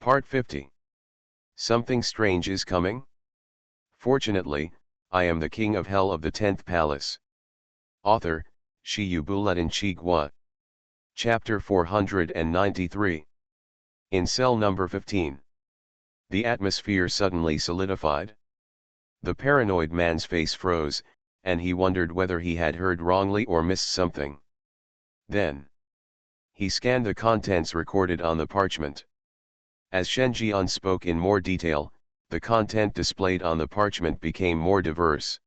Part 50. Something strange is coming? Fortunately, I am the king of hell of the 10th palace. Author, Shiyubuletin Chigwa. Chapter 493. In cell number 15. The atmosphere suddenly solidified. The paranoid man's face froze, and he wondered whether he had heard wrongly or missed something. Then he scanned the contents recorded on the parchment. As Shen Jian spoke in more detail, the content displayed on the parchment became more diverse.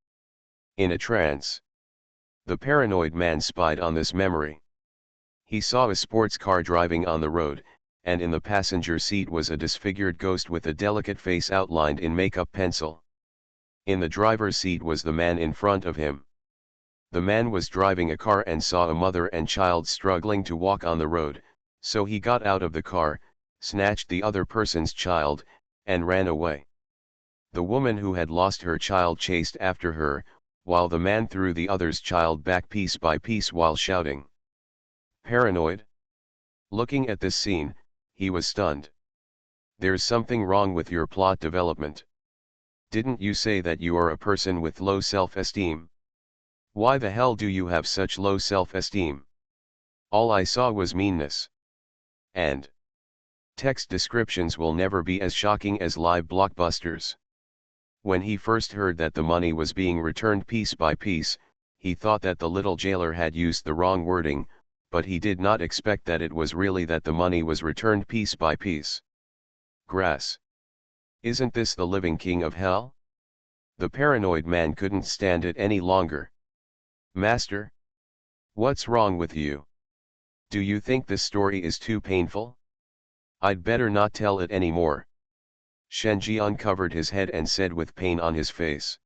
In a trance, the paranoid man spied on this memory. He saw a sports car driving on the road, and in the passenger seat was a disfigured ghost with a delicate face outlined in makeup pencil. In the driver's seat was the man in front of him. The man was driving a car and saw a mother and child struggling to walk on the road, so he got out of the car, snatched the other person's child, and ran away. The woman who had lost her child chased after her, while the man threw the other's child back piece by piece while shouting. Paranoid? Looking at this scene, he was stunned. There's something wrong with your plot development. Didn't you say that you are a person with low self-esteem? Why the hell do you have such low self-esteem? All I saw was meanness. And text descriptions will never be as shocking as live blockbusters. When he first heard that the money was being returned piece by piece, he thought that the little jailer had used the wrong wording, but he did not expect that it was really that the money was returned piece by piece. Grass. Isn't this the living king of hell? The paranoid man couldn't stand it any longer. Master? What's wrong with you? Do you think this story is too painful? I'd better not tell it anymore. Shen Ji uncovered his head and said with pain on his face.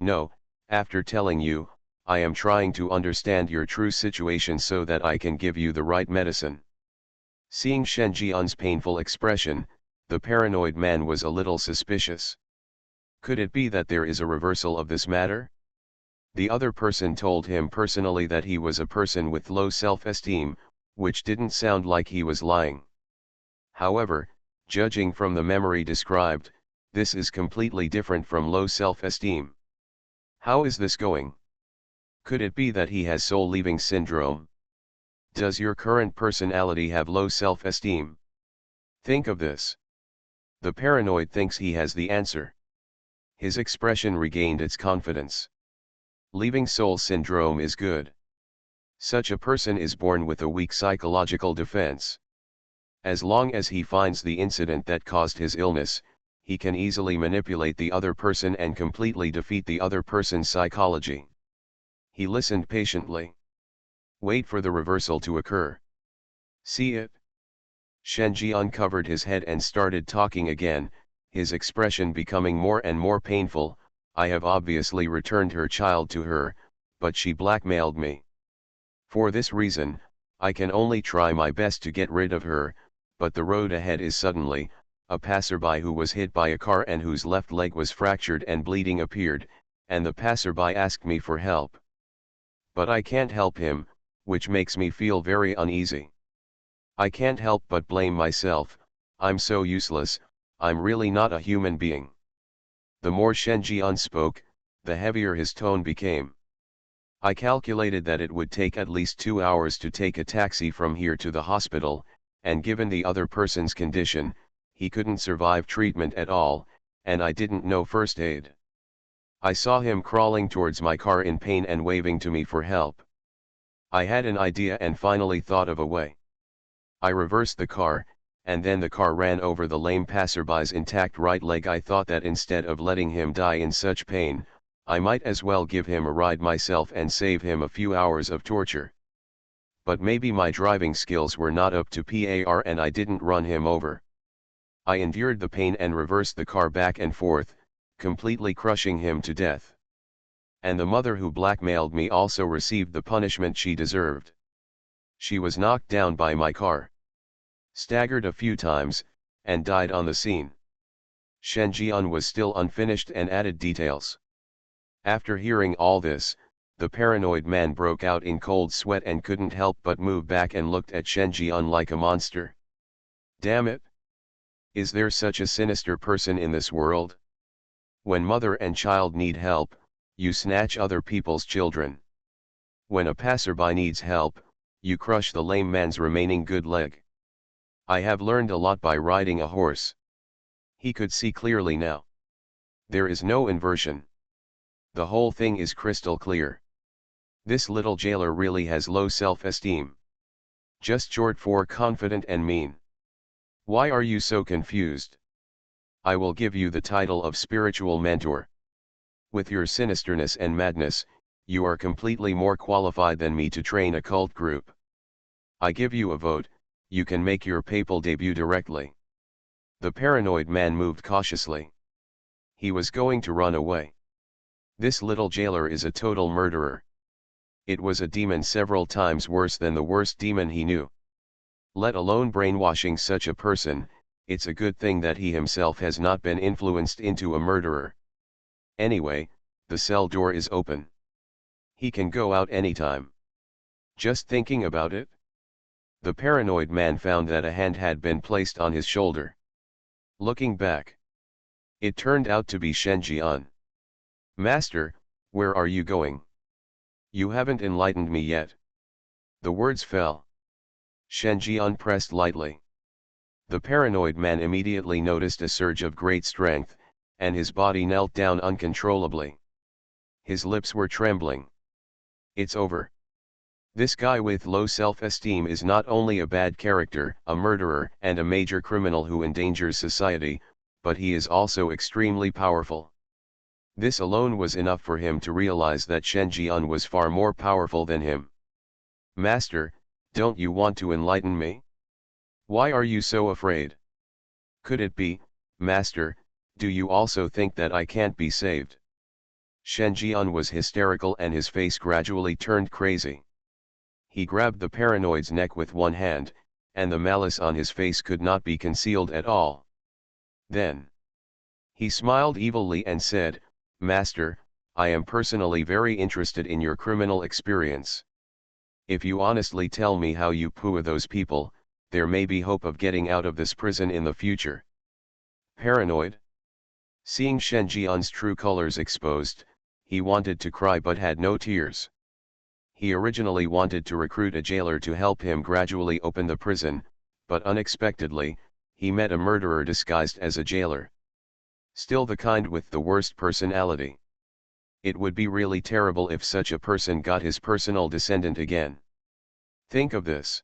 No, after telling you, I am trying to understand your true situation so that I can give you the right medicine. Seeing Shen Jian's painful expression, the paranoid man was a little suspicious. Could it be that there is a reversal of this matter? The other person told him personally that he was a person with low self-esteem, which didn't sound like he was lying. However, judging from the memory described, this is completely different from low self-esteem. How is this going? Could it be that he has soul-leaving syndrome? Does your current personality have low self-esteem? Think of this. The paranoid thinks he has the answer. His expression regained its confidence. Leaving soul syndrome is good. Such a person is born with a weak psychological defense. As long as he finds the incident that caused his illness, he can easily manipulate the other person and completely defeat the other person's psychology. He listened patiently. Wait for the reversal to occur. See it? Shen Ji uncovered his head and started talking again, his expression becoming more and more painful. I have obviously returned her child to her, but she blackmailed me. For this reason, I can only try my best to get rid of her, but the road ahead is suddenly, a passerby who was hit by a car and whose left leg was fractured and bleeding appeared, and the passerby asked me for help. But I can't help him, which makes me feel very uneasy. I can't help but blame myself. I'm so useless, I'm really not a human being. The more Shen Jian spoke, the heavier his tone became. I calculated that it would take at least 2 hours to take a taxi from here to the hospital, and given the other person's condition, he couldn't survive treatment at all, and I didn't know first aid. I saw him crawling towards my car in pain and waving to me for help. I had an idea and finally thought of a way. I reversed the car, and then the car ran over the lame passerby's intact right leg. I thought that instead of letting him die in such pain, I might as well give him a ride myself and save him a few hours of torture. But maybe my driving skills were not up to par and I didn't run him over. I endured the pain and reversed the car back and forth, completely crushing him to death. And the mother who blackmailed me also received the punishment she deserved. She was knocked down by my car, staggered a few times, and died on the scene. Shen Jian was still unfinished and added details. After hearing all this, the paranoid man broke out in cold sweat and couldn't help but move back and looked at Shen Jian like a monster. Damn it! Is there such a sinister person in this world? When mother and child need help, you snatch other people's children. When a passerby needs help, you crush the lame man's remaining good leg. I have learned a lot by riding a horse. He could see clearly now. There is no inversion. The whole thing is crystal clear. This little jailer really has low self-esteem. Just short for confident and mean. Why are you so confused? I will give you the title of spiritual mentor. With your sinisterness and madness, you are completely more qualified than me to train a cult group. I give you a vote, you can make your papal debut directly. The paranoid man moved cautiously. He was going to run away. This little jailer is a total murderer. It was a demon several times worse than the worst demon he knew. Let alone brainwashing such a person, it's a good thing that he himself has not been influenced into a murderer. Anyway, the cell door is open. He can go out anytime. Just thinking about it? The paranoid man found that a hand had been placed on his shoulder. Looking back, it turned out to be Shen Jian. Master, where are you going? You haven't enlightened me yet. The words fell. Shen Jian pressed lightly. The paranoid man immediately noticed a surge of great strength, and his body knelt down uncontrollably. His lips were trembling. It's over. This guy with low self-esteem is not only a bad character, a murderer, and a major criminal who endangers society, but he is also extremely powerful. This alone was enough for him to realize that Shen Jian was far more powerful than him. Master, don't you want to enlighten me? Why are you so afraid? Could it be, Master, do you also think that I can't be saved? Shen Jian was hysterical and his face gradually turned crazy. He grabbed the paranoid's neck with one hand, and the malice on his face could not be concealed at all. Then, he smiled evilly and said, Master, I am personally very interested in your criminal experience. If you honestly tell me how you poo those people, there may be hope of getting out of this prison in the future. Paranoid? Seeing Shen Jian's true colors exposed, he wanted to cry but had no tears. He originally wanted to recruit a jailer to help him gradually open the prison, but unexpectedly, he met a murderer disguised as a jailer. Still the kind with the worst personality. It would be really terrible if such a person got his personal descendant again. Think of this.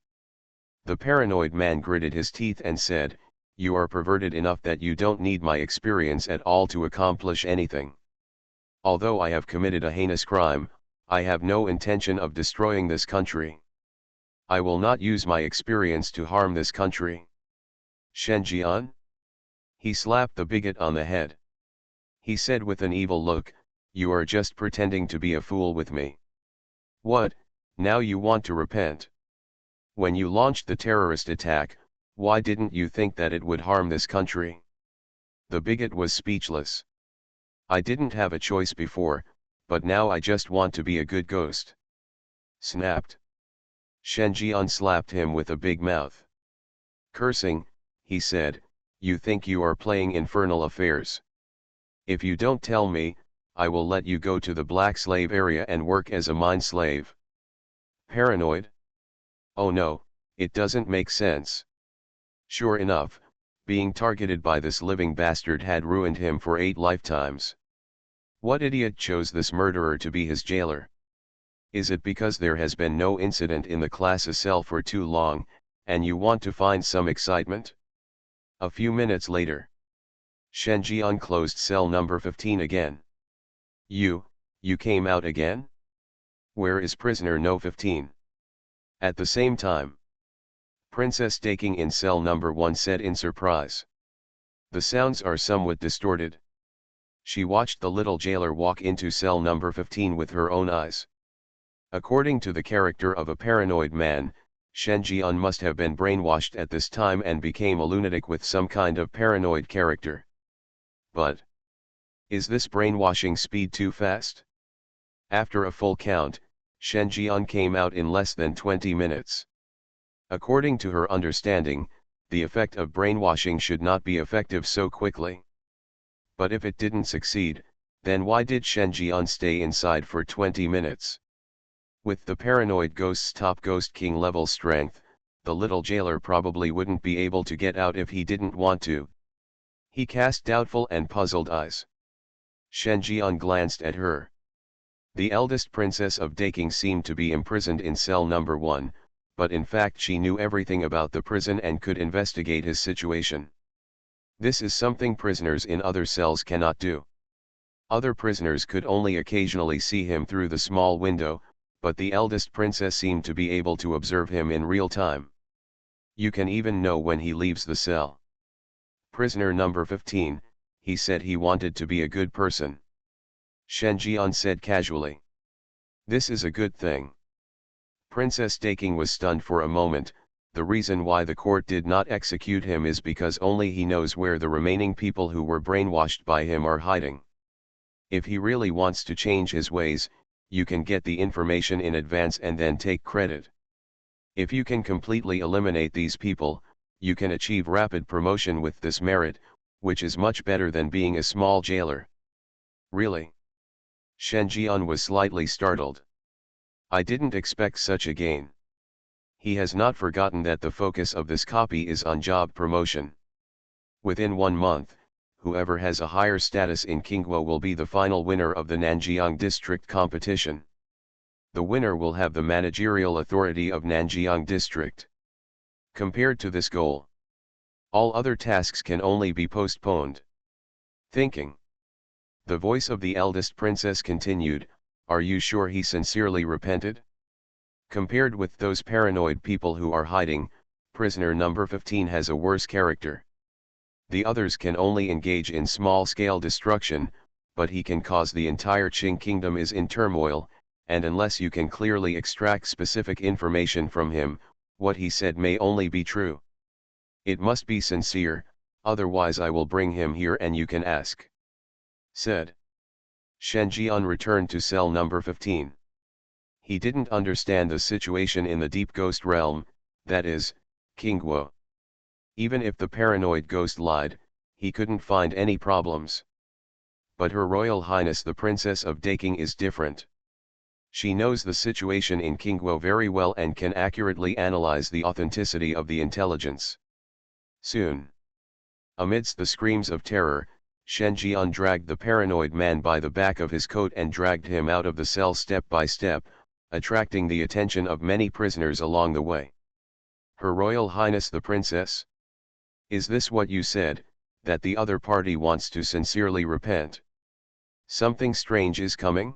The paranoid man gritted his teeth and said, You are perverted enough that you don't need my experience at all to accomplish anything. Although I have committed a heinous crime, I have no intention of destroying this country. I will not use my experience to harm this country. Shen Jian? He slapped the bigot on the head. He said with an evil look, You are just pretending to be a fool with me. What, now you want to repent? When you launched the terrorist attack, why didn't you think that it would harm this country? The bigot was speechless. I didn't have a choice before, but now I just want to be a good ghost. Snapped. Shen Jian slapped him with a big mouth. Cursing, he said, You think you are playing infernal affairs. If you don't tell me, I will let you go to the black slave area and work as a mine slave. Paranoid? Oh no, it doesn't make sense. Sure enough, being targeted by this living bastard had ruined him for 8 lifetimes. What idiot chose this murderer to be his jailer? Is it because there has been no incident in the class cell for too long, and you want to find some excitement? A few minutes later, Shen Jian closed cell number 15 again. You came out again? Where is prisoner no 15? At the same time, Princess staking in cell number 1 said in surprise. The sounds are somewhat distorted. She watched the little jailer walk into cell number 15 with her own eyes. According to the character of a paranoid man, Shen Jian must have been brainwashed at this time and became a lunatic with some kind of paranoid character. But, is this brainwashing speed too fast? After a full count, Shen Jian came out in less than 20 minutes. According to her understanding, the effect of brainwashing should not be effective so quickly. But if it didn't succeed, then why did Shen Jian stay inside for 20 minutes? With the paranoid ghost's top Ghost King level strength, the little jailer probably wouldn't be able to get out if he didn't want to. He cast doubtful and puzzled eyes. Shen Jian glanced at her. The eldest princess of Daking seemed to be imprisoned in cell number 1, but in fact she knew everything about the prison and could investigate his situation. This is something prisoners in other cells cannot do. Other prisoners could only occasionally see him through the small window, but the eldest princess seemed to be able to observe him in real time. You can even know when he leaves the cell. Prisoner number 15, he said he wanted to be a good person. Shen Jian said casually. This is a good thing. Princess Daking was stunned for a moment. The reason why the court did not execute him is because only he knows where the remaining people who were brainwashed by him are hiding. If he really wants to change his ways, you can get the information in advance and then take credit. If you can completely eliminate these people, you can achieve rapid promotion with this merit, which is much better than being a small jailer. Really? Shen Jian was slightly startled. I didn't expect such a gain. He has not forgotten that the focus of this copy is on job promotion. Within 1 month, whoever has a higher status in Qingguo will be the final winner of the Nanjiang District competition. The winner will have the managerial authority of Nanjiang District. Compared to this goal, all other tasks can only be postponed. Thinking. The voice of the eldest princess continued, are you sure he sincerely repented? Compared with those paranoid people who are hiding, prisoner number 15 has a worse character. The others can only engage in small-scale destruction, but he can cause the entire Qing kingdom is in turmoil, and unless you can clearly extract specific information from him, what he said may only be true. It must be sincere, otherwise I will bring him here and you can ask. Said. Shen Jian returned to cell number 15. He didn't understand the situation in the deep ghost realm, that is, Qingguo. Even if the paranoid ghost lied, he couldn't find any problems. But Her Royal Highness the Princess of Daking is different. She knows the situation in Qingguo very well and can accurately analyze the authenticity of the intelligence. Soon. Amidst the screams of terror, Shen Jian dragged the paranoid man by the back of his coat and dragged him out of the cell step by step, attracting the attention of many prisoners along the way. Her Royal Highness the Princess? Is this what you said, that the other party wants to sincerely repent? Something strange is coming?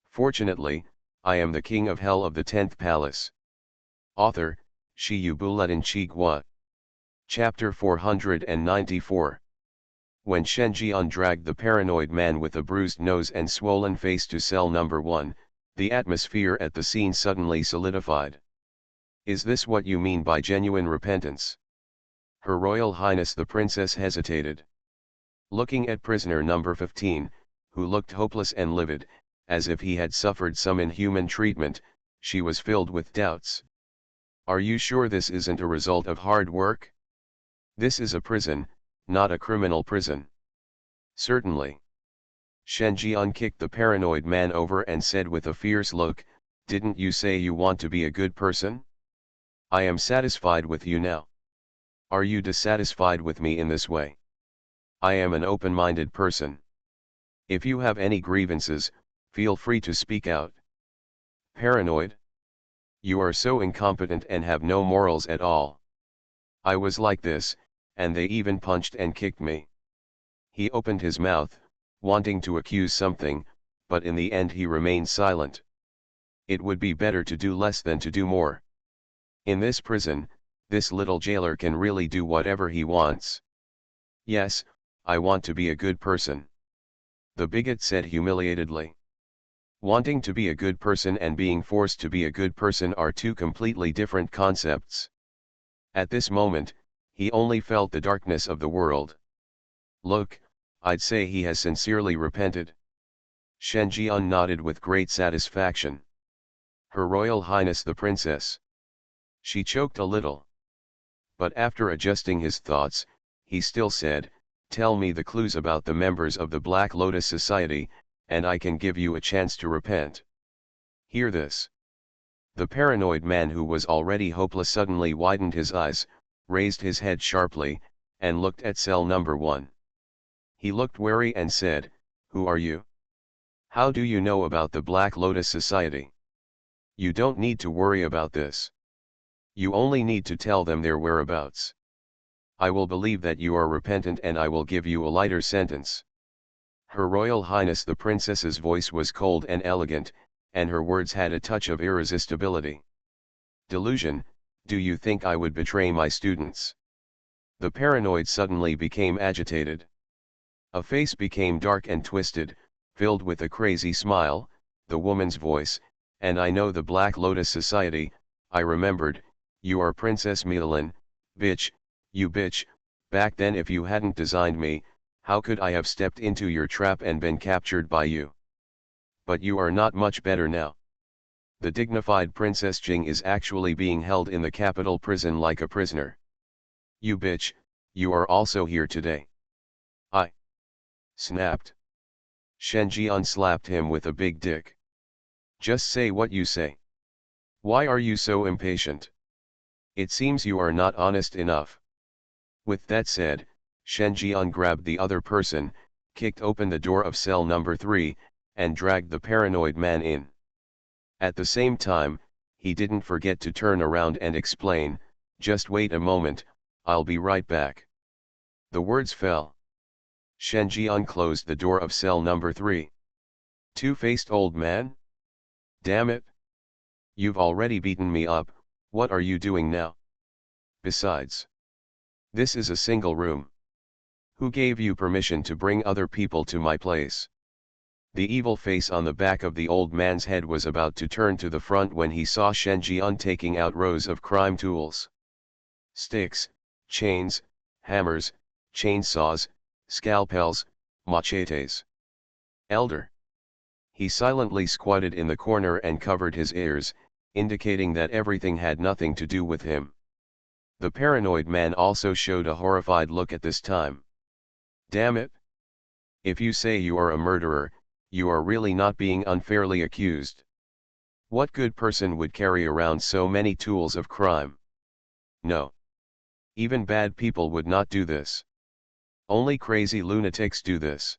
Fortunately, I am the King of Hell of the 10th Palace. Author, Shi Yu Buletin Chi Gua. Chapter 494. When Shen Jian dragged the paranoid man with a bruised nose and swollen face to cell number 1, the atmosphere at the scene suddenly solidified. Is this what you mean by genuine repentance? Her Royal Highness the Princess hesitated. Looking at prisoner number 15, who looked hopeless and livid, as if he had suffered some inhuman treatment, she was filled with doubts. Are you sure this isn't a result of hard work? This is a prison, not a criminal prison. Certainly. Shen Jian kicked the paranoid man over and said with a fierce look, didn't you say you want to be a good person? I am satisfied with you now. Are you dissatisfied with me in this way? I am an open-minded person. If you have any grievances, feel free to speak out. Paranoid? You are so incompetent and have no morals at all. I was like this, and they even punched and kicked me. He opened his mouth, wanting to accuse something, but in the end he remained silent. It would be better to do less than to do more. In this prison, this little jailer can really do whatever he wants. Yes, I want to be a good person. The bigot said humiliatedly. Wanting to be a good person and being forced to be a good person are two completely different concepts. At this moment, he only felt the darkness of the world. Look, I'd say he has sincerely repented. Shen Jian nodded with great satisfaction. Her Royal Highness the Princess. She choked a little. But after adjusting his thoughts, he still said, "Tell me the clues about the members of the Black Lotus Society, and I can give you a chance to repent." Hear this. The paranoid man, who was already hopeless, suddenly widened his eyes, raised his head sharply, and looked at cell number 1. He looked wary and said, "Who are you? How do you know about the Black Lotus Society? You don't need to worry about this. You only need to tell them their whereabouts. I will believe that you are repentant, and I will give you a lighter sentence." Her Royal Highness the Princess's voice was cold and elegant, and her words had a touch of irresistibility. "Delusion, do you think I would betray my students?" The paranoid suddenly became agitated. A face became dark and twisted, filled with a crazy smile, the woman's voice, "And I know the Black Lotus Society, I remembered, you are Princess Milan, bitch, you bitch, back then if you hadn't designed me, how could I have stepped into your trap and been captured by you? But you are not much better now. The dignified Princess Jing is actually being held in the capital prison like a prisoner. You bitch, you are also here today." I snapped. Shen Jian slapped him with a big dick. "Just say what you say. Why are you so impatient? It seems you are not honest enough." With that said, Shen Jian grabbed the other person, kicked open the door of cell number 3, and dragged the paranoid man in. At the same time, he didn't forget to turn around and explain, "Just wait a moment, I'll be right back." The words fell. Shen Jian closed the door of cell number 3. "Two-faced old man? Damn it! You've already beaten me up, what are you doing now? Besides, this is a single room. Who gave you permission to bring other people to my place?" The evil face on the back of the old man's head was about to turn to the front when he saw Shen Jian taking out rows of crime tools. Sticks, chains, hammers, chainsaws, scalpels, machetes. "Elder." He silently squatted in the corner and covered his ears, indicating that everything had nothing to do with him. The paranoid man also showed a horrified look at this time. "Damn it! If you say you are a murderer, you are really not being unfairly accused. What good person would carry around so many tools of crime? No. Even bad people would not do this. Only crazy lunatics do this.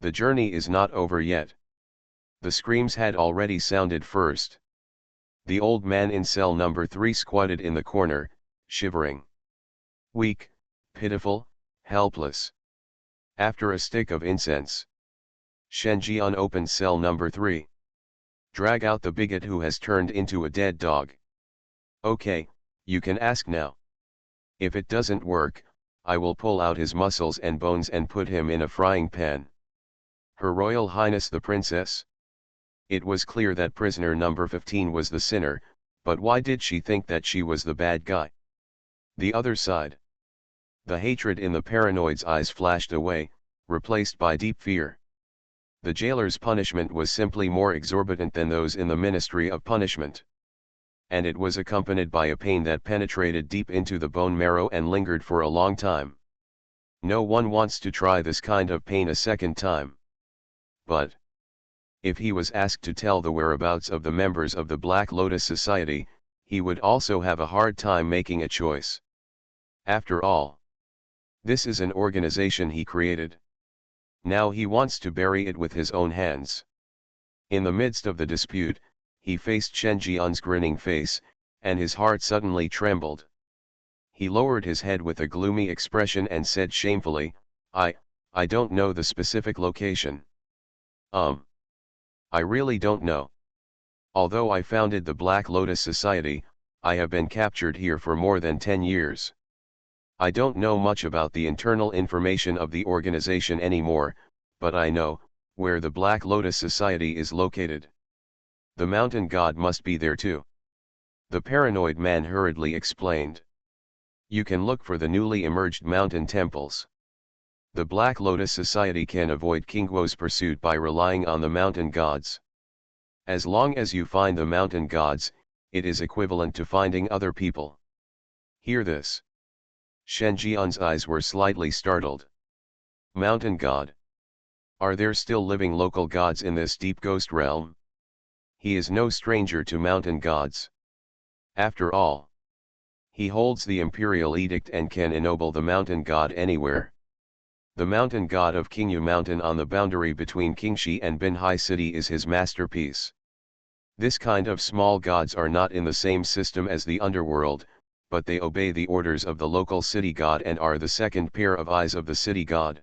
The journey is not over yet." The screams had already sounded first. The old man in cell number 3 squatted in the corner, shivering. Weak, pitiful, helpless. After a stick of incense, Shen Jian opened cell number 3. "Drag out the bigot who has turned into a dead dog. Okay, you can ask now. If it doesn't work, I will pull out his muscles and bones and put him in a frying pan." Her Royal Highness the Princess? It was clear that prisoner number 15 was the sinner, but why did she think that she was the bad guy? The other side. The hatred in the paranoid's eyes flashed away, replaced by deep fear. The jailer's punishment was simply more exorbitant than those in the Ministry of Punishment. And it was accompanied by a pain that penetrated deep into the bone marrow and lingered for a long time. No one wants to try this kind of pain a second time. But if he was asked to tell the whereabouts of the members of the Black Lotus Society, he would also have a hard time making a choice. After all, this is an organization he created. Now he wants to bury it with his own hands. In the midst of the dispute, he faced Shen Jian's grinning face, and his heart suddenly trembled. He lowered his head with a gloomy expression and said shamefully, I don't know the specific location. I really don't know. Although I founded the Black Lotus Society, I have been captured here for more than 10 years. I don't know much about the internal information of the organization anymore, but I know where the Black Lotus Society is located. The mountain god must be there too. The paranoid man hurriedly explained. You can look for the newly emerged mountain temples. The Black Lotus Society can avoid King Guo's pursuit by relying on the mountain gods. As long as you find the mountain gods, it is equivalent to finding other people. Hear this. Shen Jian's eyes were slightly startled. Mountain god. Are there still living local gods in this deep ghost realm? He is no stranger to mountain gods. After all, he holds the imperial edict and can ennoble the mountain god anywhere. The mountain god of Qingyu Mountain on the boundary between Qingxi and Binhai City is his masterpiece. This kind of small gods are not in the same system as the underworld, but they obey the orders of the local city god and are the second pair of eyes of the city god.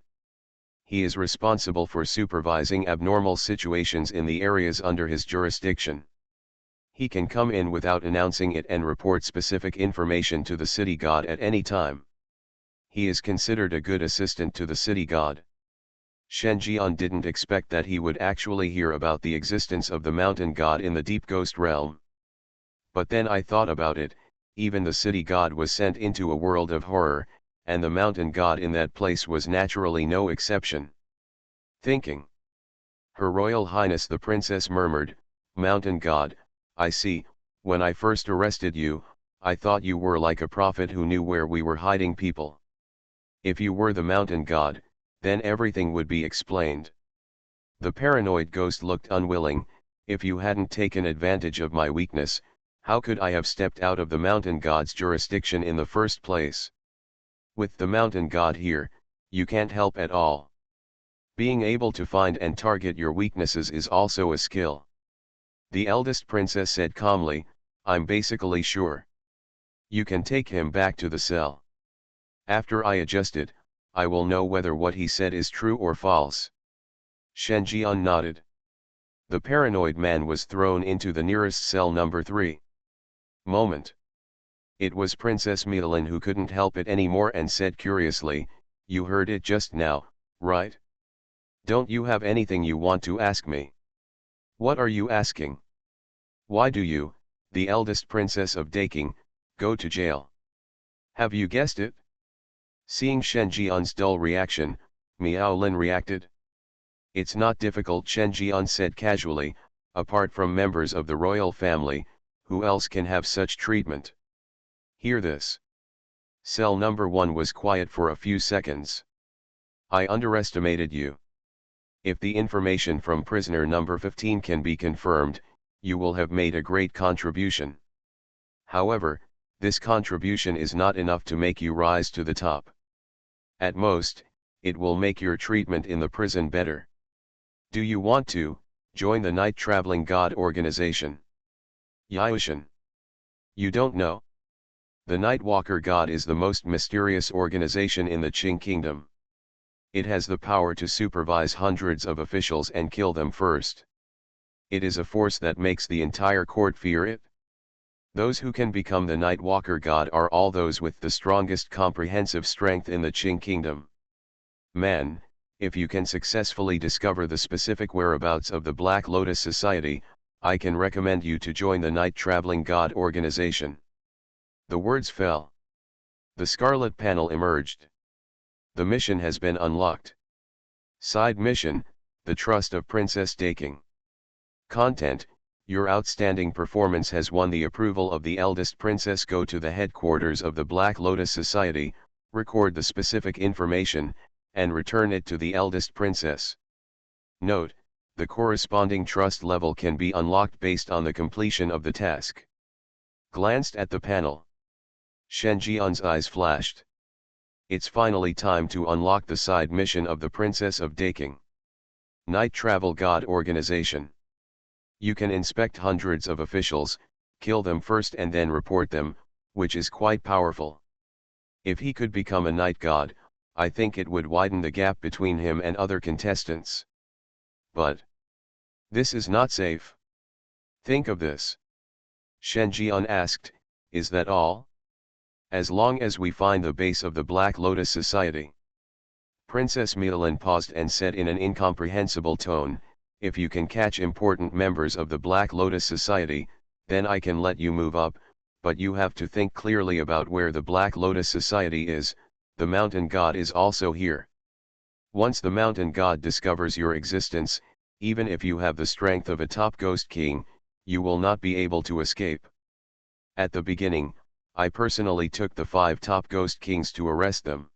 He is responsible for supervising abnormal situations in the areas under his jurisdiction. He can come in without announcing it and report specific information to the city god at any time. He is considered a good assistant to the city god. Shen Jian didn't expect that he would actually hear about the existence of the mountain god in the deep ghost realm. But then I thought about it, even the city god was sent into a world of horror, and the mountain god in that place was naturally no exception. Thinking. Her Royal Highness the Princess murmured, "Mountain god, I see. When I first arrested you, I thought you were like a prophet who knew where we were hiding people. If you were the mountain god, then everything would be explained." The paranoid ghost looked unwilling. "If you hadn't taken advantage of my weakness, how could I have stepped out of the mountain god's jurisdiction in the first place? With the mountain god here, you can't help at all. Being able to find and target your weaknesses is also a skill." The eldest princess said calmly, "I'm basically sure. You can take him back to the cell. After I adjust it, I will know whether what he said is true or false." Shen Jian nodded. The paranoid man was thrown into the nearest cell number 3. Moment. It was Princess Milan who couldn't help it anymore and said curiously, "You heard it just now, right? Don't you have anything you want to ask me?" "What are you asking?" "Why do you, the eldest princess of Daking, go to jail?" "Have you guessed it?" Seeing Shen Jian's dull reaction, Miao Lin reacted. "It's not difficult," Shen Jian said casually. "Apart from members of the royal family, who else can have such treatment?" "Hear this." Cell number 1 was quiet for a few seconds. "I underestimated you. If the information from prisoner number 15 can be confirmed, you will have made a great contribution. However, this contribution is not enough to make you rise to the top. At most, it will make your treatment in the prison better. Do you want to join the Night Traveling God organization?" "Yaoshan. You don't know? The Nightwalker God is the most mysterious organization in the Qing Kingdom. It has the power to supervise hundreds of officials and kill them first. It is a force that makes the entire court fear it. Those who can become the Nightwalker God are all those with the strongest comprehensive strength in the Qing Kingdom. Man, if you can successfully discover the specific whereabouts of the Black Lotus Society, I can recommend you to join the Night Traveling God organization." The words fell. The scarlet panel emerged. The mission has been unlocked. Side mission, The Trust of Princess Daking. Content: your outstanding performance has won the approval of the eldest princess. Go to the headquarters of the Black Lotus Society, record the specific information, and return it to the eldest princess. Note: the corresponding trust level can be unlocked based on the completion of the task. Glanced at the panel. Shen Jian's eyes flashed. It's finally time to unlock the side mission of the Princess of Daking. Night Travel God Organization. You can inspect hundreds of officials, kill them first and then report them, which is quite powerful. If he could become a night god, I think it would widen the gap between him and other contestants. But this is not safe. Think of this. Shen Jian asked, "Is that all?" "As long as we find the base of the Black Lotus Society." Princess Milan paused and said in an incomprehensible tone, "If you can catch important members of the Black Lotus Society, then I can let you move up, but you have to think clearly about where the Black Lotus Society is. The mountain god is also here. Once the mountain god discovers your existence, even if you have the strength of a top ghost king, you will not be able to escape. At the beginning, I personally took the 5 top ghost kings to arrest them.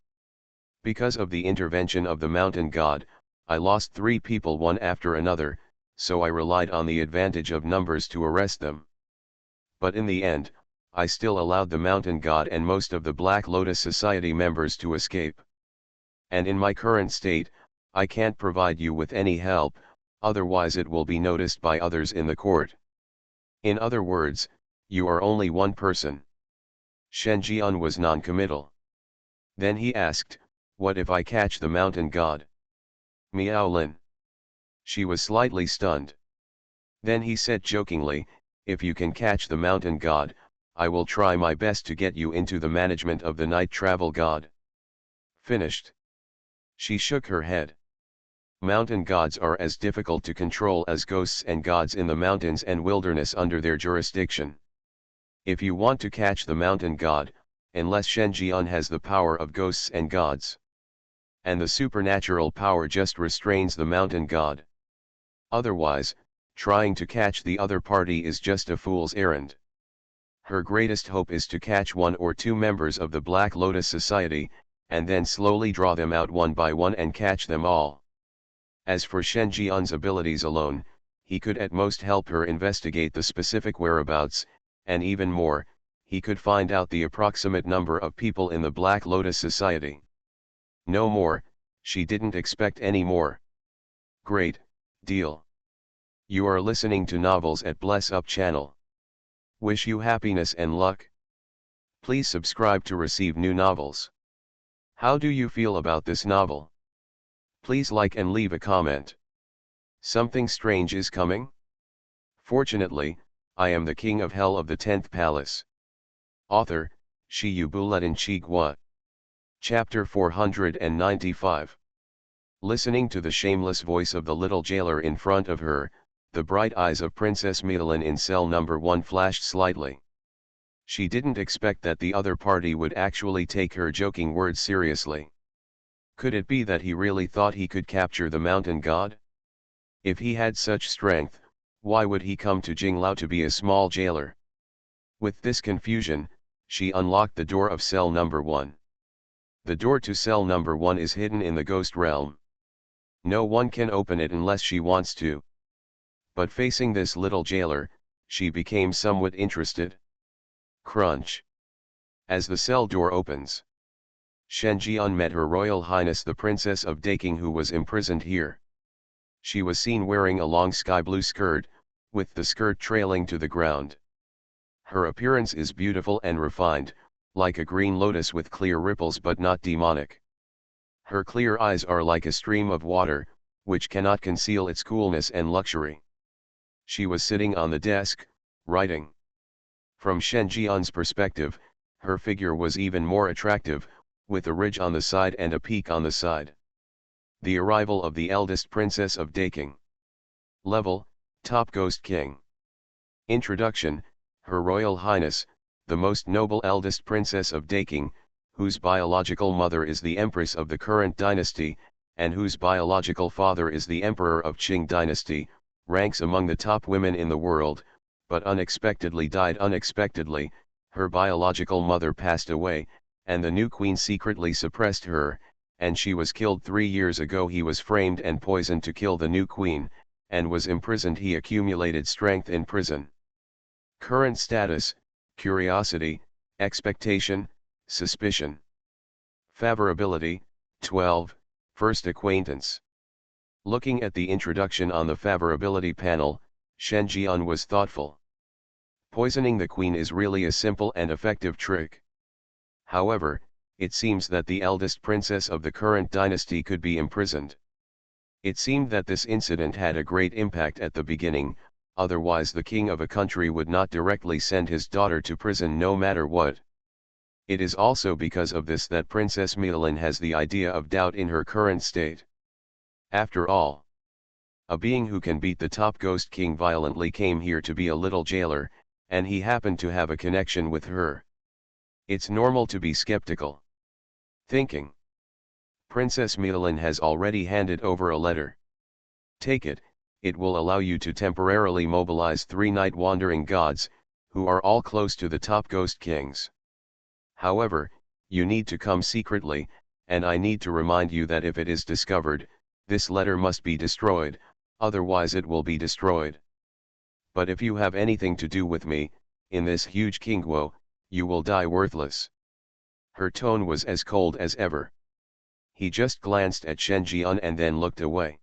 Because of the intervention of the mountain god, I lost 3 people one after another, so I relied on the advantage of numbers to arrest them. But in the end, I still allowed the mountain god and most of the Black Lotus Society members to escape. And in my current state, I can't provide you with any help, otherwise it will be noticed by others in the court. In other words, you are only one person. Shen Jian was non-committal. Then he asked, what if I catch the mountain god? Miaolin. She was slightly stunned. Then he said jokingly, if you can catch the mountain god, I will try my best to get you into the management of the night travel god. Finished. She shook her head. Mountain gods are as difficult to control as ghosts and gods in the mountains and wilderness under their jurisdiction. If you want to catch the mountain god, unless Shen Jian has the power of ghosts and gods. And the supernatural power just restrains the mountain god. Otherwise, trying to catch the other party is just a fool's errand. Her greatest hope is to catch 1 or 2 members of the Black Lotus Society, and then slowly draw them out one by one and catch them all. As for Shen Jian's abilities alone, he could at most help her investigate the specific whereabouts, and even more, he could find out the approximate number of people in the Black Lotus Society. No more, she didn't expect any more. Great, deal. You are listening to Novels at Bless Up channel. Wish you happiness and luck. Please subscribe to receive new novels. How do you feel about this novel? Please like and leave a comment. Something strange is coming? Fortunately, I am the king of hell of the 10th palace. Author, Shi Yubuletin Chigua. Chapter 495. Listening to the shameless voice of the little jailer in front of her, the bright eyes of Princess Mialin in cell number 1 flashed slightly. She didn't expect that the other party would actually take her joking words seriously. Could it be that he really thought he could capture the mountain god? If he had such strength, why would he come to Jinglao to be a small jailer? With this confusion, she unlocked the door of cell number 1. The door to cell number 1 is hidden in the ghost realm. No one can open it unless she wants to. But facing this little jailer, she became somewhat interested. Crunch. As the cell door opens, Shen Jian met Her Royal Highness the Princess of Daking, who was imprisoned here. She was seen wearing a long sky blue skirt, with the skirt trailing to the ground. Her appearance is beautiful and refined, like a green lotus with clear ripples but not demonic. Her clear eyes are like a stream of water, which cannot conceal its coolness and luxury. She was sitting on the desk, writing. From Shen Jian's perspective, her figure was even more attractive, with a ridge on the side and a peak on the side. The arrival of the eldest princess of Daking. Level, Top Ghost King. Introduction, Her Royal Highness, the most noble eldest princess of Daking, whose biological mother is the empress of the current dynasty, and whose biological father is the emperor of Qing dynasty, ranks among the top women in the world, but unexpectedly died unexpectedly. Her biological mother passed away, and the new queen secretly suppressed her, and she was killed 3 years ago. He was framed and poisoned to kill the new queen, and was imprisoned. He accumulated strength in prison. Current status, curiosity, expectation, suspicion. Favorability, 12, first acquaintance. Looking at the introduction on the favorability panel, Shen Jian was thoughtful. Poisoning the queen is really a simple and effective trick. However, it seems that the eldest princess of the current dynasty could be imprisoned. It seemed that this incident had a great impact at the beginning, otherwise the king of a country would not directly send his daughter to prison no matter what. It is also because of this that Princess Mialin has the idea of doubt in her current state. After all, a being who can beat the top ghost king violently came here to be a little jailer, and he happened to have a connection with her. It's normal to be skeptical. Thinking. Princess Mialin has already handed over a letter. Take it, it will allow you to temporarily mobilize 3 night wandering gods, who are all close to the top ghost kings. However, you need to come secretly, and I need to remind you that if it is discovered, this letter must be destroyed, otherwise it will be destroyed. But if you have anything to do with me, in this huge kingwo, you will die worthless." Her tone was as cold as ever. He just glanced at Shen Jian and then looked away.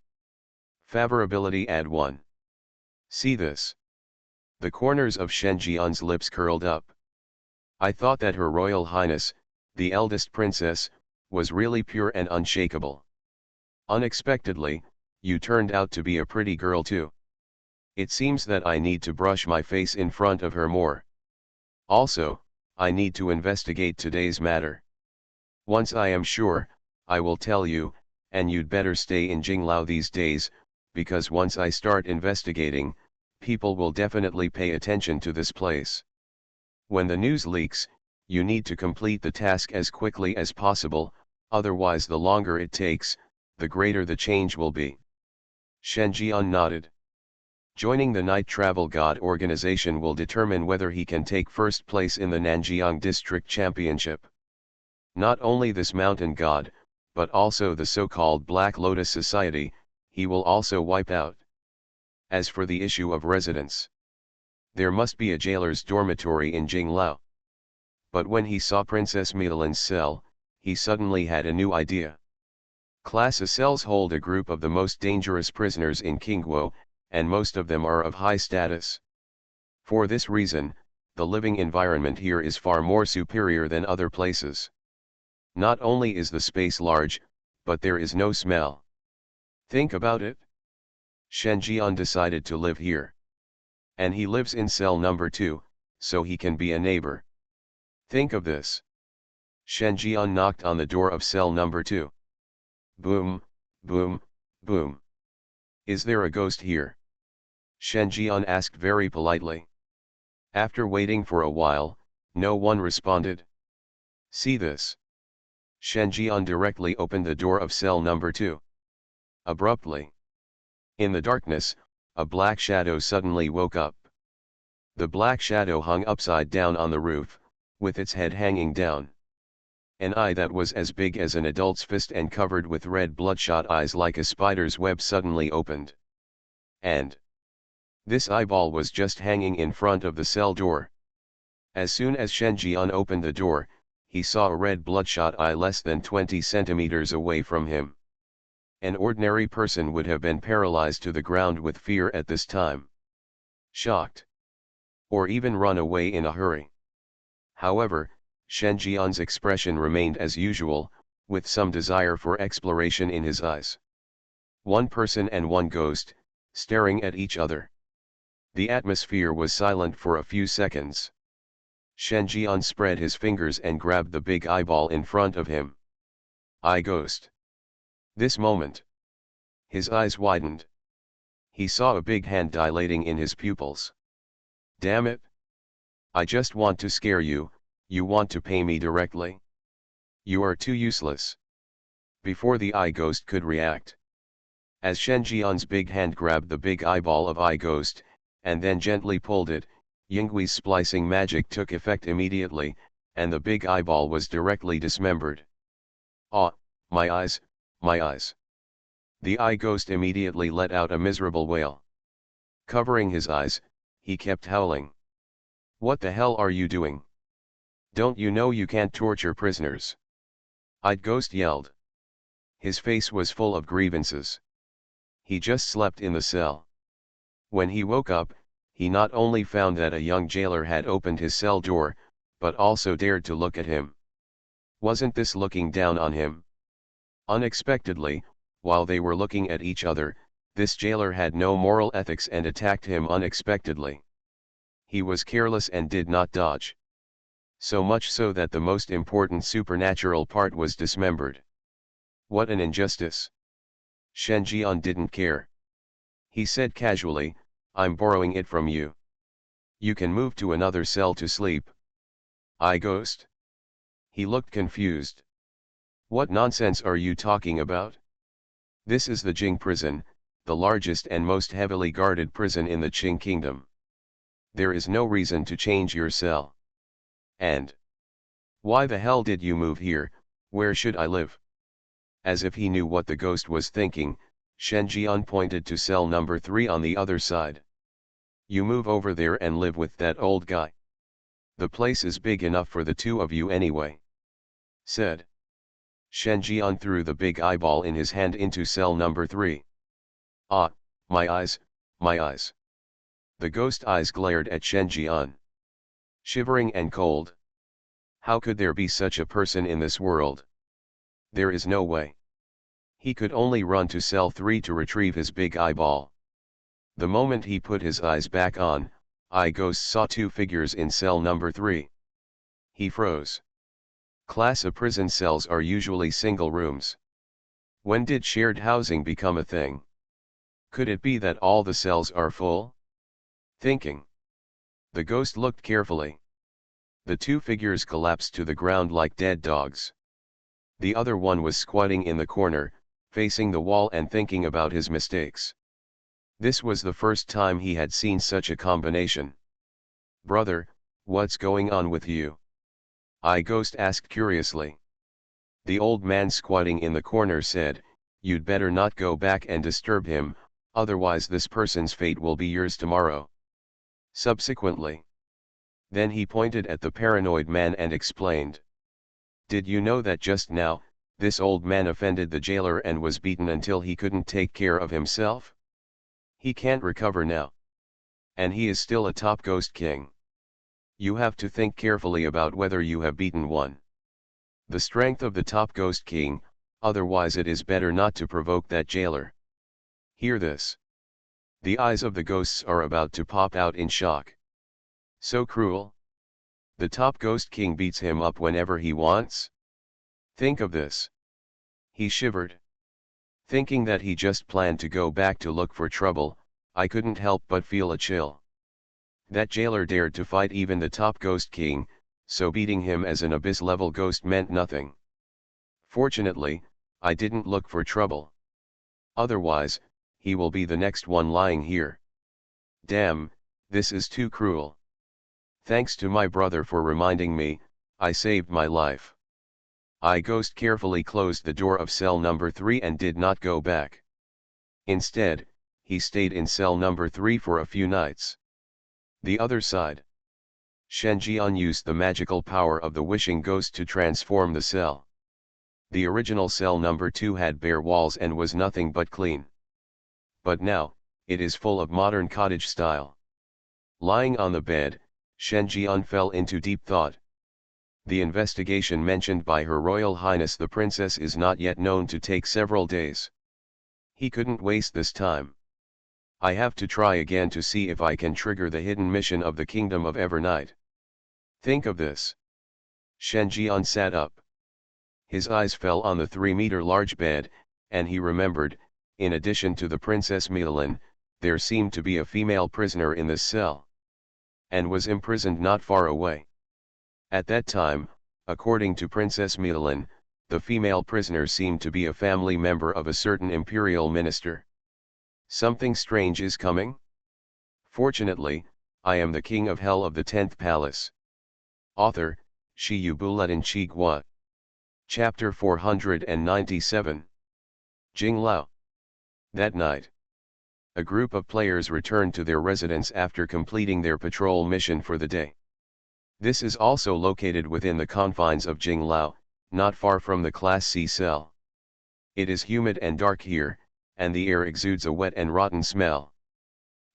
Favorability add 1. See this. The corners of Shen Jian's lips curled up. I thought that Her Royal Highness, the eldest princess, was really pure and unshakable. Unexpectedly, you turned out to be a pretty girl too. It seems that I need to brush my face in front of her more. Also, I need to investigate today's matter. Once I am sure, I will tell you, and you'd better stay in Jinglao these days, because once I start investigating, people will definitely pay attention to this place. When the news leaks, you need to complete the task as quickly as possible, otherwise the longer it takes, the greater the change will be. Shen Jian nodded. Joining the Night Travel God organization will determine whether he can take first place in the Nanjiang District Championship. Not only this mountain god, but also the so-called Black Lotus Society, he will also wipe out. As for the issue of residence, there must be a jailer's dormitory in Jinglao. But when he saw Princess Midelin's cell, he suddenly had a new idea. Class A cells hold a group of the most dangerous prisoners in Kingguo, and most of them are of high status. For this reason, the living environment here is far more superior than other places. Not only is the space large, but there is no smell. Think about it. Shen Jian decided to live here. And he lives in cell number 2, so he can be a neighbor. Think of this. Shen Jian knocked on the door of cell number 2. Boom, boom, boom. Is there a ghost here? Shen Jian asked very politely. After waiting for a while, no one responded. See this. Shen Jian directly opened the door of cell number 2. Abruptly, in the darkness, a black shadow suddenly woke up. The black shadow hung upside down on the roof, with its head hanging down. An eye that was as big as an adult's fist and covered with red bloodshot eyes like a spider's web suddenly opened. And this eyeball was just hanging in front of the cell door. As soon as Shen Jian opened the door, he saw a red bloodshot eye less than 20 centimeters away from him. An ordinary person would have been paralyzed to the ground with fear at this time. Shocked. Or even run away in a hurry. However, Shen Jian's expression remained as usual, with some desire for exploration in his eyes. One person and one ghost, staring at each other. The atmosphere was silent for a few seconds. Shen Jian spread his fingers and grabbed the big eyeball in front of him. Eye ghost. This moment, his eyes widened. He saw a big hand dilating in his pupils. Damn it! I just want to scare you, you want to pay me directly? You are too useless. Before the eye ghost could react, as Shen Jian's big hand grabbed the big eyeball of eye ghost, and then gently pulled it, Yinggui's splicing magic took effect immediately, and the big eyeball was directly dismembered. Ah, my eyes, my eyes. The eye ghost immediately let out a miserable wail. Covering his eyes, he kept howling. What the hell are you doing? Don't you know you can't torture prisoners? Eye ghost yelled. His face was full of grievances. He just slept in the cell. When he woke up, he not only found that a young jailer had opened his cell door, but also dared to look at him. Wasn't this looking down on him? Unexpectedly, while they were looking at each other, this jailer had no moral ethics and attacked him unexpectedly. He was careless and did not dodge. So much so that the most important supernatural part was dismembered. What an injustice! Shen Jian didn't care. He said casually, I'm borrowing it from you. You can move to another cell to sleep. Eye ghost? He looked confused. What nonsense are you talking about? This is the Jing prison, the largest and most heavily guarded prison in the Qing kingdom. There is no reason to change your cell. And Why the hell did you move here? Where should I live? As if he knew what the ghost was thinking, Shen Jian pointed to cell number 3 on the other side. You move over there and live with that old guy. The place is big enough for the two of you anyway. Said. Shen Jian threw the big eyeball in his hand into cell number 3. Ah, my eyes, my eyes. The ghost eyes glared at Shen Jian. Shivering and cold. How could there be such a person in this world? There is no way. He could only run to cell 3 to retrieve his big eyeball. The moment he put his eyes back on, Ghost saw two figures in cell number 3. He froze. Class A prison cells are usually single rooms. When did shared housing become a thing? Could it be that all the cells are full? Thinking. The ghost looked carefully. The two figures collapsed to the ground like dead dogs. The other one was squatting in the corner, facing the wall and thinking about his mistakes. This was the first time he had seen such a combination. Brother, what's going on with you? Ghost asked curiously. The old man squatting in the corner said, you'd better not go back and disturb him, otherwise this person's fate will be yours tomorrow. Subsequently. Then he pointed at the paranoid man and explained. Did you know that just now, this old man offended the jailer and was beaten until he couldn't take care of himself? He can't recover now. And he is still a top ghost king. You have to think carefully about whether you have beaten one. The strength of the top ghost king, otherwise it is better not to provoke that jailer. Hear this. The eyes of the ghosts are about to pop out in shock. So cruel. The top ghost king beats him up whenever he wants? Think of this. He shivered. Thinking that he just planned to go back to look for trouble, I couldn't help but feel a chill. That jailer dared to fight even the top ghost king, so beating him as an abyss-level ghost meant nothing. Fortunately, I didn't look for trouble. Otherwise, he will be the next one lying here. Damn, this is too cruel. Thanks to my brother for reminding me, I saved my life. Ghost carefully closed the door of cell number 3 and did not go back. Instead, he stayed in cell number 3 for a few nights. The other side. Shen Jian used the magical power of the wishing ghost to transform the cell. The original cell number 2 had bare walls and was nothing but clean. But now, it is full of modern cottage style. Lying on the bed, Shen Jian fell into deep thought. The investigation mentioned by Her Royal Highness the Princess is not yet known to take several days. He couldn't waste this time. I have to try again to see if I can trigger the hidden mission of the Kingdom of Evernight. Think of this. Shen Jian sat up. His eyes fell on the 3-meter large bed, and he remembered, in addition to the Princess Milan, there seemed to be a female prisoner in this cell. And was imprisoned not far away. At that time, according to Princess Milan, the female prisoner seemed to be a family member of a certain imperial minister. Something strange is coming? Fortunately, I am the king of hell of the 10th palace. Author, Shi Yu Buletin Chi Gua. Chapter 497. Jing Lao. That night, a group of players returned to their residence after completing their patrol mission for the day. This is also located within the confines of Jing Lao, not far from the Class C cell. It is humid and dark here, and the air exudes a wet and rotten smell.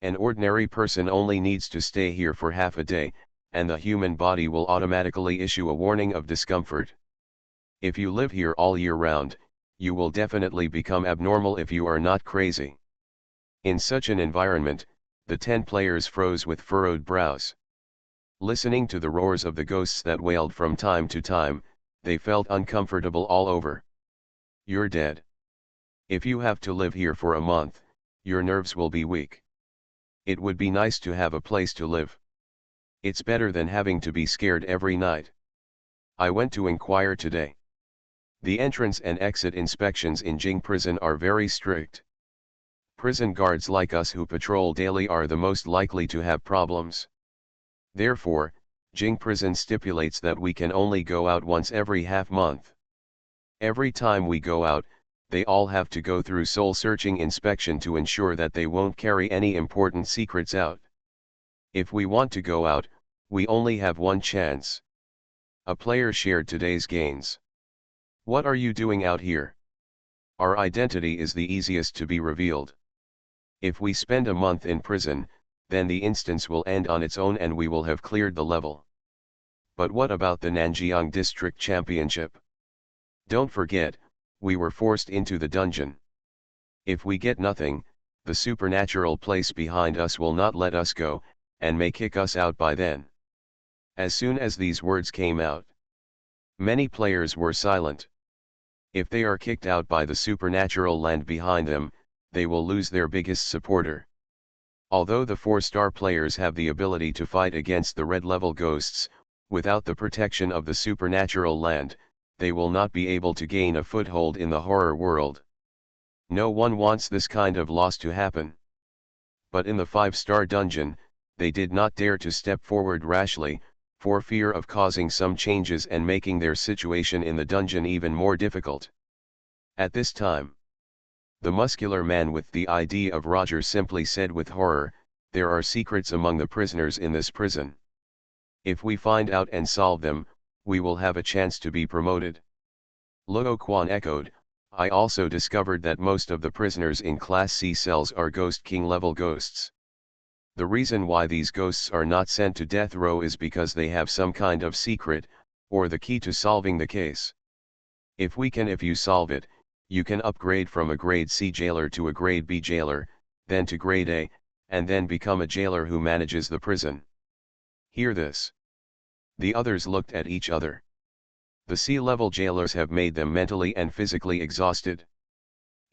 An ordinary person only needs to stay here for half a day, and the human body will automatically issue a warning of discomfort. If you live here all year round, you will definitely become abnormal if you are not crazy. In such an environment, the 10 players froze with furrowed brows. Listening to the roars of the ghosts that wailed from time to time, they felt uncomfortable all over. You're dead. If you have to live here for a month, your nerves will be weak. It would be nice to have a place to live. It's better than having to be scared every night. I went to inquire today. The entrance and exit inspections in Jing prison are very strict. Prison guards like us who patrol daily are the most likely to have problems. Therefore, Jing prison stipulates that we can only go out once every half-month. Every time we go out, they all have to go through soul-searching inspection to ensure that they won't carry any important secrets out. If we want to go out, we only have one chance. A player shared today's gains. What are you doing out here? Our identity is the easiest to be revealed. If we spend a month in prison, then the instance will end on its own and we will have cleared the level. But what about the Nanjiang District Championship? Don't forget, we were forced into the dungeon. If we get nothing, the supernatural place behind us will not let us go, and may kick us out by then. As soon as these words came out, many players were silent. If they are kicked out by the supernatural land behind them, they will lose their biggest supporter. Although the 4-star players have the ability to fight against the red-level ghosts, without the protection of the supernatural land, they will not be able to gain a foothold in the horror world. No one wants this kind of loss to happen. But in the 5-star dungeon, they did not dare to step forward rashly, for fear of causing some changes and making their situation in the dungeon even more difficult. At this time, the muscular man with the ID of Roger simply said with horror, "There are secrets among the prisoners in this prison. If we find out and solve them, we will have a chance to be promoted." Luo Quan echoed, "I also discovered that most of the prisoners in Class C cells are Ghost King level ghosts. The reason why these ghosts are not sent to death row is because they have some kind of secret, or the key to solving the case. If you solve it, you can upgrade from a grade C jailer to a grade B jailer, then to grade A, and then become a jailer who manages the prison." Hear this. The others looked at each other. The C-level jailers have made them mentally and physically exhausted.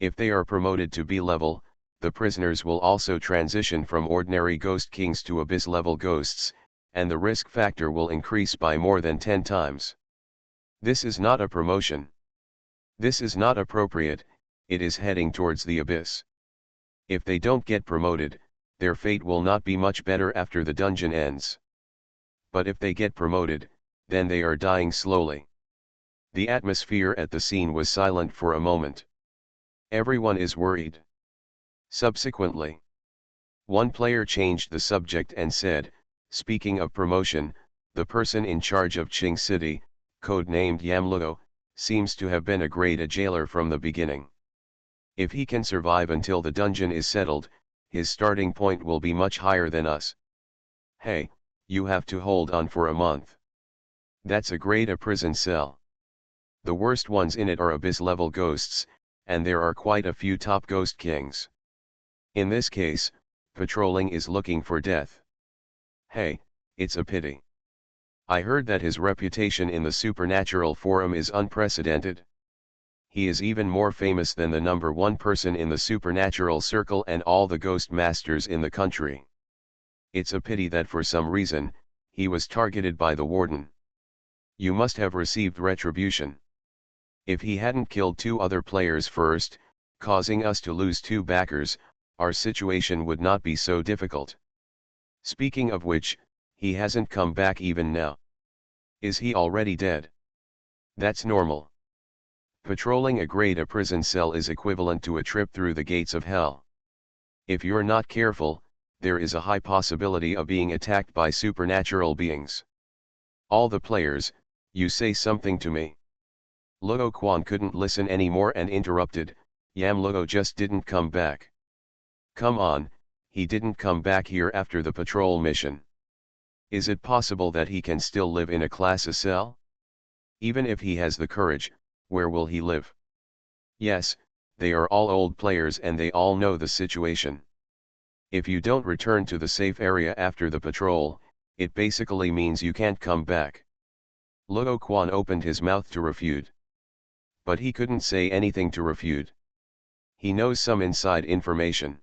If they are promoted to B-level, the prisoners will also transition from ordinary Ghost Kings to Abyss-level ghosts, and the risk factor will increase by more than 10 times. This is not a promotion. This is not appropriate, it is heading towards the abyss. If they don't get promoted, their fate will not be much better after the dungeon ends. But if they get promoted, then they are dying slowly. The atmosphere at the scene was silent for a moment. Everyone is worried. Subsequently, one player changed the subject and said, "Speaking of promotion, the person in charge of Qing City, codenamed Yamluo, seems to have been a grade A jailer from the beginning. If he can survive until the dungeon is settled, his starting point will be much higher than us. Hey, you have to hold on for a month. That's a grade A prison cell. The worst ones in it are abyss-level ghosts, and there are quite a few top Ghost Kings. In this case, patrolling is looking for death. Hey, it's a pity. I heard that his reputation in the supernatural forum is unprecedented. He is even more famous than the #1 person in the supernatural circle and all the ghost masters in the country. It's a pity that for some reason, he was targeted by the warden. You must have received retribution. If he hadn't killed 2 other players first, causing us to lose 2 backers, our situation would not be so difficult. Speaking of which, he hasn't come back even now. Is he already dead? That's normal. Patrolling a grade A prison cell is equivalent to a trip through the gates of hell. If you're not careful, there is a high possibility of being attacked by supernatural beings. All the players, you say something to me." Luo Quan couldn't listen anymore and interrupted, "Yamluo just didn't come back." "Come on, he didn't come back here after the patrol mission. Is it possible that he can still live in a class A cell? Even if he has the courage, where will he live?" Yes, they are all old players and they all know the situation. If you don't return to the safe area after the patrol, it basically means you can't come back. Luo Quan opened his mouth to refute. But he couldn't say anything to refute. He knows some inside information.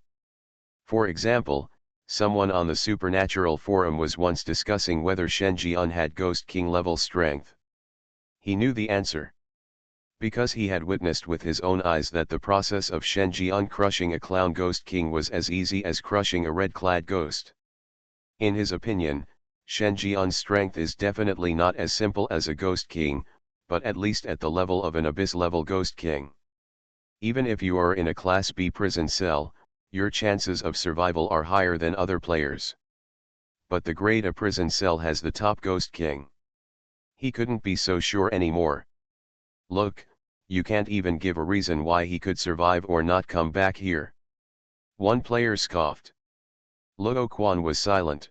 For example, someone on the supernatural forum was once discussing whether Shen Jian had Ghost King level strength. He knew the answer. Because he had witnessed with his own eyes that the process of Shen Jian crushing a clown Ghost King was as easy as crushing a red-clad ghost. In his opinion, Shen Jian's strength is definitely not as simple as a Ghost King, but at least at the level of an Abyss-level Ghost King. Even if you are in a Class B prison cell, your chances of survival are higher than other players. But the Grade A prison cell has the top Ghost King. He couldn't be so sure anymore. Look, you can't even give a reason why he could survive or not come back here. One player scoffed. Luo Quan was silent.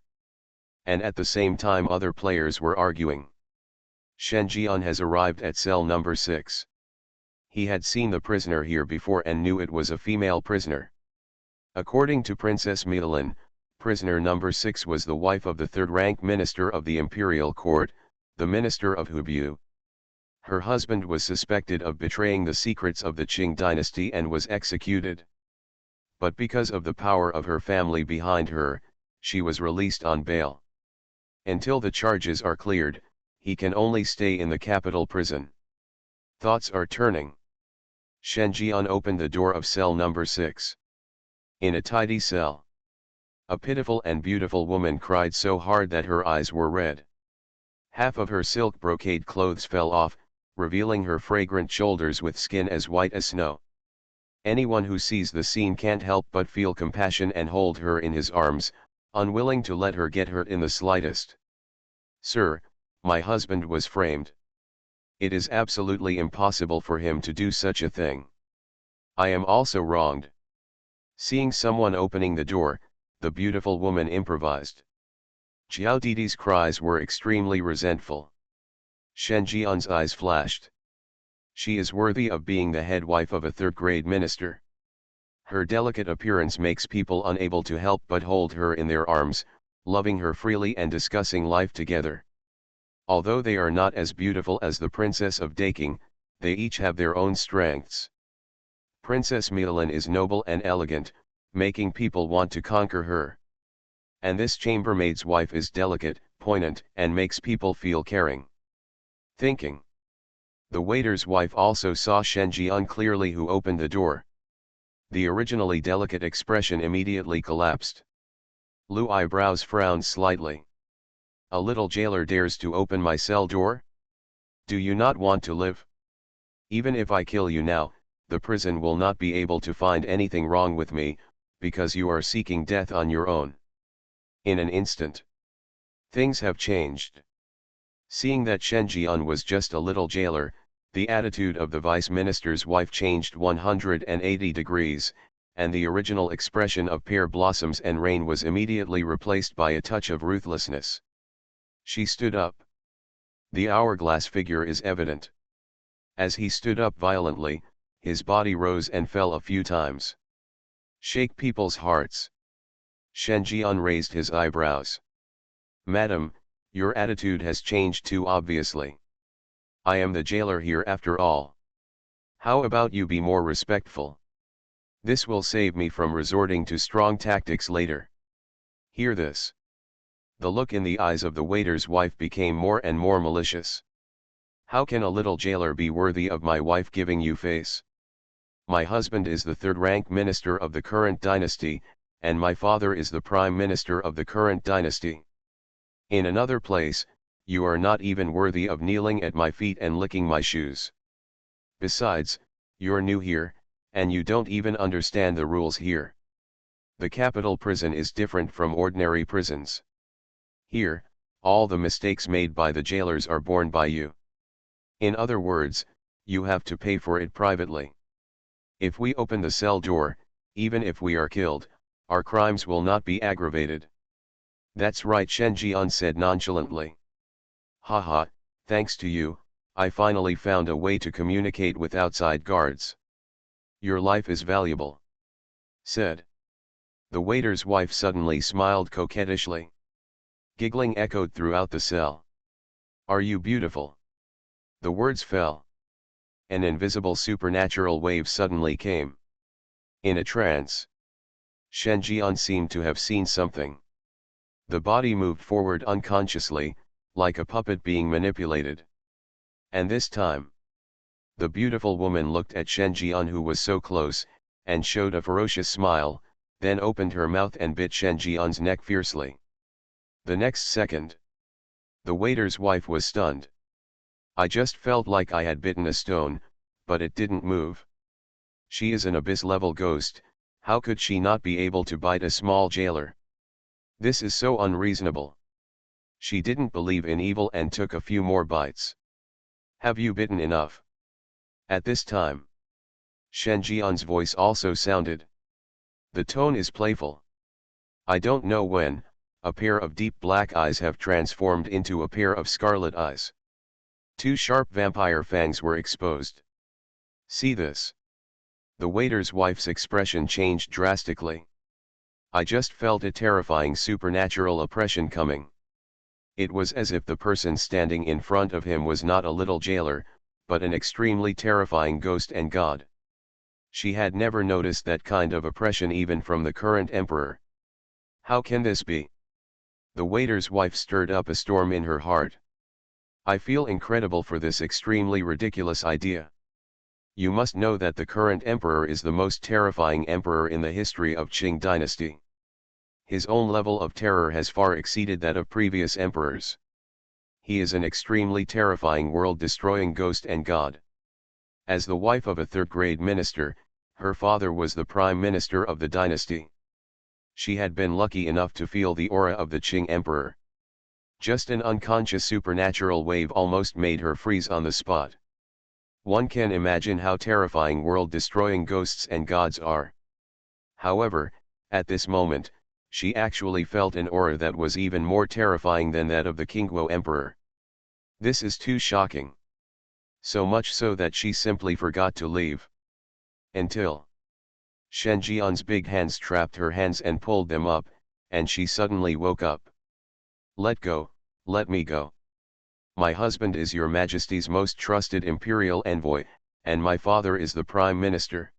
And at the same time other players were arguing. Shen Jian has arrived at cell number 6. He had seen the prisoner here before and knew it was a female prisoner. According to Princess Milan, prisoner number 6 was the wife of the third-rank minister of the imperial court, the minister of Hubei. Her husband was suspected of betraying the secrets of the Qing dynasty and was executed. But because of the power of her family behind her, she was released on bail. Until the charges are cleared, he can only stay in the capital prison. Thoughts are turning. Shen Jian opened the door of cell number 6. In a tidy cell, a pitiful and beautiful woman cried so hard that her eyes were red. Half of her silk brocade clothes fell off, revealing her fragrant shoulders with skin as white as snow. Anyone who sees the scene can't help but feel compassion and hold her in his arms, unwilling to let her get hurt in the slightest. Sir, my husband was framed. It is absolutely impossible for him to do such a thing. I am also wronged. Seeing someone opening the door, the beautiful woman improvised. Xiao Didi's cries were extremely resentful. Shen Jian's eyes flashed. She is worthy of being the head wife of a third-grade minister. Her delicate appearance makes people unable to help but hold her in their arms, loving her freely and discussing life together. Although they are not as beautiful as the Princess of Daking, they each have their own strengths. Princess Milan is noble and elegant, making people want to conquer her. And this chambermaid's wife is delicate, poignant, and makes people feel caring. Thinking. The waiter's wife also saw Shen Jian clearly, who opened the door. The originally delicate expression immediately collapsed. Lu eyebrows frowned slightly. A little jailer dares to open my cell door? Do you not want to live? Even if I kill you now, the prison will not be able to find anything wrong with me, because you are seeking death on your own. In an instant, things have changed. Seeing that Shen Jian was just a little jailer, the attitude of the vice minister's wife changed 180 degrees, and the original expression of pear blossoms and rain was immediately replaced by a touch of ruthlessness. She stood up. The hourglass figure is evident. As he stood up violently, his body rose and fell a few times. Shake people's hearts. Shen Jian raised his eyebrows. Madam, your attitude has changed too obviously. I am the jailer here after all. How about you be more respectful? This will save me from resorting to strong tactics later. Hear this. The look in the eyes of the waiter's wife became more and more malicious. How can a little jailer be worthy of my wife giving you face? My husband is the third-rank minister of the current dynasty, and my father is the prime minister of the current dynasty. In another place, you are not even worthy of kneeling at my feet and licking my shoes. Besides, you're new here, and you don't even understand the rules here. The capital prison is different from ordinary prisons. Here, all the mistakes made by the jailers are borne by you. In other words, you have to pay for it privately. If we open the cell door, even if we are killed, our crimes will not be aggravated. That's right, Shen Jian said nonchalantly. Haha, thanks to you, I finally found a way to communicate with outside guards. Your life is valuable. Said. The waiter's wife suddenly smiled coquettishly. Giggling echoed throughout the cell. Are you beautiful? The words fell. An invisible supernatural wave suddenly came. In a trance, Shen Jian seemed to have seen something. The body moved forward unconsciously, like a puppet being manipulated. And this time, the beautiful woman looked at Shen Jian, who was so close, and showed a ferocious smile, then opened her mouth and bit Shen Jian's neck fiercely. The next second, The waiter's wife was stunned. I just felt like I had bitten a stone, but it didn't move. She is an abyss-level ghost, how could she not be able to bite a small jailer? This is so unreasonable. She didn't believe in evil and took a few more bites. Have you bitten enough? At this time, Shen Jian's voice also sounded. The tone is playful. I don't know when, a pair of deep black eyes have transformed into a pair of scarlet eyes. Two sharp vampire fangs were exposed. See this. The waiter's wife's expression changed drastically. I just felt a terrifying supernatural oppression coming. It was as if the person standing in front of him was not a little jailer, but an extremely terrifying ghost and god. She had never noticed that kind of oppression even from the current emperor. How can this be? The waiter's wife stirred up a storm in her heart. I feel incredible for this extremely ridiculous idea. You must know that the current emperor is the most terrifying emperor in the history of Qing dynasty. His own level of terror has far exceeded that of previous emperors. He is an extremely terrifying world-destroying ghost and god. As the wife of a third-grade minister, her father was the prime minister of the dynasty. She had been lucky enough to feel the aura of the Qing emperor. Just an unconscious supernatural wave almost made her freeze on the spot. One can imagine how terrifying world-destroying ghosts and gods are. However, at this moment, she actually felt an aura that was even more terrifying than that of the Qingguo emperor. This is too shocking. So much so that she simply forgot to leave. Until Shen Jian's big hands trapped her hands and pulled them up, and she suddenly woke up. Let go, let me go. My husband is your majesty's most trusted imperial envoy, and my father is the prime minister.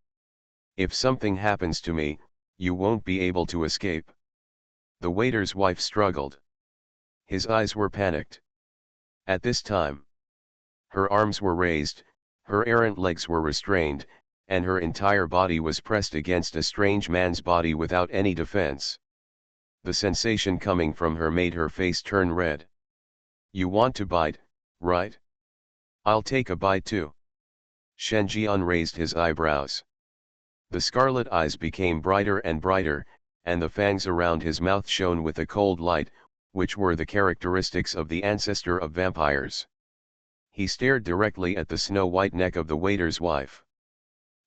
If something happens to me, you won't be able to escape. The waiter's wife struggled. His eyes were panicked. At this time, her arms were raised, her errant legs were restrained, and her entire body was pressed against a strange man's body without any defense. The sensation coming from her made her face turn red. You want to bite, right? I'll take a bite too. Shen Jian raised his eyebrows. The scarlet eyes became brighter and brighter, and the fangs around his mouth shone with a cold light, which were the characteristics of the ancestor of vampires. He stared directly at the snow-white neck of the waiter's wife.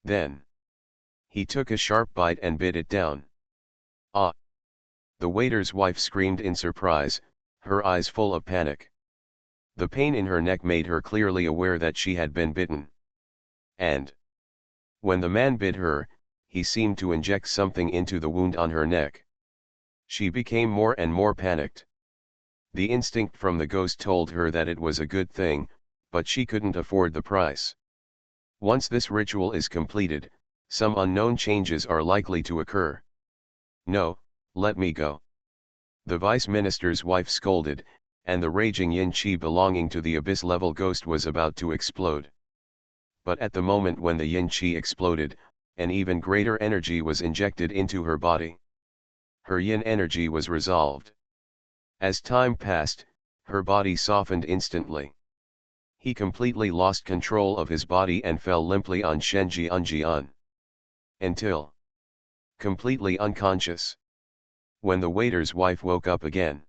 Then, he took a sharp bite and bit it down. Ah! The waiter's wife screamed in surprise, her eyes full of panic. The pain in her neck made her clearly aware that she had been bitten. And when the man bit her, he seemed to inject something into the wound on her neck. She became more and more panicked. The instinct from the ghost told her that it was a good thing, but she couldn't afford the price. Once this ritual is completed, some unknown changes are likely to occur. No, let me go. The vice minister's wife scolded, and the raging yin qi belonging to the abyss-level ghost was about to explode. But at the moment when the yin qi exploded, an even greater energy was injected into her body. Her yin energy was resolved. As time passed, her body softened instantly. He completely lost control of his body and fell limply on Shen Jian. Until completely unconscious. When the waiter's wife woke up again,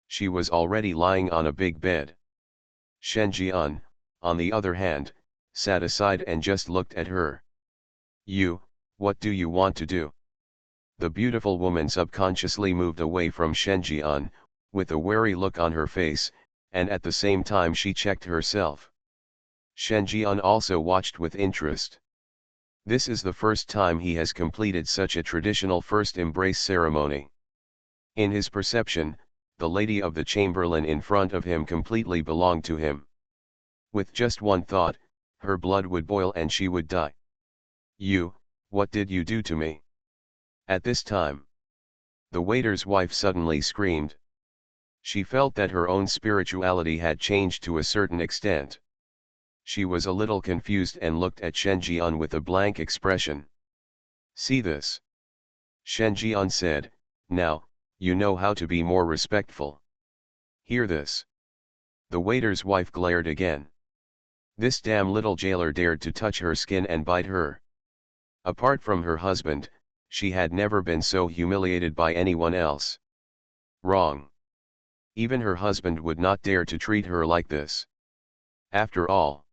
she was already lying on a big bed. Shen Jian, on the other hand, sat aside and just looked at her. What do you want to do? The beautiful woman subconsciously moved away from Shen Jian, with a wary look on her face, and at the same time she checked herself. Shen Jian also watched with interest. This is the first time he has completed such a traditional first embrace ceremony. In his perception, the lady of the chamberlain in front of him completely belonged to him. With just one thought, her blood would boil and she would die. What did you do to me? At this time, the waiter's wife suddenly screamed. She felt that her own spirituality had changed to a certain extent. She was a little confused and looked at Shen Jian with a blank expression. See this? Shen Jian said, now, you know how to be more respectful. Hear this. The waiter's wife glared again. This damn little jailer dared to touch her skin and bite her. Apart from her husband, she had never been so humiliated by anyone else. Wrong. Even her husband would not dare to treat her like this. After all,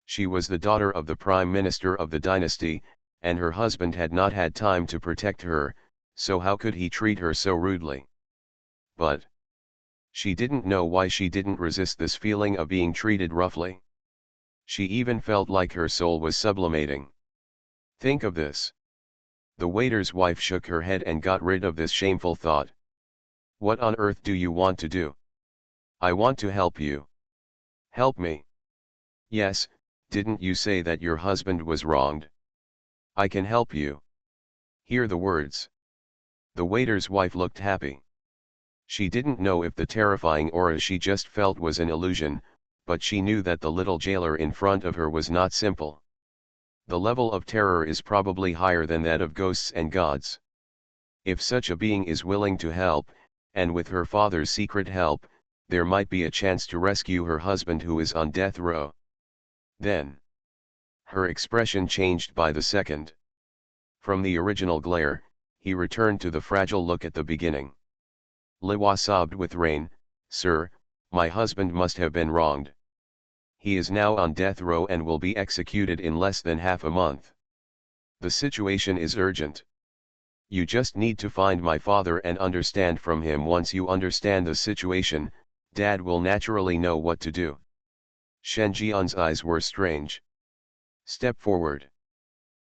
she was the daughter of the prime minister of the dynasty, and her husband had not had time to protect her, so how could he treat her so rudely? But she didn't know why she didn't resist this feeling of being treated roughly. She even felt like her soul was sublimating. Think of this. The waiter's wife shook her head and got rid of this shameful thought. What on earth do you want to do? I want to help you. Help me. Yes, didn't you say that your husband was wronged? I can help you. Hear the words. The waiter's wife looked happy. She didn't know if the terrifying aura she just felt was an illusion, but she knew that the little jailer in front of her was not simple. The level of terror is probably higher than that of ghosts and gods. If such a being is willing to help, and with her father's secret help, there might be a chance to rescue her husband who is on death row. Then, her expression changed by the second. From the original glare, he returned to the fragile look at the beginning. Liwa sobbed with rain, "Sir, my husband must have been wronged. He is now on death row and will be executed in less than half a month. The situation is urgent. You just need to find my father and understand from him. Once you understand the situation, Dad will naturally know what to do." Shen Jian's eyes were strange. "Step forward."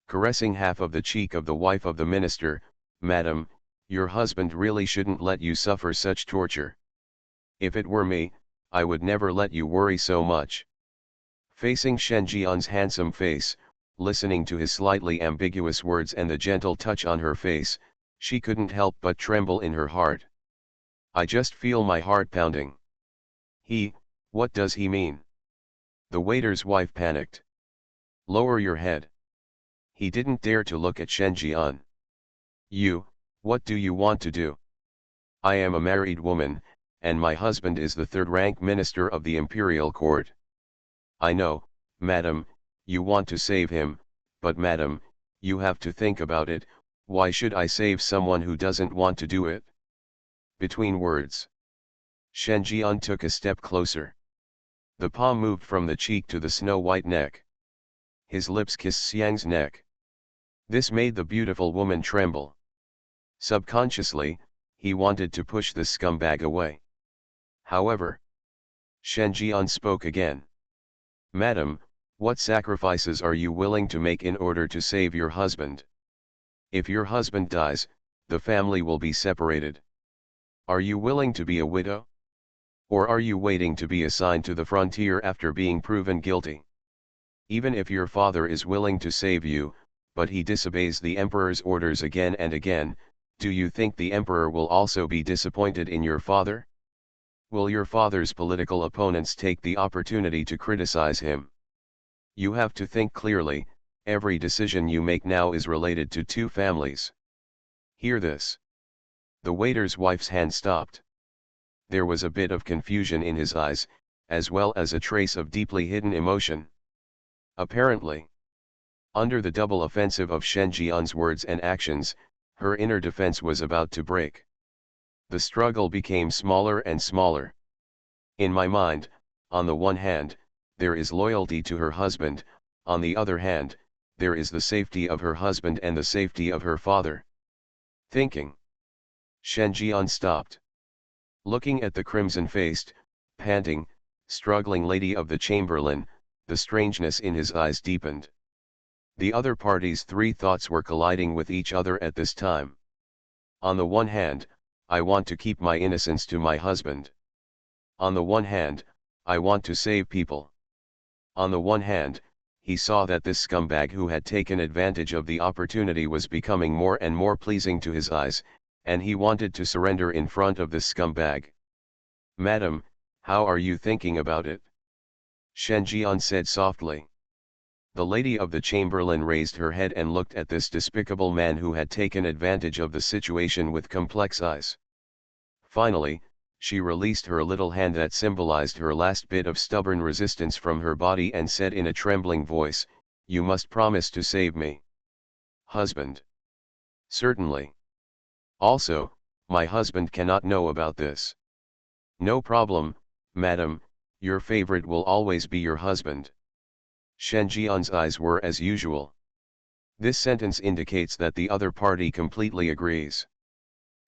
Caressing half of the cheek of the wife of the minister, "Madam, your husband really shouldn't let you suffer such torture. If it were me, I would never let you worry so much." Facing Shen Jian's handsome face, listening to his slightly ambiguous words and the gentle touch on her face, she couldn't help but tremble in her heart. "I just feel my heart pounding." What does he mean?" The waiter's wife panicked. "Lower your head." He didn't dare to look at Shen Jian. What do you want to do?" "I am a married woman, and my husband is the third-rank minister of the imperial court." "I know, madam, you want to save him, but madam, you have to think about it. Why should I save someone who doesn't want to do it?" Between words, Shen Jian took a step closer. The palm moved from the cheek to the snow-white neck. His lips kissed Xiang's neck. This made the beautiful woman tremble. Subconsciously, he wanted to push the scumbag away. However, Shen Jian spoke again. "Madam, what sacrifices are you willing to make in order to save your husband? If your husband dies, the family will be separated. Are you willing to be a widow? Or are you waiting to be assigned to the frontier after being proven guilty? Even if your father is willing to save you, but he disobeys the emperor's orders again and again, do you think the emperor will also be disappointed in your father? Will your father's political opponents take the opportunity to criticize him? You have to think clearly. Every decision you make now is related to two families. Hear this." The waiter's wife's hand stopped. There was a bit of confusion in his eyes, as well as a trace of deeply hidden emotion. Apparently, under the double offensive of Shen Jian's words and actions, her inner defense was about to break. The struggle became smaller and smaller. "In my mind, on the one hand, there is loyalty to her husband, on the other hand, there is the safety of her husband and the safety of her father." Thinking. Shen Jian stopped. Looking at the crimson-faced, panting, struggling lady of the chamberlain, the strangeness in his eyes deepened. The other party's three thoughts were colliding with each other at this time. On the one hand, I want to keep my innocence to my husband. On the one hand, I want to save people. On the one hand, he saw that this scumbag who had taken advantage of the opportunity was becoming more and more pleasing to his eyes, and he wanted to surrender in front of this scumbag. "Madam, how are you thinking about it?" Shen Jian said softly. The lady of the chamberlain raised her head and looked at this despicable man who had taken advantage of the situation with complex eyes. Finally, She released her little hand that symbolized her last bit of stubborn resistance from her body and said in a trembling voice, "You must promise to save me." "Husband." "Certainly. Also, my husband cannot know about this." "No problem, madam, your favorite will always be your husband." Shen Jian's eyes were as usual. This sentence indicates that the other party completely agrees.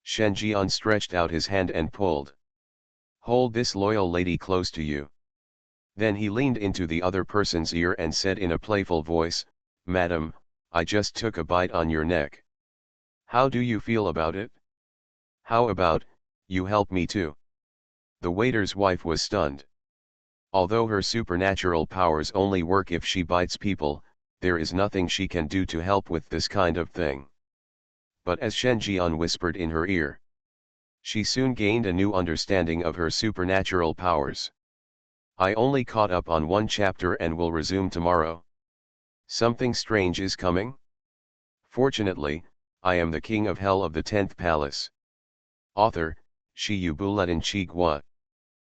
Shen Jian stretched out his hand and pulled. "Hold this loyal lady close to you." Then he leaned into the other person's ear and said in a playful voice, "Madam, I just took a bite on your neck. How do you feel about it? How about, you help me too?" The waiter's wife was stunned. Although her supernatural powers only work if she bites people, there is nothing she can do to help with this kind of thing. But as Shen Jian whispered in her ear, she soon gained a new understanding of her supernatural powers. "I only caught up on one chapter and will resume tomorrow. Something strange is coming? Fortunately, I am the king of hell of the 10th palace." Author, Shi Yubuletin Chi Gua.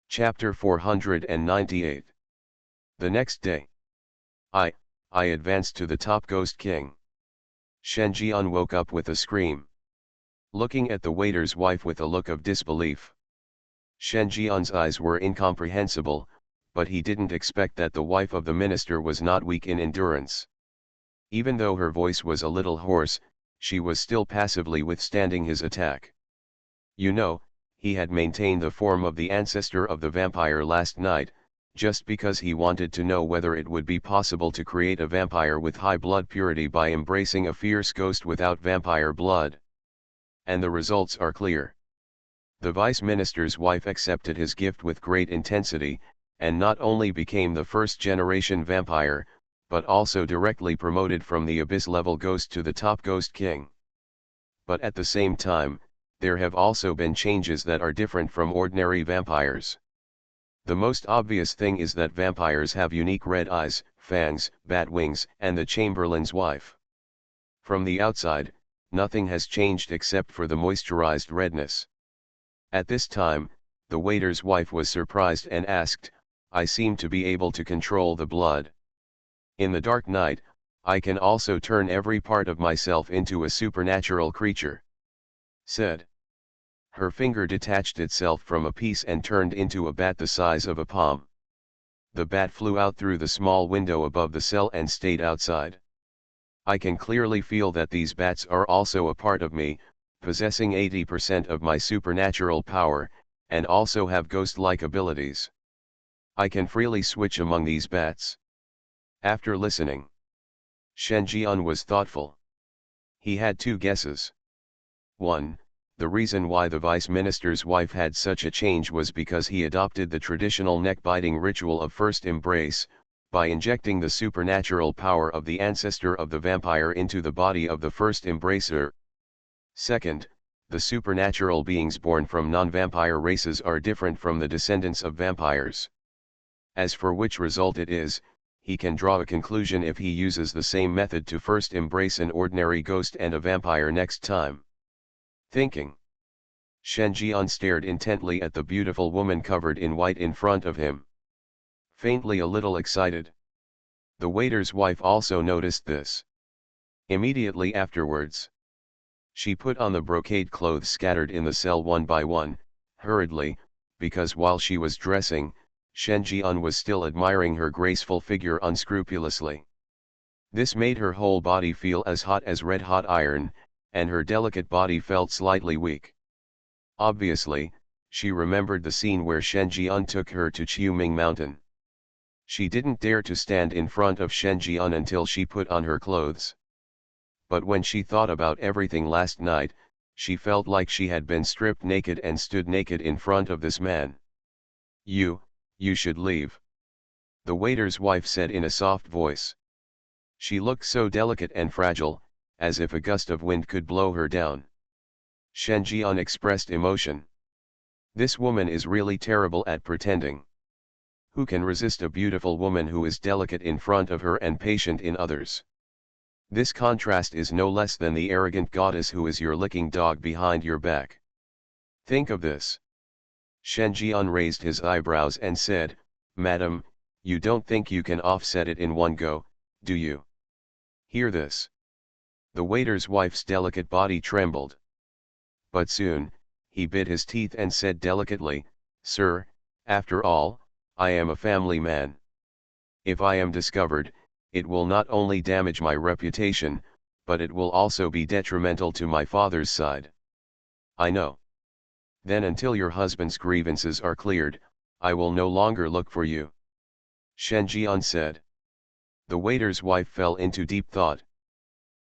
Chapter 498. The next day. I advanced to the top Ghost King. Shen Jian woke up with a scream. Looking at the waiter's wife with a look of disbelief. Shen Jian's eyes were incomprehensible, but he didn't expect that the wife of the minister was not weak in endurance. Even though her voice was a little hoarse, she was still passively withstanding his attack. You know, he had maintained the form of the ancestor of the vampire last night, just because he wanted to know whether it would be possible to create a vampire with high blood purity by embracing a fierce ghost without vampire blood. And the results are clear. The vice minister's wife accepted his gift with great intensity, and not only became the first-generation vampire, but also directly promoted from the abyss-level ghost to the top Ghost King. But at the same time, there have also been changes that are different from ordinary vampires. The most obvious thing is that vampires have unique red eyes, fangs, bat wings, and the Chamberlain's wife. From the outside, nothing has changed except for the moisturized redness. At this time, the waiter's wife was surprised and asked, "I seem to be able to control the blood. In the dark night, I can also turn every part of myself into a supernatural creature," said. Her finger detached itself from a piece and turned into a bat the size of a palm. The bat flew out through the small window above the cell and stayed outside. "I can clearly feel that these bats are also a part of me, possessing 80% of my supernatural power, and also have ghost-like abilities. I can freely switch among these bats." After listening, Shen Jian was thoughtful. He had two guesses. 1. The reason why the vice minister's wife had such a change was because he adopted the traditional neck-biting ritual of first embrace, by injecting the supernatural power of the ancestor of the vampire into the body of the first embracer. 2. The supernatural beings born from non-vampire races are different from the descendants of vampires. As for which result it is, he can draw a conclusion if he uses the same method to first embrace an ordinary ghost and a vampire next time. Thinking. Shen Jian stared intently at the beautiful woman covered in white in front of him. Faintly a little excited. The waiter's wife also noticed this. Immediately afterwards, she put on the brocade clothes scattered in the cell one by one, hurriedly, because while she was dressing, Shen Jian was still admiring her graceful figure unscrupulously. This made her whole body feel as hot as red-hot iron, and her delicate body felt slightly weak. Obviously, she remembered the scene where Shen Jian took her to Qiuming Mountain. She didn't dare to stand in front of Shen Jian until she put on her clothes. But when she thought about everything last night, she felt like she had been stripped naked and stood naked in front of this man. You should leave," the waiter's wife said in a soft voice. She looked so delicate and fragile, as if a gust of wind could blow her down. Shen Jian expressed emotion. This woman is really terrible at pretending. Who can resist a beautiful woman who is delicate in front of her and patient in others? This contrast is no less than the arrogant goddess who is your licking dog behind your back. Think of this. Shen Jian raised his eyebrows and said, "Madam, you don't think you can offset it in one go, do you?" Hear this. The waiter's wife's delicate body trembled. But soon, he bit his teeth and said delicately, "Sir, after all, I am a family man. If I am discovered, it will not only damage my reputation, but it will also be detrimental to my father's side." "I know. Then until your husband's grievances are cleared, I will no longer look for you," Shen Jian said. The waiter's wife fell into deep thought.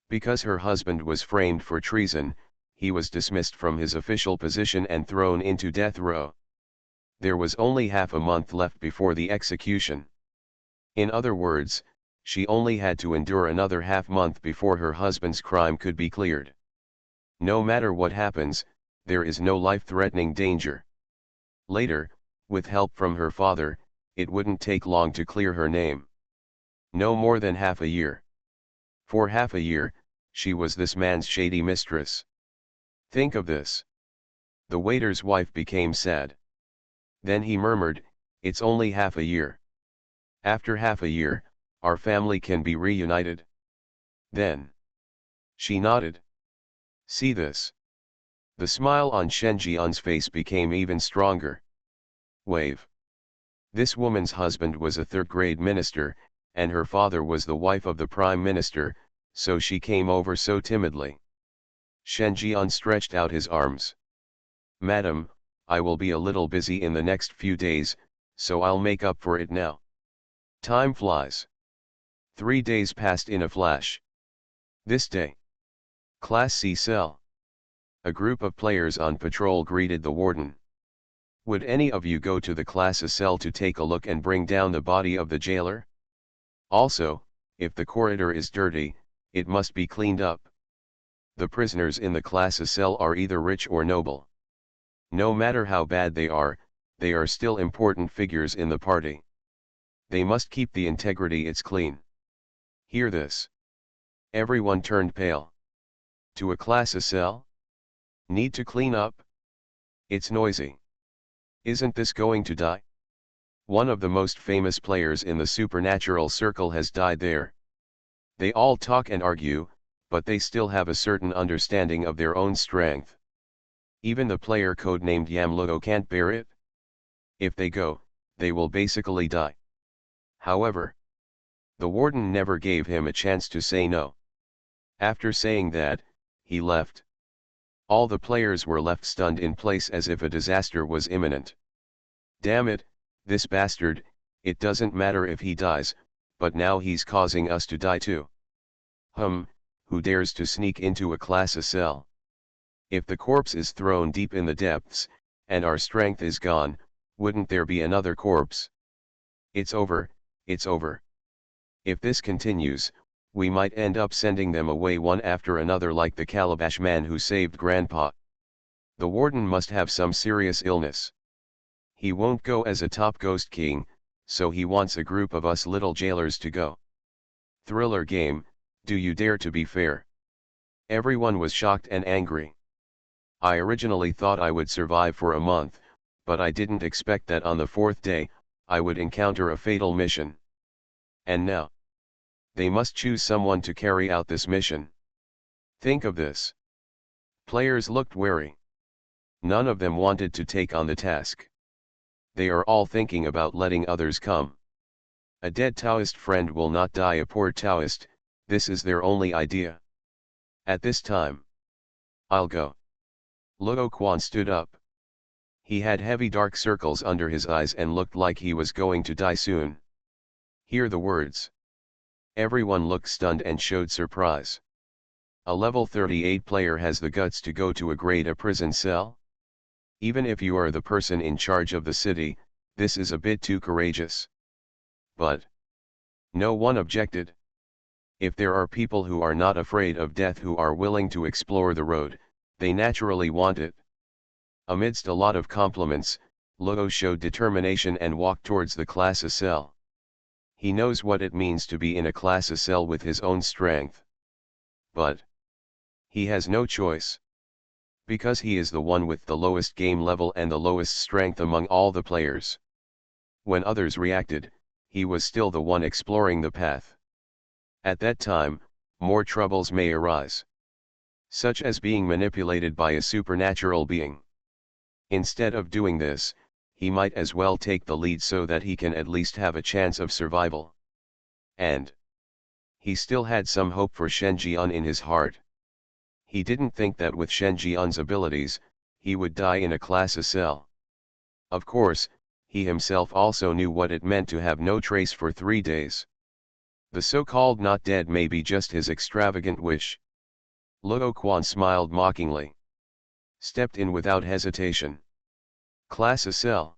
Because her husband was framed for treason, he was dismissed from his official position and thrown into death row. There was only half a month left before the execution. In other words, she only had to endure another half-month before her husband's crime could be cleared. No matter what happens, there is no life-threatening danger. Later, with help from her father, it wouldn't take long to clear her name. No more than half a year. For half a year, she was this man's shady mistress. Think of this. The waiter's wife became sad. Then he murmured, "It's only half a year. After half a year, our family can be reunited." Then. She nodded. See this. The smile on Shen Jian's face became even stronger. Wave. This woman's husband was a third-grade minister, and her father was the wife of the prime minister, so she came over so timidly. Shen Jian stretched out his arms. "Madam, I will be a little busy in the next few days, so I'll make up for it now." Time flies. 3 days passed in a flash. This day. Class C cell. A group of players on patrol greeted the warden. "Would any of you go to the class A cell to take a look and bring down the body of the jailer? Also, if the corridor is dirty, it must be cleaned up. The prisoners in the class A cell are either rich or noble. No matter how bad they are still important figures in the party. They must keep the integrity it's clean." Hear this. Everyone turned pale. To a class A cell? Need to clean up? It's noisy. Isn't this going to die? One of the most famous players in the supernatural circle has died there. They all talk and argue, but they still have a certain understanding of their own strength. Even the player codenamed Yamluo can't bear it. If they go, they will basically die. However, the warden never gave him a chance to say no. After saying that, he left. All the players were left stunned in place as if a disaster was imminent. "Damn it, this bastard, it doesn't matter if he dies, but now he's causing us to die too. Who dares to sneak into a class A cell? If the corpse is thrown deep in the depths, and our strength is gone, wouldn't there be another corpse? It's over, it's over. If this continues, we might end up sending them away one after another like the calabash man who saved Grandpa. The warden must have some serious illness. He won't go as a top ghost king, so he wants a group of us little jailers to go. Thriller game, do you dare to be fair?" Everyone was shocked and angry. "I originally thought I would survive for a month, but I didn't expect that on the 4th day, I would encounter a fatal mission. And now, they must choose someone to carry out this mission. Think of this." Players looked wary. None of them wanted to take on the task. They are all thinking about letting others come. A dead Taoist friend will not die a poor Taoist, this is their only idea. At this time, "I'll go." Luo Quan stood up. He had heavy dark circles under his eyes and looked like he was going to die soon. Hear the words. Everyone looked stunned and showed surprise. A level 38 player has the guts to go to a grade A prison cell? Even if you are the person in charge of the city, this is a bit too courageous. But no one objected. If there are people who are not afraid of death who are willing to explore the road, they naturally want it. Amidst a lot of compliments, Luo showed determination and walked towards the class A cell. He knows what it means to be in a class A cell with his own strength. But he has no choice. Because he is the one with the lowest game level and the lowest strength among all the players. When others reacted, he was still the one exploring the path. At that time, more troubles may arise, such as being manipulated by a supernatural being. Instead of doing this, he might as well take the lead so that he can at least have a chance of survival. And he still had some hope for Shen Jian in his heart. He didn't think that with Shen Jian's abilities, he would die in a class A cell. Of course, he himself also knew what it meant to have no trace for 3 days. The so-called not dead may be just his extravagant wish. Luo Quan smiled mockingly. Stepped in without hesitation. Class A cell.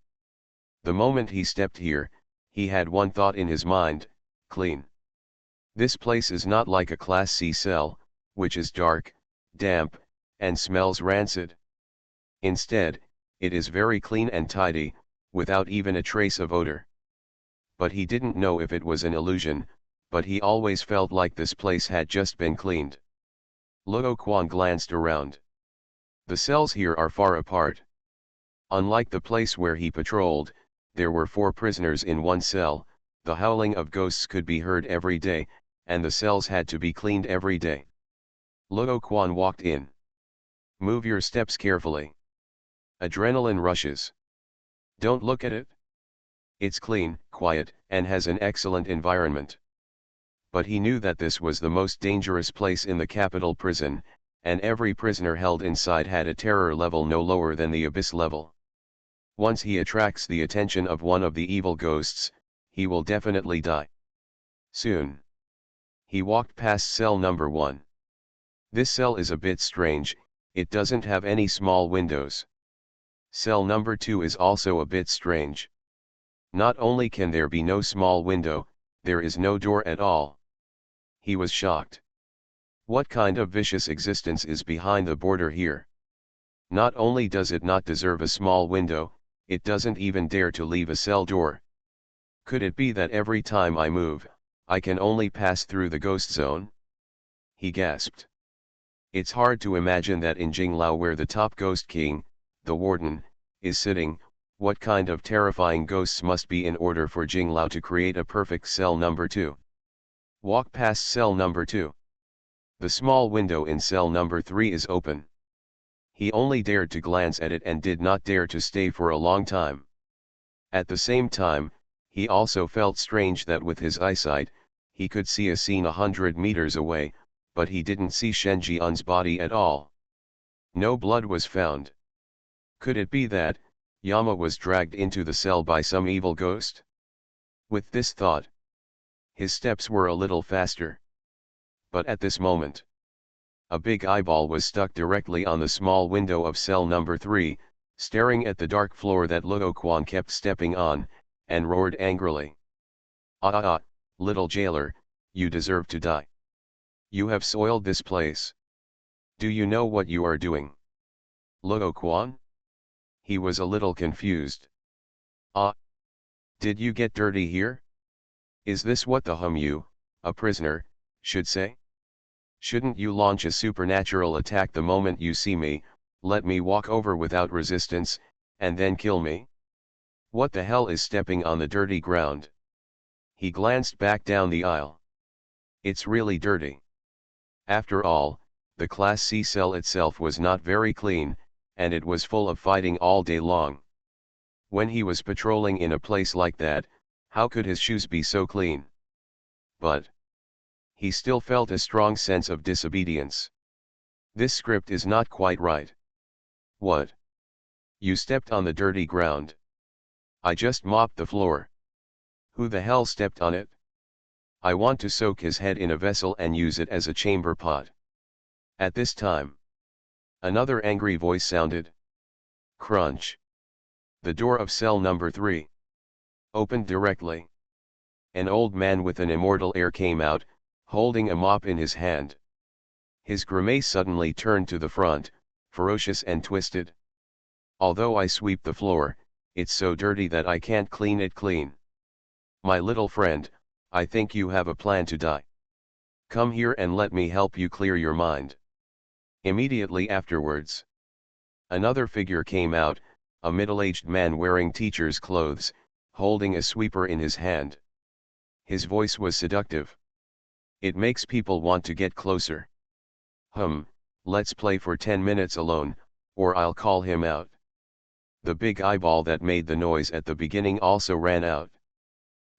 The moment he stepped here, he had one thought in his mind: clean. This place is not like a Class C cell, which is dark, damp, and smells rancid. Instead, it is very clean and tidy, without even a trace of odor. But he didn't know if it was an illusion, but he always felt like this place had just been cleaned. Luo Quan glanced around. The cells here are far apart. Unlike the place where he patrolled, there were 4 prisoners in one cell, the howling of ghosts could be heard every day, and the cells had to be cleaned every day. Luo Quan walked in. Move your steps carefully. Adrenaline rushes. Don't look at it. It's clean, quiet, and has an excellent environment. But he knew that this was the most dangerous place in the capital prison, and every prisoner held inside had a terror level no lower than the abyss level. Once he attracts the attention of one of the evil ghosts, he will definitely die. Soon. He walked past cell number 1. This cell is a bit strange, it doesn't have any small windows. Cell number 2 is also a bit strange. Not only can there be no small window, there is no door at all. He was shocked. What kind of vicious existence is behind the border here? Not only does it not deserve a small window, it doesn't even dare to leave a cell door. Could it be that every time I move, I can only pass through the ghost zone? He gasped. It's hard to imagine that in Jinglao, where the top ghost king, the warden, is sitting, what kind of terrifying ghosts must be in order for Jinglao to create a perfect cell number 2. Walk past cell number 2. The small window in cell number 3 is open. He only dared to glance at it and did not dare to stay for a long time. At the same time, he also felt strange that with his eyesight, he could see a scene 100 meters away, but he didn't see Shen Jian's body at all. No blood was found. Could it be that Yama was dragged into the cell by some evil ghost? With this thought, his steps were a little faster. But at this moment, a big eyeball was stuck directly on the small window of cell number 3, staring at the dark floor that Luo Quan kept stepping on, and roared angrily. Ah, little jailer, you deserve to die. You have soiled this place. Do you know what you are doing? Luo Quan? He was a little confused. Ah. Did you get dirty here? Is this what the you, a prisoner, should say? Shouldn't you launch a supernatural attack the moment you see me, let me walk over without resistance, and then kill me? What the hell is stepping on the dirty ground? He glanced back down the aisle. It's really dirty. After all, the Class C cell itself was not very clean, and it was full of fighting all day long. When he was patrolling in a place like that, how could his shoes be so clean? But he still felt a strong sense of disobedience. This script is not quite right. What? You stepped on the dirty ground. I just mopped the floor. Who the hell stepped on it? I want to soak his head in a vessel and use it as a chamber pot. At this time, another angry voice sounded. Crunch. The door of cell number 3 opened directly. An old man with an immortal air came out, holding a mop in his hand. His grimace suddenly turned to the front, ferocious and twisted. Although I sweep the floor, it's so dirty that I can't clean it clean. My little friend, I think you have a plan to die. Come here and let me help you clear your mind. Immediately afterwards, Another figure came out, a middle-aged man wearing teacher's clothes, holding a sweeper in his hand. His voice was seductive. It makes people want to get closer. Let's play for 10 minutes alone, or I'll call him out. The big eyeball that made the noise at the beginning also ran out.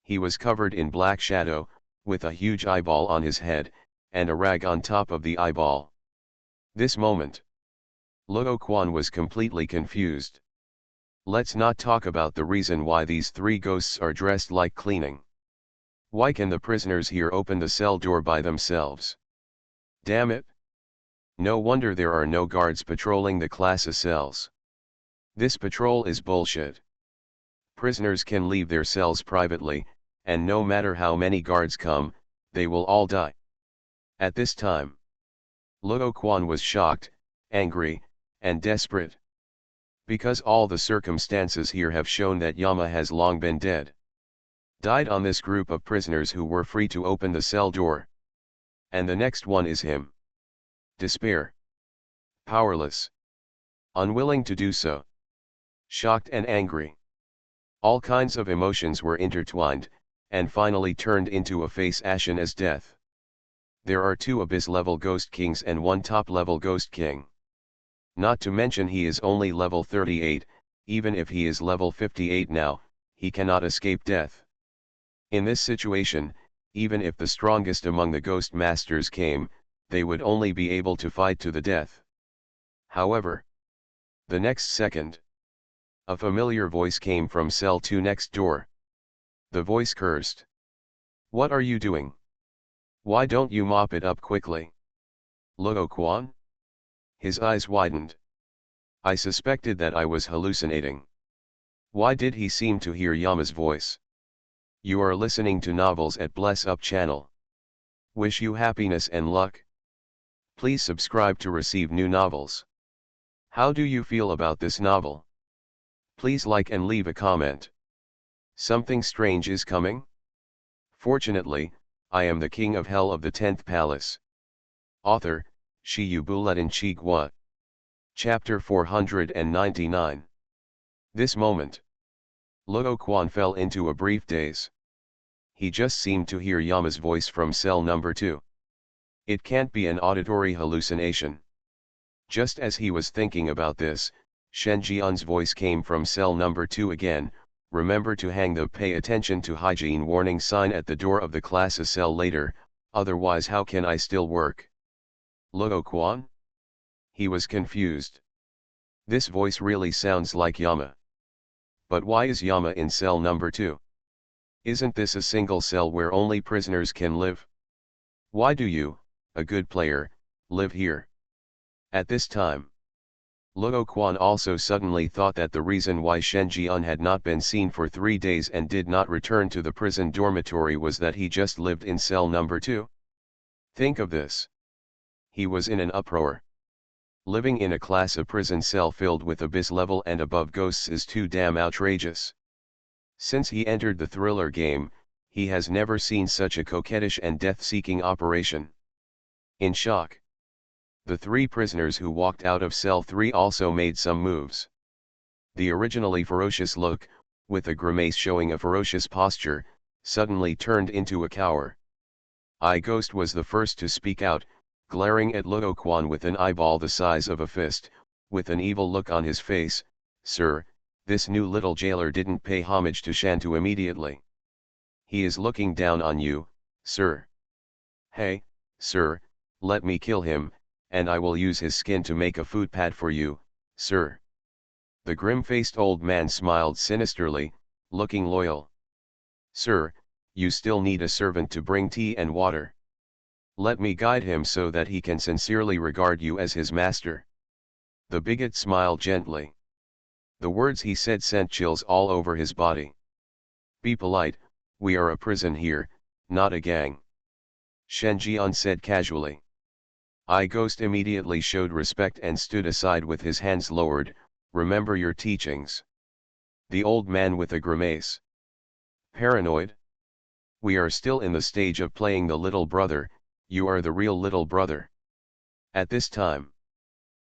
He was covered in black shadow, with a huge eyeball on his head, and a rag on top of the eyeball. This moment, Luo Quan was completely confused. Let's not talk about the reason why these three ghosts are dressed like cleaning. Why can the prisoners here open the cell door by themselves? Damn it! No wonder there are no guards patrolling the class cells. This patrol is bullshit. Prisoners can leave their cells privately, and no matter how many guards come, they will all die. At this time, Luo Quan was shocked, angry, and desperate. Because all the circumstances here have shown that Yama has long been dead. Died on this group of prisoners who were free to open the cell door. And the next one is him. Despair. Powerless. Unwilling to do so. Shocked and angry. All kinds of emotions were intertwined, and finally turned into a face ashen as death. There are 2 abyss-level ghost kings and 1 top-level ghost king. Not to mention he is only level 38, even if he is level 58 now, he cannot escape death. In this situation, even if the strongest among the ghost masters came, they would only be able to fight to the death. However, the next second, a familiar voice came from cell 2 next door. The voice cursed. "What are you doing? Why don't you mop it up quickly?" Luo Quan? His eyes widened. I suspected that I was hallucinating. Why did he seem to hear Yama's voice? You are listening to Novels at Bless Up channel. Wish you happiness and luck. Please subscribe to receive new novels. How do you feel about this novel? Please like and leave a comment. Something strange is coming? Fortunately, I am the king of hell of the 10th palace. Author, Shi Buletin Chigua. Chapter 499. This moment, Luo Quan fell into a brief daze. He just seemed to hear Yama's voice from cell number 2. It can't be an auditory hallucination. Just as he was thinking about this, Shen Jian's voice came from cell number 2 again. Remember to hang the pay attention to hygiene warning sign at the door of the class cell later, otherwise how can I still work? Luo Quan? He was confused. This voice really sounds like Yama. But why is Yama in cell number 2? Isn't this a single cell where only prisoners can live? Why do you, a good player, live here? At this time, Luo Quan also suddenly thought that the reason why Shen Jian had not been seen for 3 days and did not return to the prison dormitory was that he just lived in cell number 2. Think of this. He was in an uproar. Living in a class of prison cell filled with abyss level and above ghosts is too damn outrageous. Since he entered the thriller game, he has never seen such a coquettish and death-seeking operation. In shock, the 3 prisoners who walked out of cell 3 also made some moves. The originally ferocious look, with a grimace showing a ferocious posture, suddenly turned into a cower. Ghost was the first to speak out, glaring at Luo Quan with an eyeball the size of a fist, with an evil look on his face. "Sir, this new little jailer didn't pay homage to Shantu immediately. He is looking down on you, sir. Hey, sir, let me kill him, and I will use his skin to make a food pad for you, sir." The grim-faced old man smiled sinisterly, looking loyal. "Sir, you still need a servant to bring tea and water. Let me guide him so that he can sincerely regard you as his master." The bigot smiled gently. The words he said sent chills all over his body. "Be polite, we are a prison here, not a gang," Shen Jian said casually. Ghost immediately showed respect and stood aside with his hands lowered. "Remember your teachings." The old man with a grimace. "Paranoid? We are still in the stage of playing the little brother, you are the real little brother." At this time,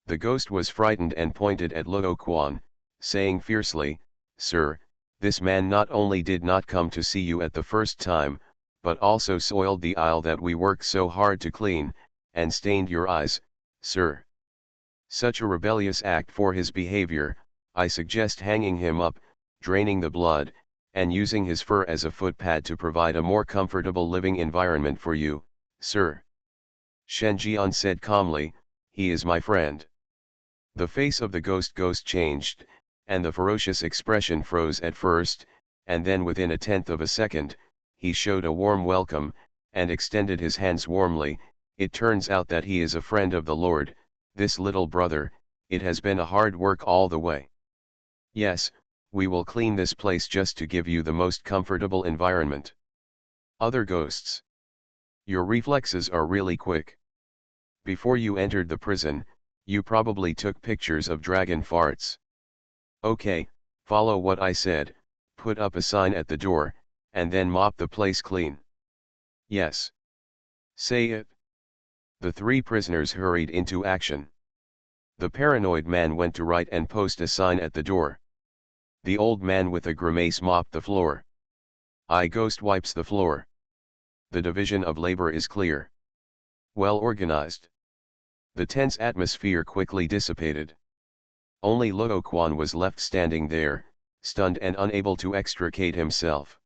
The ghost was frightened and pointed at Luo Quan, saying fiercely, "Sir, this man not only did not come to see you at the first time, but also soiled the aisle that we work so hard to clean, and stained your eyes, sir. Such a rebellious act for his behavior, I suggest hanging him up, draining the blood, and using his fur as a footpad to provide a more comfortable living environment for you, sir." Shen Jian said calmly, "He is my friend." The face of the ghost changed, and the ferocious expression froze at first, and then within a tenth of a second, he showed a warm welcome, and extended his hands warmly. "It turns out that he is a friend of the Lord, this little brother. It has been a hard work all the way. Yes, we will clean this place just to give you the most comfortable environment." Other ghosts. Your reflexes are really quick. Before you entered the prison, you probably took pictures of dragon farts. Okay, follow what I said, put up a sign at the door, and then mop the place clean. Yes. Say it. The three prisoners hurried into action. The paranoid man went to write and post a sign at the door. The old man with a grimace mopped the floor. I ghost wipes the floor. The division of labor is clear. Well organized. The tense atmosphere quickly dissipated. Only Luo Quan was left standing there, stunned and unable to extricate himself.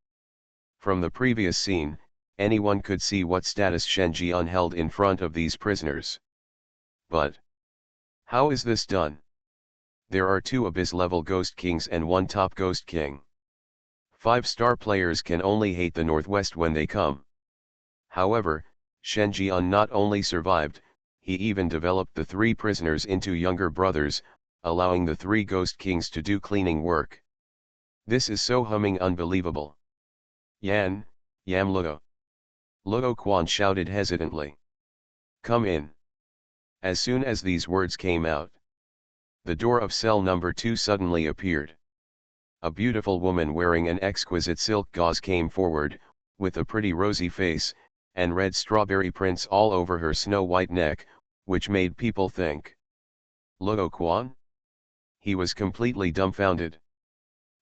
From the previous scene, anyone could see what status Shen Jian held in front of these prisoners. But how is this done? There are 2 abyss-level Ghost Kings and 1 top Ghost King. 5-star players can only hate the Northwest when they come. However, Shen Jian not only survived, he even developed the 3 prisoners into younger brothers, allowing the 3 Ghost Kings to do cleaning work. This is so humming unbelievable. Yan, Yam Luo. Luo Quan shouted hesitantly. Come in. As soon as these words came out, the door of cell number 2 suddenly appeared. A beautiful woman wearing an exquisite silk gauze came forward, with a pretty rosy face, and red strawberry prints all over her snow-white neck, which made people think. Luo Quan? He was completely dumbfounded.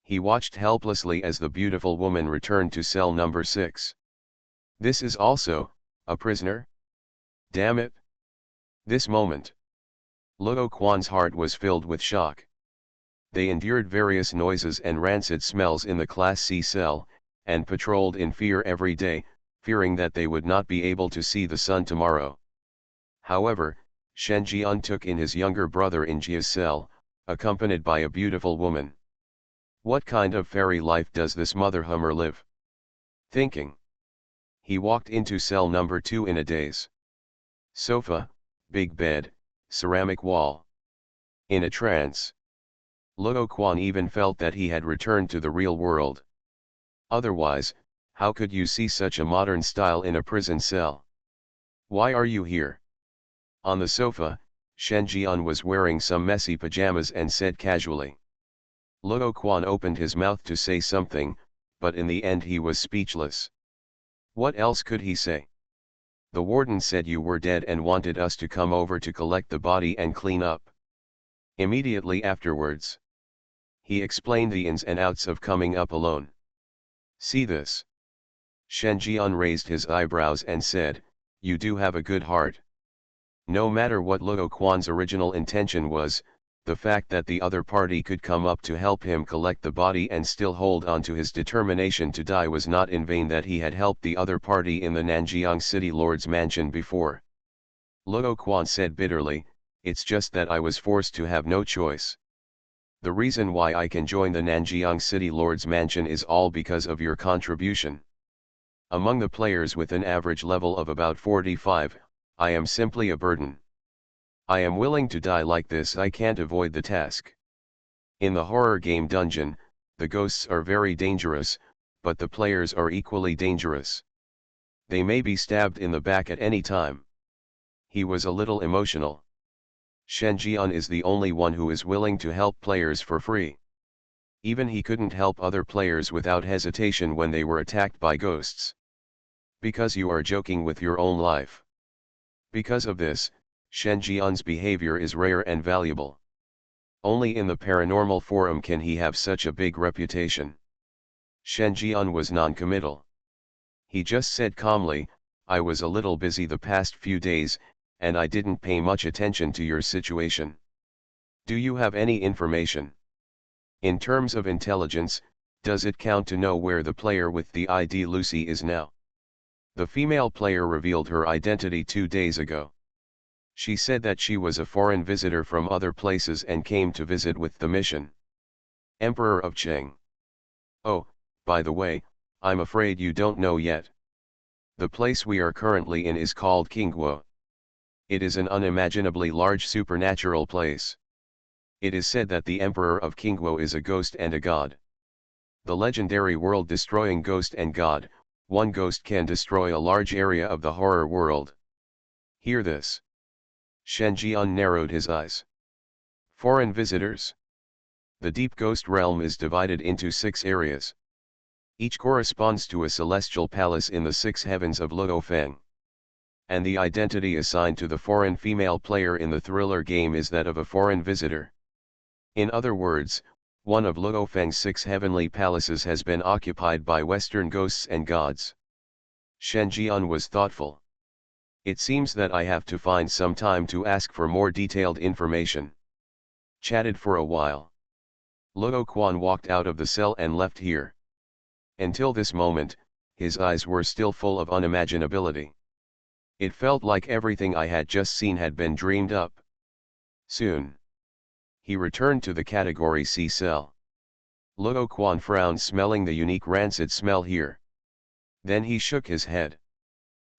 He watched helplessly as the beautiful woman returned to cell number 6. This is also a prisoner? Damn it! This moment, Luo Quan's heart was filled with shock. They endured various noises and rancid smells in the Class C cell, and patrolled in fear every day, fearing that they would not be able to see the sun tomorrow. However, Shen Jian took in his younger brother in Jia's cell, accompanied by a beautiful woman. What kind of fairy life does this mother hummer live? Thinking. He walked into cell number 2 in a daze. Sofa, big bed, ceramic wall. In a trance. Luo Quan even felt that he had returned to the real world. Otherwise, how could you see such a modern style in a prison cell? Why are you here? On the sofa, Shen Jian was wearing some messy pajamas and said casually. Luo Quan opened his mouth to say something, but in the end he was speechless. What else could he say? The warden said you were dead and wanted us to come over to collect the body and clean up. Immediately afterwards, he explained the ins and outs of coming up alone. See this? Shen Jian raised his eyebrows and said, you do have a good heart. No matter what Luo Quan's original intention was, the fact that the other party could come up to help him collect the body and still hold on to his determination to die was not in vain. That he had helped the other party in the Nanjiang City Lord's mansion before. Luo Quan said bitterly, it's just that I was forced to have no choice. The reason why I can join the Nanjiang City Lord's mansion is all because of your contribution. Among the players with an average level of about 45, I am simply a burden. I am willing to die like this. I can't avoid the task. In the horror game dungeon, the ghosts are very dangerous, but the players are equally dangerous. They may be stabbed in the back at any time. He was a little emotional. Shen Jian is the only one who is willing to help players for free. Even he couldn't help other players without hesitation when they were attacked by ghosts. Because you are joking with your own life. Because of this, Shen Jian's behavior is rare and valuable. Only in the paranormal forum can he have such a big reputation. Shen Jian was non-committal. He just said calmly, I was a little busy the past few days, and I didn't pay much attention to your situation. Do you have any information? In terms of intelligence, does it count to know where the player with the ID Lucy is now? The female player revealed her identity 2 days ago. She said that she was a foreign visitor from other places and came to visit with the mission. Emperor of Qing. Oh, by the way, I'm afraid you don't know yet. The place we are currently in is called Qingguo. It is an unimaginably large supernatural place. It is said that the Emperor of Qingguo is a ghost and a god. The legendary world-destroying ghost and god, one ghost can destroy a large area of the horror world. Hear this. Shen Jian narrowed his eyes. Foreign visitors. The deep ghost realm is divided into 6 areas. Each corresponds to a celestial palace in the 6 heavens of Luofeng. And the identity assigned to the foreign female player in the thriller game is that of a foreign visitor. In other words, one of Luofeng's 6 heavenly palaces has been occupied by Western ghosts and gods. Shen Jian was thoughtful. It seems that I have to find some time to ask for more detailed information. Chatted for a while. Luo Quan walked out of the cell and left here. Until this moment, his eyes were still full of unimaginability. It felt like everything I had just seen had been dreamed up. Soon. He returned to the Category C cell. Luo Quan frowned, smelling the unique rancid smell here. Then he shook his head.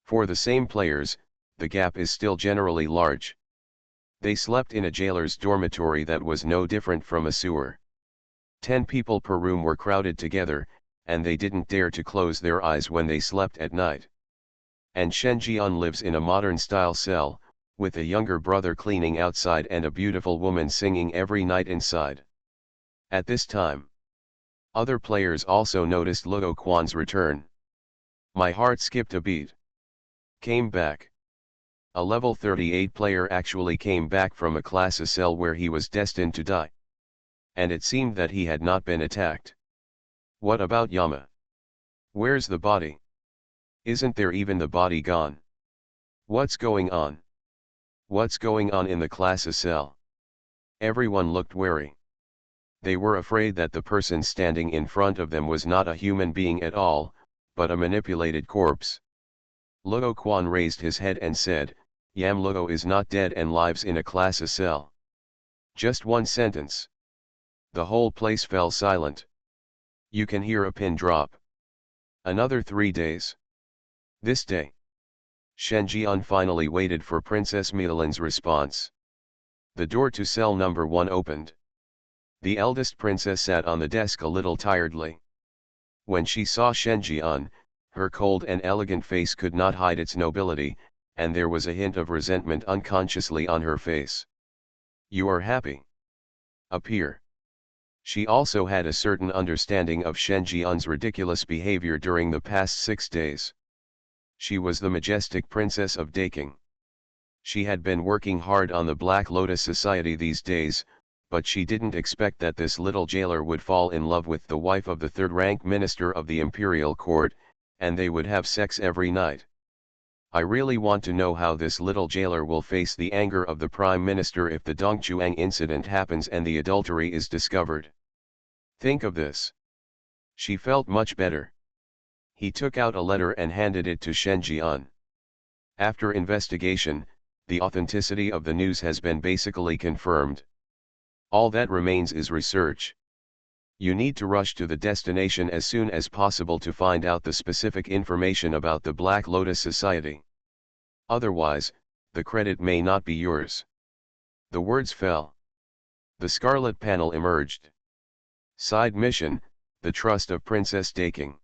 For the same players, the gap is still generally large. They slept in a jailer's dormitory that was no different from a sewer. 10 people per room were crowded together, and they didn't dare to close their eyes when they slept at night. And Shen Jian lives in a modern-style cell, with a younger brother cleaning outside and a beautiful woman singing every night inside. At this time, other players also noticed Luo Quan's return. My heart skipped a beat. Came back. A level 38 player actually came back from a class cell where he was destined to die. And it seemed that he had not been attacked. What about Yama? Where's the body? Isn't there even the body gone? What's going on? What's going on in the class cell? Everyone looked wary. They were afraid that the person standing in front of them was not a human being at all, but a manipulated corpse. Luo Quan raised his head and said, Yam Luo is not dead and lives in a class cell. Just one sentence. The whole place fell silent. You can hear a pin drop. Another 3 days. This day. Shen Jian finally waited for Princess Milan's response. The door to cell number 1 opened. The eldest princess sat on the desk a little tiredly. When she saw Shen Jian, her cold and elegant face could not hide its nobility, and there was a hint of resentment unconsciously on her face. You are happy. Appear. She also had a certain understanding of Shen Jian's ridiculous behavior during the past 6 days. She was the majestic princess of Daking. She had been working hard on the Black Lotus Society these days, but she didn't expect that this little jailer would fall in love with the wife of the 3rd-rank minister of the imperial court, and they would have sex every night. I really want to know how this little jailer will face the anger of the prime minister if the Dongchuang incident happens and the adultery is discovered. Think of this. She felt much better. He took out a letter and handed it to Shen Jian. After investigation, the authenticity of the news has been basically confirmed. All that remains is research. You need to rush to the destination as soon as possible to find out the specific information about the Black Lotus Society. Otherwise, the credit may not be yours. The words fell. The scarlet panel emerged. Side mission, the Trust of Princess Daking.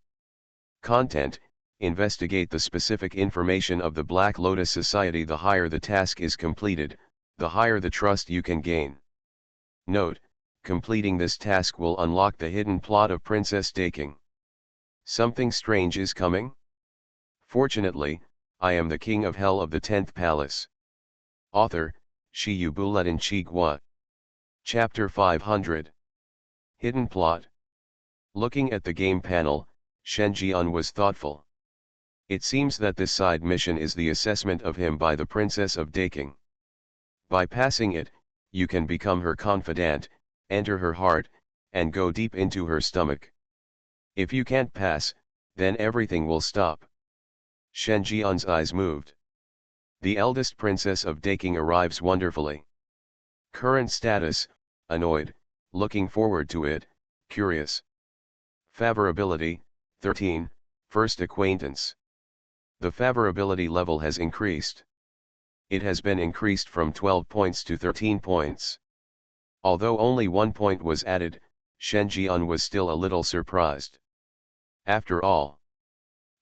Content, investigate the specific information of the Black Lotus Society. The higher the task is completed, the higher the trust you can gain. Note, completing this task will unlock the hidden plot of Princess Daking. Something strange is coming? Fortunately, I am the king of hell of the 10th palace. Author, Shi Yubuletin Chigwa. Chapter 500. Hidden Plot. Looking at the game panel, Shen Jian was thoughtful. It seems that this side mission is the assessment of him by the Princess of Daking. By passing it, you can become her confidant, enter her heart, and go deep into her stomach. If you can't pass, then everything will stop. Shen Jian's eyes moved. The eldest princess of Daking arrives wonderfully. Current status, annoyed, looking forward to it, curious. Favorability, 13, first acquaintance. The favorability level has increased. It has been increased from 12 points to 13 points. Although only 1 point was added, Shen Jian was still a little surprised. After all,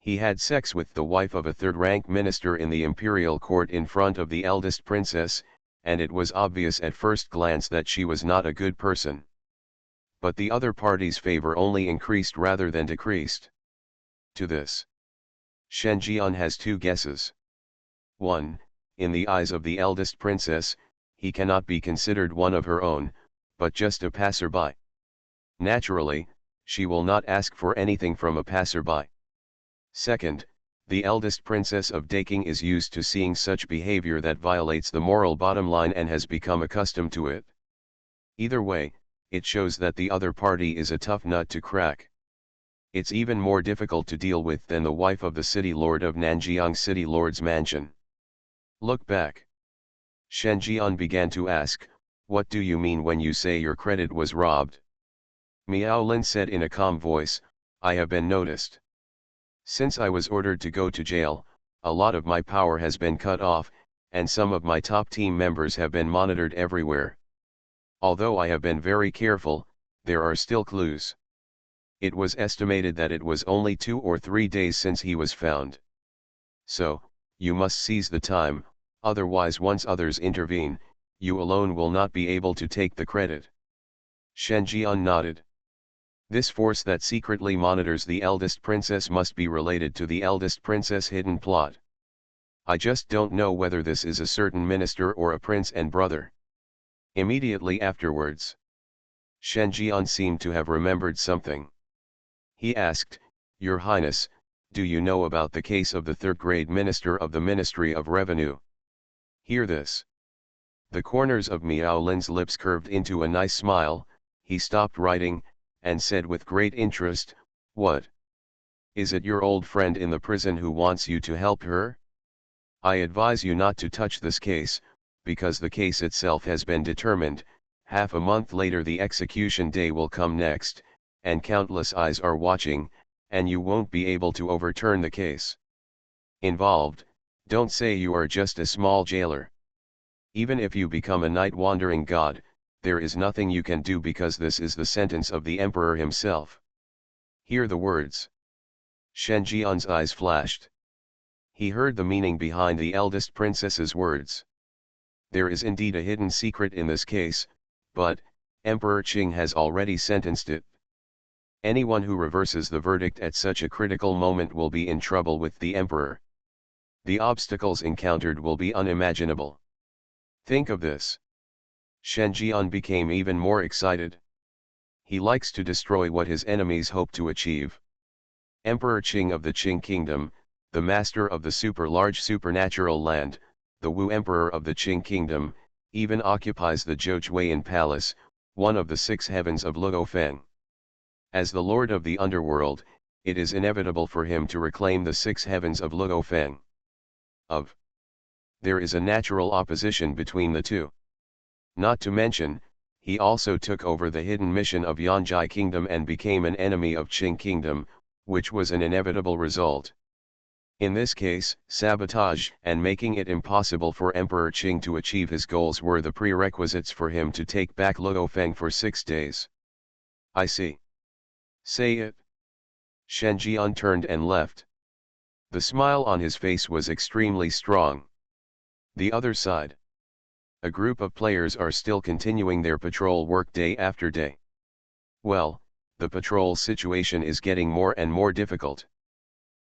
he had sex with the wife of a third-rank minister in the imperial court in front of the eldest princess, and it was obvious at first glance that she was not a good person. But the other party's favor only increased rather than decreased. To this, Shen Jian has two guesses. 1. In the eyes of the eldest princess, he cannot be considered one of her own, but just a passerby. Naturally, she will not ask for anything from a passerby. Second, the eldest princess of Daking is used to seeing such behavior that violates the moral bottom line and has become accustomed to it. Either way, it shows that the other party is a tough nut to crack. It's even more difficult to deal with than the wife of the city lord of Nanjiang City Lord's mansion. Look back. Shen Jian began to ask, what do you mean when you say your credit was robbed? Miao Lin said in a calm voice, I have been noticed. Since I was ordered to go to jail, a lot of my power has been cut off, and some of my top team members have been monitored everywhere. Although I have been very careful, there are still clues. It was estimated that it was only 2 or 3 days since he was found. So, you must seize the time, otherwise once others intervene, you alone will not be able to take the credit. Shen Jian nodded. This force that secretly monitors the eldest princess must be related to the eldest princess' hidden plot. I just don't know whether this is a certain minister or a prince and brother. Immediately afterwards, Shen Jian seemed to have remembered something. He asked, Your Highness, do you know about the case of the third-grade minister of the Ministry of Revenue? Hear this. The corners of Miao Lin's lips curved into a nice smile, he stopped writing, and said with great interest, What? Is it your old friend in the prison who wants you to help her? I advise you not to touch this case, because the case itself has been determined. Half a month later the execution day will come next, and countless eyes are watching, and you won't be able to overturn the case. Involved, don't say you are just a small jailer. Even if you become a night-wandering god, there is nothing you can do because this is the sentence of the emperor himself. Hear the words. Shen Jian's eyes flashed. He heard the meaning behind the eldest princess's words. There is indeed a hidden secret in this case, but, Emperor Qing has already sentenced it. Anyone who reverses the verdict at such a critical moment will be in trouble with the emperor. The obstacles encountered will be unimaginable. Think of this. Shen Jian became even more excited. He likes to destroy what his enemies hope to achieve. Emperor Qing of the Qing Kingdom, the master of the super-large supernatural land, the Wu Emperor of the Qing Kingdom, even occupies the Zhoujuan Palace, one of the 6 heavens of Luofeng. As the lord of the underworld, it is inevitable for him to reclaim the 6 heavens of Luofeng. There is a natural opposition between the two. Not to mention, he also took over the hidden mission of Yanjai Kingdom and became an enemy of Qing Kingdom, which was an inevitable result. In this case, sabotage and making it impossible for Emperor Qing to achieve his goals were the prerequisites for him to take back Luofeng for 6 days. I see. Say it. Shen Jian turned and left. The smile on his face was extremely strong. The other side. A group of players are still continuing their patrol work day after day. Well, the patrol situation is getting more and more difficult.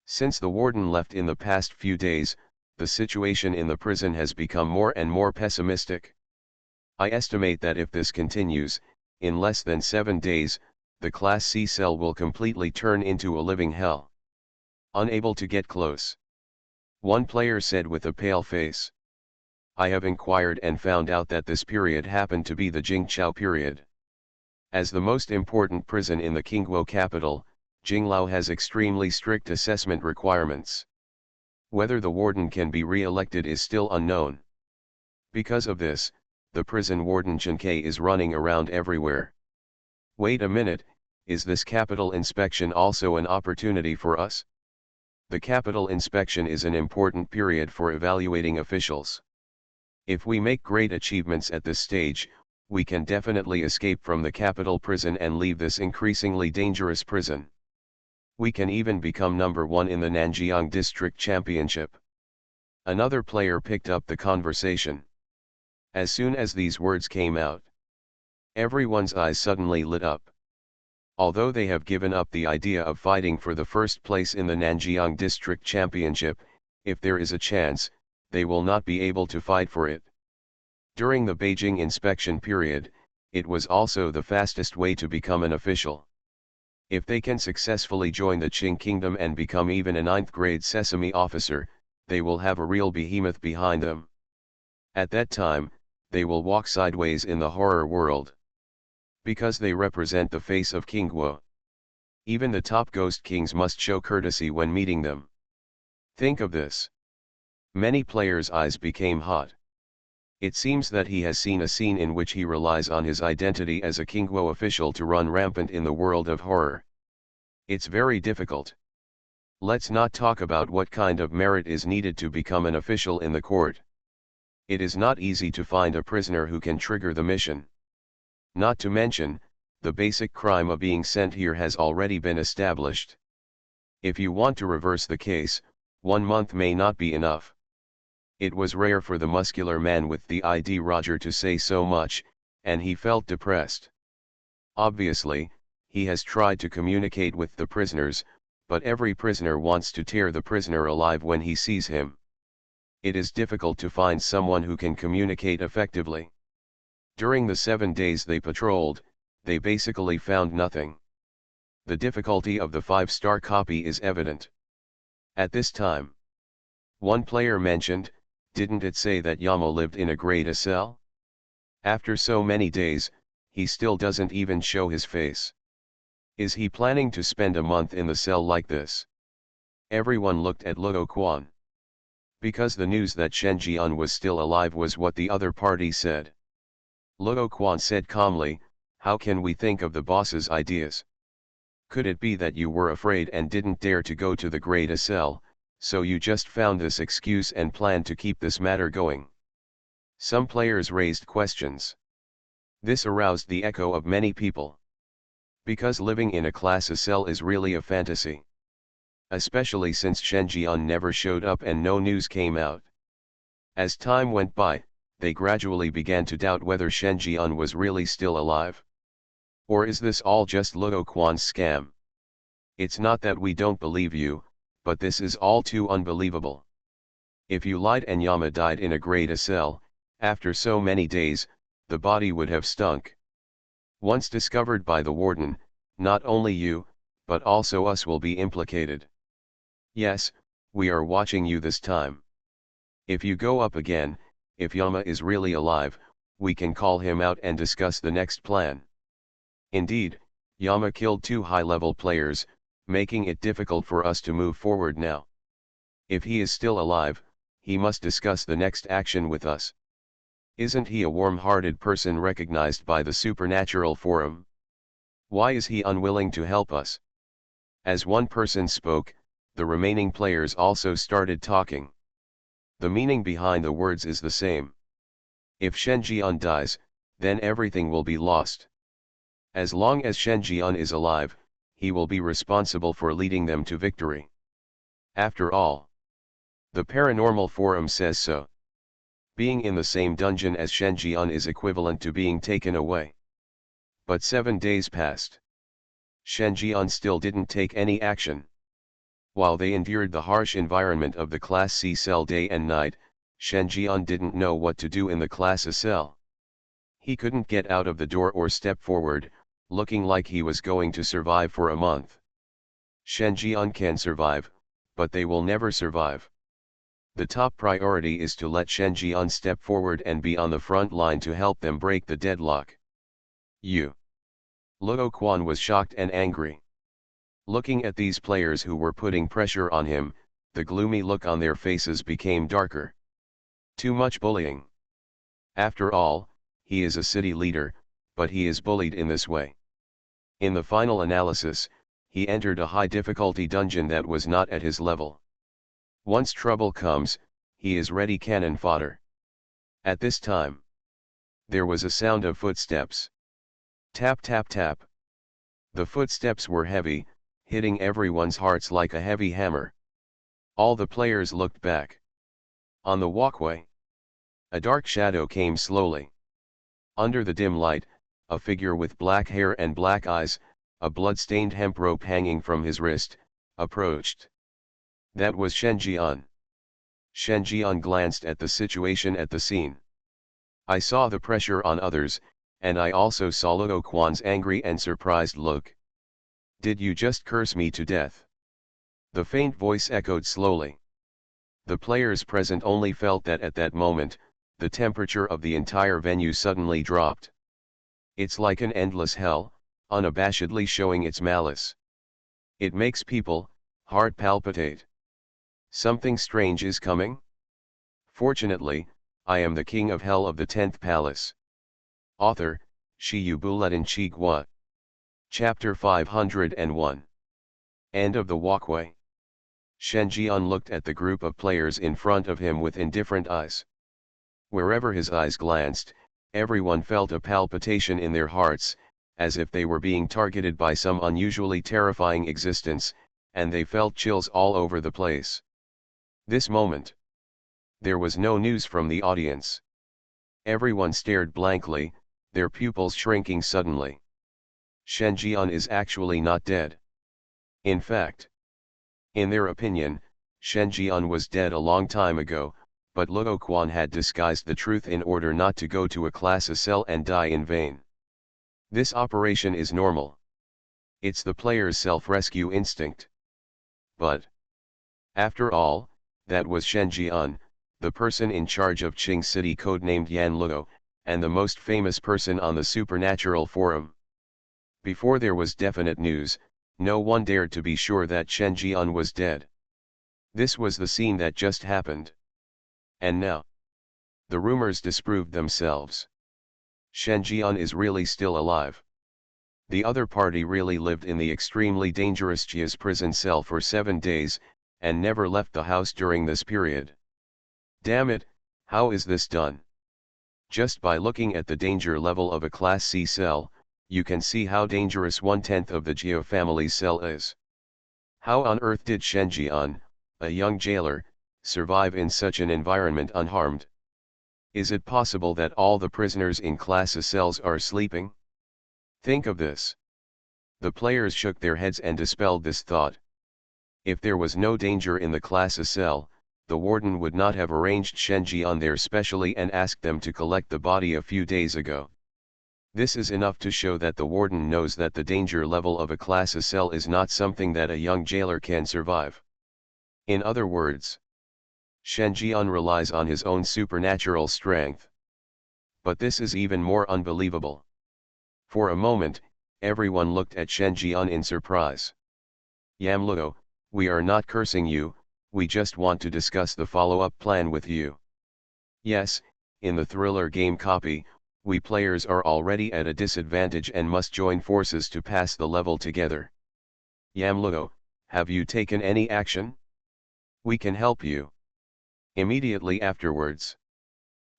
Since the warden left in the past few days, the situation in the prison has become more and more pessimistic. I estimate that if this continues, in less than 7 days, the Class C cell will completely turn into a living hell. Unable to get close. One player said with a pale face. I have inquired and found out that this period happened to be the Jingqiao period. As the most important prison in the Qingguo capital, Jinglao has extremely strict assessment requirements. Whether the warden can be re-elected is still unknown. Because of this, the prison warden Chen Ke is running around everywhere. Wait a minute, is this capital inspection also an opportunity for us? The capital inspection is an important period for evaluating officials. If we make great achievements at this stage, we can definitely escape from the capital prison and leave this increasingly dangerous prison. We can even become number 1 in the Nanjiang District Championship. Another player picked up the conversation. As soon as these words came out, everyone's eyes suddenly lit up. Although they have given up the idea of fighting for the first place in the Nanjiang District Championship, if there is a chance, they will not be able to fight for it. During the Beijing inspection period, it was also the fastest way to become an official. If they can successfully join the Qing Kingdom and become even a 9th grade sesame officer, they will have a real behemoth behind them. At that time, they will walk sideways in the horror world. Because they represent the face of Qingguo. Even the top ghost kings must show courtesy when meeting them. Think of this. Many players' eyes became hot. It seems that he has seen a scene in which he relies on his identity as a Qingguo official to run rampant in the world of horror. It's very difficult. Let's not talk about what kind of merit is needed to become an official in the court. It is not easy to find a prisoner who can trigger the mission. Not to mention, the basic crime of being sent here has already been established. If you want to reverse the case, 1 month may not be enough. It was rare for the muscular man with the ID Roger to say so much, and he felt depressed. Obviously, he has tried to communicate with the prisoners, but every prisoner wants to tear the prisoner alive when he sees him. It is difficult to find someone who can communicate effectively. During the 7 days they patrolled, they basically found nothing. The difficulty of the 5-star copy is evident. At this time, one player mentioned, didn't it say that Yama lived in a grade A cell? After so many days, he still doesn't even show his face. Is he planning to spend a month in the cell like this? Everyone looked at Luo Quan. Because the news that Shen Jian was still alive was what the other party said. Luo Quan said calmly, how can we think of the boss's ideas? Could it be that you were afraid and didn't dare to go to the grade A cell, so you just found this excuse and planned to keep this matter going? Some players raised questions. This aroused the echo of many people. Because living in a class A cell is really a fantasy. Especially since Shen Jian never showed up and no news came out. As time went by, they gradually began to doubt whether Shen Jian was really still alive. Or is this all just Luo Quan's scam? It's not that we don't believe you, but this is all too unbelievable. If you lied and Yama died in a grade A cell, after so many days, the body would have stunk. Once discovered by the warden, not only you, but also us will be implicated. Yes, we are watching you this time. If you go up again, if Yama is really alive, we can call him out and discuss the next plan. Indeed, Yama killed 2 high-level players, making it difficult for us to move forward now. If he is still alive, he must discuss the next action with us. Isn't he a warm-hearted person recognized by the Supernatural Forum? Why is he unwilling to help us? As one person spoke, the remaining players also started talking. The meaning behind the words is the same. If Shen Jian dies, then everything will be lost. As long as Shen Jian is alive, he will be responsible for leading them to victory. After all, the Paranormal Forum says so. Being in the same dungeon as Shen Jian is equivalent to being taken away. But 7 days passed. Shen Jian still didn't take any action. While they endured the harsh environment of the Class C cell day and night, Shen Jian didn't know what to do in the Class A cell. He couldn't get out of the door or step forward, looking like he was going to survive for a month. Shen Jian can survive, but they will never survive. The top priority is to let Shen Jian step forward and be on the front line to help them break the deadlock. Luo Quan was shocked and angry. Looking at these players who were putting pressure on him, the gloomy look on their faces became darker. Too much bullying. After all, he is a city leader, but he is bullied in this way. In the final analysis, he entered a high difficulty dungeon that was not at his level. Once trouble comes, he is ready cannon fodder. At this time, there was a sound of footsteps. Tap tap tap. The footsteps were heavy, hitting everyone's hearts like a heavy hammer. All the players looked back. On the walkway, a dark shadow came slowly. Under the dim light, a figure with black hair and black eyes, a blood-stained hemp rope hanging from his wrist, approached. That was Shen Jian. Shen Jian glanced at the situation at the scene. I saw the pressure on others, and I also saw Luo Quan's angry and surprised look. Did you just curse me to death? The faint voice echoed slowly. The players present only felt that at that moment, the temperature of the entire venue suddenly dropped. It's like an endless hell, unabashedly showing its malice. It makes people, heart palpitate. Something strange is coming? Fortunately, I am the king of hell of the 10th palace. Author, Shiyu Buletin Chigua. Chapter 501. End of the walkway. Shen Jian looked at the group of players in front of him with indifferent eyes. Wherever his eyes glanced, everyone felt a palpitation in their hearts, as if they were being targeted by some unusually terrifying existence, and they felt chills all over the place. This moment, there was no news from the audience. Everyone stared blankly, their pupils shrinking suddenly. Shen Jian is actually not dead. In fact, in their opinion, Shen Jian was dead a long time ago, but Luo Quan had disguised the truth in order not to go to a Class A cell and die in vain. This operation is normal. It's the player's self-rescue instinct. But, after all, that was Shen Jian, the person in charge of Qing City codenamed Yan Luo, and the most famous person on the supernatural forum. Before there was definite news, no one dared to be sure that Shen Jian was dead. This was the scene that just happened. And now, the rumors disproved themselves. Shen Jian is really still alive. The other party really lived in the extremely dangerous Jia's prison cell for 7 days, and never left the house during this period. Damn it, how is this done? Just by looking at the danger level of a Class C cell, you can see how dangerous 1/10 of the Jia family's cell is. How on earth did Shen Jian, a young jailer, survive in such an environment unharmed? Is it possible that all the prisoners in Class A cells are sleeping? Think of this. The players shook their heads and dispelled this thought. If there was no danger in the Class A cell, the warden would not have arranged Shen Jian there specially and asked them to collect the body a few days ago. This is enough to show that the warden knows that the danger level of a Class A cell is not something that a young jailer can survive. In other words, Shen Jian relies on his own supernatural strength. But this is even more unbelievable. For a moment, everyone looked at Shen Jian in surprise. Yam Luo, we are not cursing you, we just want to discuss the follow-up plan with you. Yes, in the thriller game copy, we players are already at a disadvantage and must join forces to pass the level together. Yam Luo, have you taken any action? We can help you. Immediately afterwards,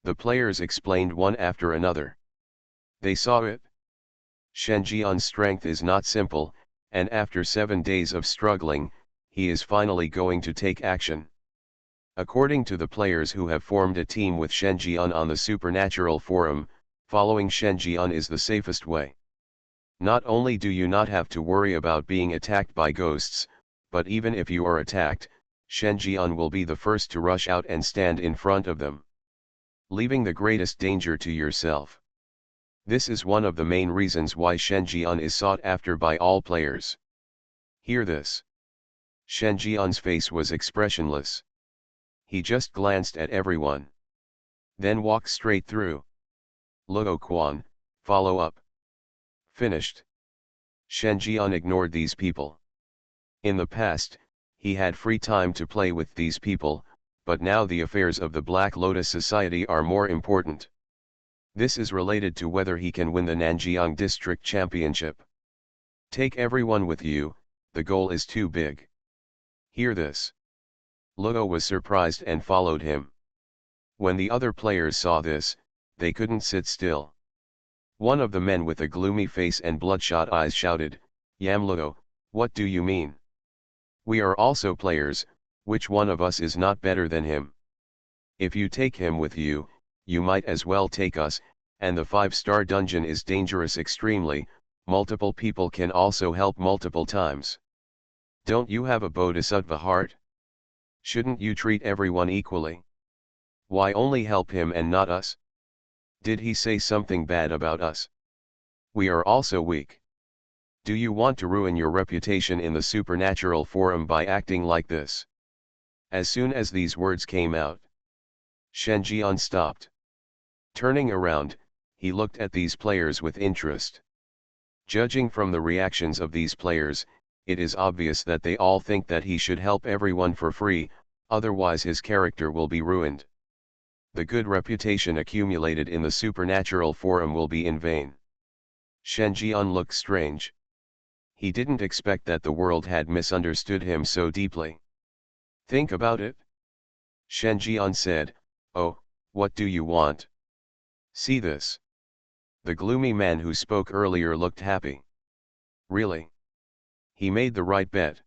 the players explained one after another. They saw it. Shen Jian's strength is not simple, and after 7 days of struggling, he is finally going to take action. According to the players who have formed a team with Shen Jian on the Supernatural Forum, following Shen Jian is the safest way. Not only do you not have to worry about being attacked by ghosts, but even if you are attacked, Shen Jian will be the first to rush out and stand in front of them, leaving the greatest danger to yourself. This is one of the main reasons why Shen Jian is sought after by all players. Hear this. Shen Jian's face was expressionless. He just glanced at everyone, then walked straight through. Luo Quan, follow up. Finished. Shen Jian ignored these people. In the past, he had free time to play with these people, but now the affairs of the Black Lotus Society are more important. This is related to whether he can win the Nanjiang District Championship. Take everyone with you, the goal is too big. Hear this. Luo was surprised and followed him. When the other players saw this, they couldn't sit still. One of the men with a gloomy face and bloodshot eyes shouted, "Yam Luo, what do you mean? We are also players, which one of us is not better than him? If you take him with you, you might as well take us, and the 5-star dungeon is dangerous extremely, multiple people can also help multiple times. Don't you have a bodhisattva heart? Shouldn't you treat everyone equally? Why only help him and not us? Did he say something bad about us? We are also weak. Do you want to ruin your reputation in the supernatural forum by acting like this?" As soon as these words came out, Shen Jian stopped. Turning around, he looked at these players with interest. Judging from the reactions of these players, it is obvious that they all think that he should help everyone for free, otherwise his character will be ruined. The good reputation accumulated in the supernatural forum will be in vain. Shen Jian looked strange. He didn't expect that the world had misunderstood him so deeply. "Think about it." Shen Jian said, "Oh, what do you want? See this." The gloomy man who spoke earlier looked happy. Really? He made the right bet.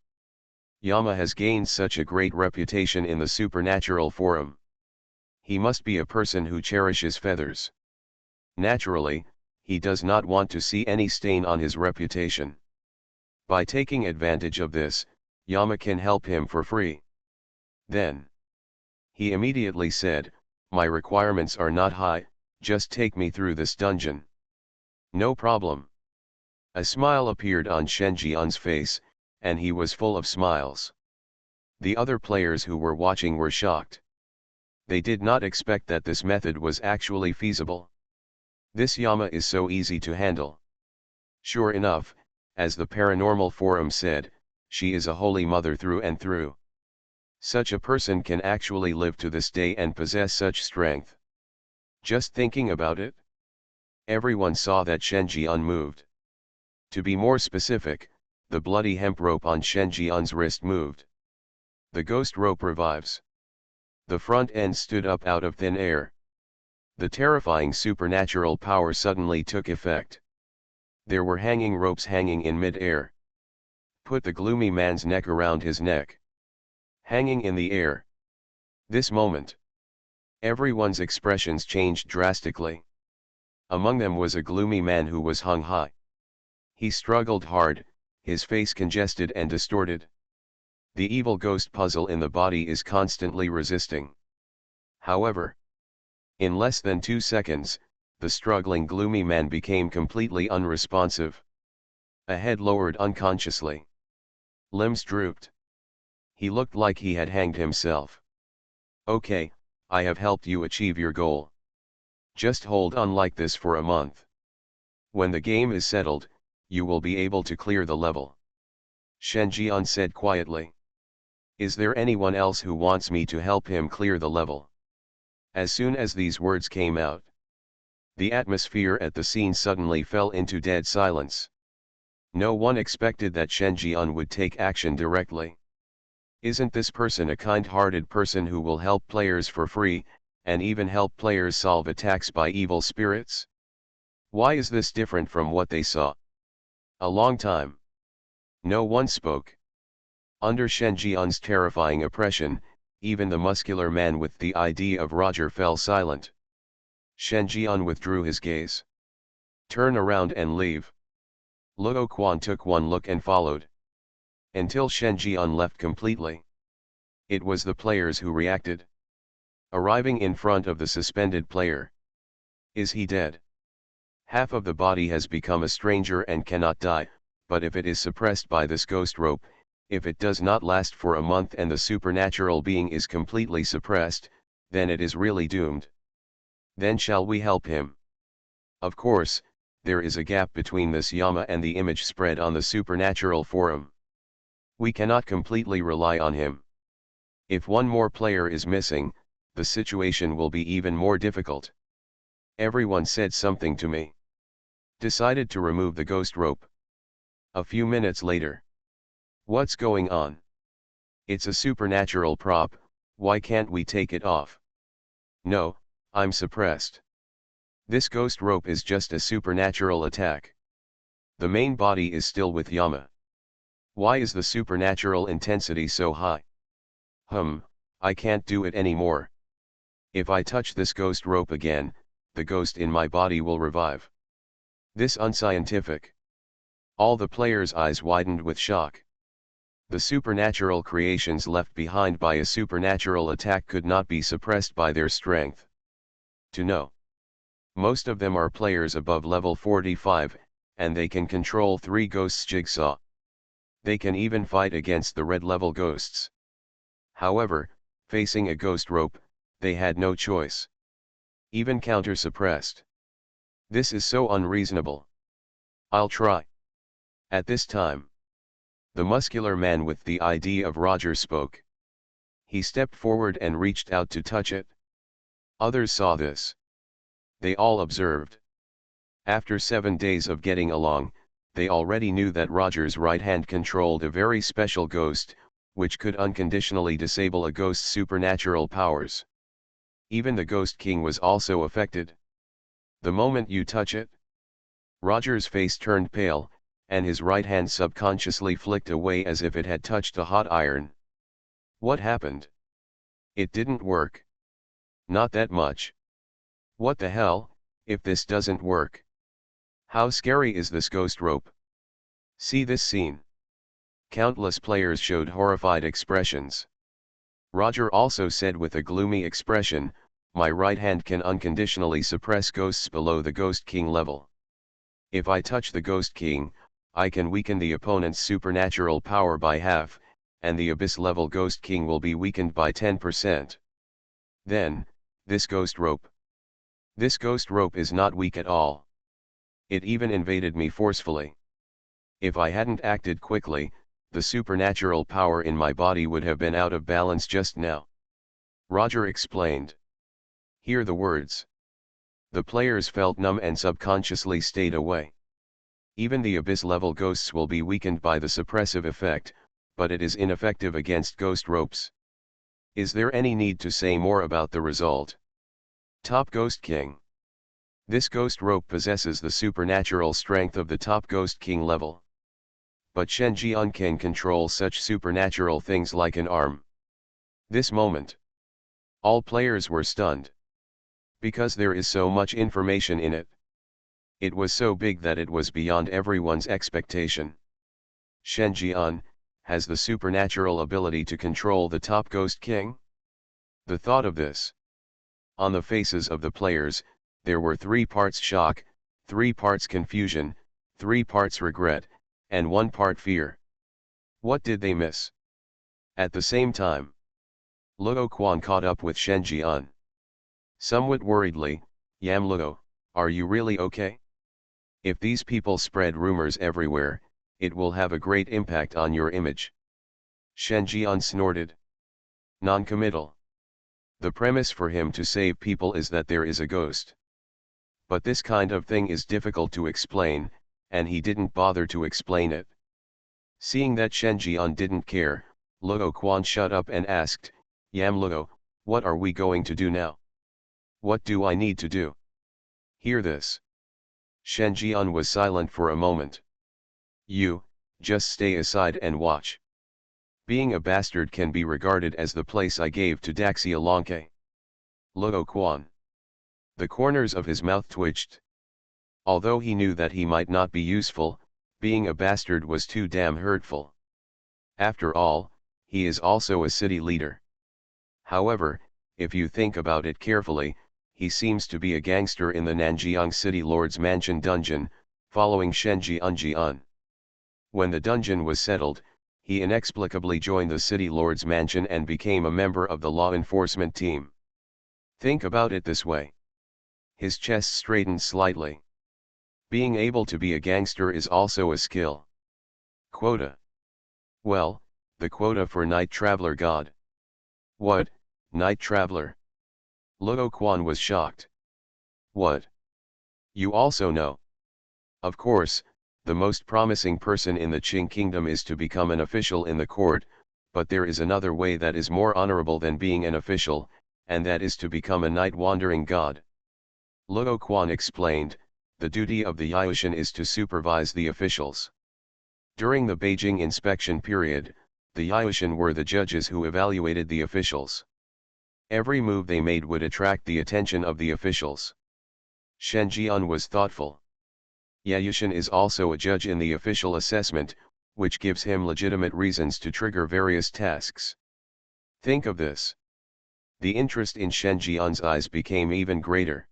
Yama has gained such a great reputation in the supernatural forum. He must be a person who cherishes feathers. Naturally, he does not want to see any stain on his reputation. By taking advantage of this, Yama can help him for free. Then, he immediately said, "My requirements are not high, just take me through this dungeon." "No problem." A smile appeared on Shen Jian's face, and he was full of smiles. The other players who were watching were shocked. They did not expect that this method was actually feasible. This Yama is so easy to handle. Sure enough, as the paranormal forum said, she is a holy mother through and through. Such a person can actually live to this day and possess such strength. Just thinking about it? Everyone saw that Shen Jian moved. To be more specific, the bloody hemp rope on Shen Jian's wrist moved. The ghost rope revives. The front end stood up out of thin air. The terrifying supernatural power suddenly took effect. There were hanging ropes hanging in mid-air. Put the gloomy man's neck around his neck. Hanging in the air. This moment, everyone's expressions changed drastically. Among them was a gloomy man who was hung high. He struggled hard, his face congested and distorted. The evil ghost puzzle in the body is constantly resisting. However, in less than 2 seconds, the struggling gloomy man became completely unresponsive. A head lowered unconsciously. Limbs drooped. He looked like he had hanged himself. "Okay, I have helped you achieve your goal. Just hold on like this for a month. When the game is settled, you will be able to clear the level." Shen Jian said quietly. "Is there anyone else who wants me to help him clear the level?" As soon as these words came out, the atmosphere at the scene suddenly fell into dead silence. No one expected that Shen Jian would take action directly. Isn't this person a kind-hearted person who will help players for free, and even help players solve attacks by evil spirits? Why is this different from what they saw? A long time. No one spoke. Under Shen Jian's terrifying oppression, even the muscular man with the ID of Roger fell silent. Shen Jian withdrew his gaze. "Turn around and leave." Luo Quan took one look and followed. Until Shen Jian left completely. It was the players who reacted. Arriving in front of the suspended player. Is he dead? Half of the body has become a stranger and cannot die, but if it is suppressed by this ghost rope, if it does not last for a month and the supernatural being is completely suppressed, then it is really doomed. Then shall we help him? Of course, there is a gap between this Yama and the image spread on the supernatural forum. We cannot completely rely on him. If one more player is missing, the situation will be even more difficult. Everyone said something to me. Decided to remove the ghost rope. A few minutes later. What's going on? It's a supernatural prop, why can't we take it off? No, I'm suppressed. This ghost rope is just a supernatural attack. The main body is still with Yama. Why is the supernatural intensity so high? I can't do it anymore. If I touch this ghost rope again, the ghost in my body will revive. This unscientific. All the players' eyes widened with shock. The supernatural creations left behind by a supernatural attack could not be suppressed by their strength. To know. Most of them are players above level 45, and they can control 3 ghosts jigsaw. They can even fight against the red level ghosts. However, facing a ghost rope, they had no choice. Even counter-suppressed. This is so unreasonable. I'll try. At this time, the muscular man with the ID of Roger spoke. He stepped forward and reached out to touch it. Others saw this. They all observed. After 7 days of getting along, they already knew that Roger's right hand controlled a very special ghost, which could unconditionally disable a ghost's supernatural powers. Even the Ghost King was also affected. The moment you touch it, Roger's face turned pale, and his right hand subconsciously flicked away as if it had touched a hot iron. What happened? It didn't work. Not that much. What the hell, if this doesn't work? How scary is this ghost rope? See this scene. Countless players showed horrified expressions. Roger also said with a gloomy expression, my right hand can unconditionally suppress ghosts below the Ghost King level. If I touch the Ghost King, I can weaken the opponent's supernatural power by half, and the Abyss level Ghost King will be weakened by 10%. Then, this ghost rope. This ghost rope is not weak at all. It even invaded me forcefully. If I hadn't acted quickly, the supernatural power in my body would have been out of balance just now. Roger explained. Hear the words. The players felt numb and subconsciously stayed away. Even the Abyss-level ghosts will be weakened by the suppressive effect, but it is ineffective against ghost ropes. Is there any need to say more about the result? Top Ghost King. This ghost rope possesses the supernatural strength of the top Ghost King level. But Shen Jian can control such supernatural things like an arm. This moment. All players were stunned. Because there is so much information in it. It was so big that it was beyond everyone's expectation. Shen Jian has the supernatural ability to control the top Ghost King? The thought of this. On the faces of the players, there were 3 parts shock, 3 parts confusion, 3 parts regret, and 1 part fear. What did they miss? At the same time, Luo Quan caught up with Shen Jian. Somewhat worriedly, Yam Luo, are you really okay? If these people spread rumors everywhere, it will have a great impact on your image. Shen Jian snorted. Non-committal. The premise for him to save people is that there is a ghost. But this kind of thing is difficult to explain, and he didn't bother to explain it. Seeing that Shen Jian didn't care, Luo Quan shut up and asked, Yam Luo, what are we going to do now? What do I need to do? Hear this. Shen Jian was silent for a moment. You, just stay aside and watch. Being a bastard can be regarded as the place I gave to Daxia Lonke. Luo Quan. The corners of his mouth twitched. Although he knew that he might not be useful, being a bastard was too damn hurtful. After all, he is also a city leader. However, if you think about it carefully, he seems to be a gangster in the Nanjiang City Lord's Mansion dungeon, following Shenji Unjian. When the dungeon was settled, he inexplicably joined the City Lord's Mansion and became a member of the law enforcement team. Think about it this way. His chest straightened slightly. Being able to be a gangster is also a skill. Quota. Well, the quota for Night Traveler God. What, Night Traveler? Luo Quan was shocked. What? You also know? Of course, the most promising person in the Qing kingdom is to become an official in the court, but there is another way that is more honorable than being an official, and that is to become a night-wandering god. Luo Quan explained, the duty of the Yaoshan is to supervise the officials. During the Beijing inspection period, the Yaoshan were the judges who evaluated the officials. Every move they made would attract the attention of the officials. Shen Jian was thoughtful. Yaoshan is also a judge in the official assessment, which gives him legitimate reasons to trigger various tasks. Think of this. The interest in Shen Jian's eyes became even greater.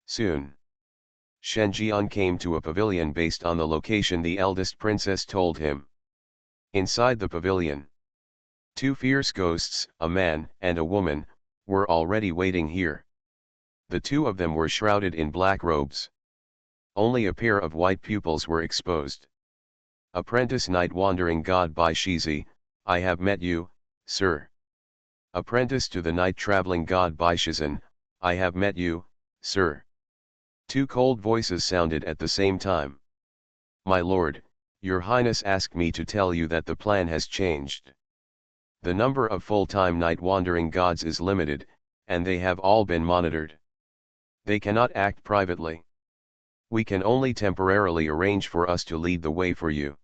Soon, Shen Jian came to a pavilion based on the location the eldest princess told him. Inside the pavilion, two fierce ghosts, a man and a woman, were already waiting here. The two of them were shrouded in black robes. Only a pair of white pupils were exposed. Apprentice Night Wandering God by Shizi, I have met you, sir. Apprentice to the Night Traveling God by Shizan, I have met you, sir. Two cold voices sounded at the same time. My lord, your highness asked me to tell you that the plan has changed. The number of full-time night wandering gods is limited, and they have all been monitored. They cannot act privately. We can only temporarily arrange for us to lead the way for you.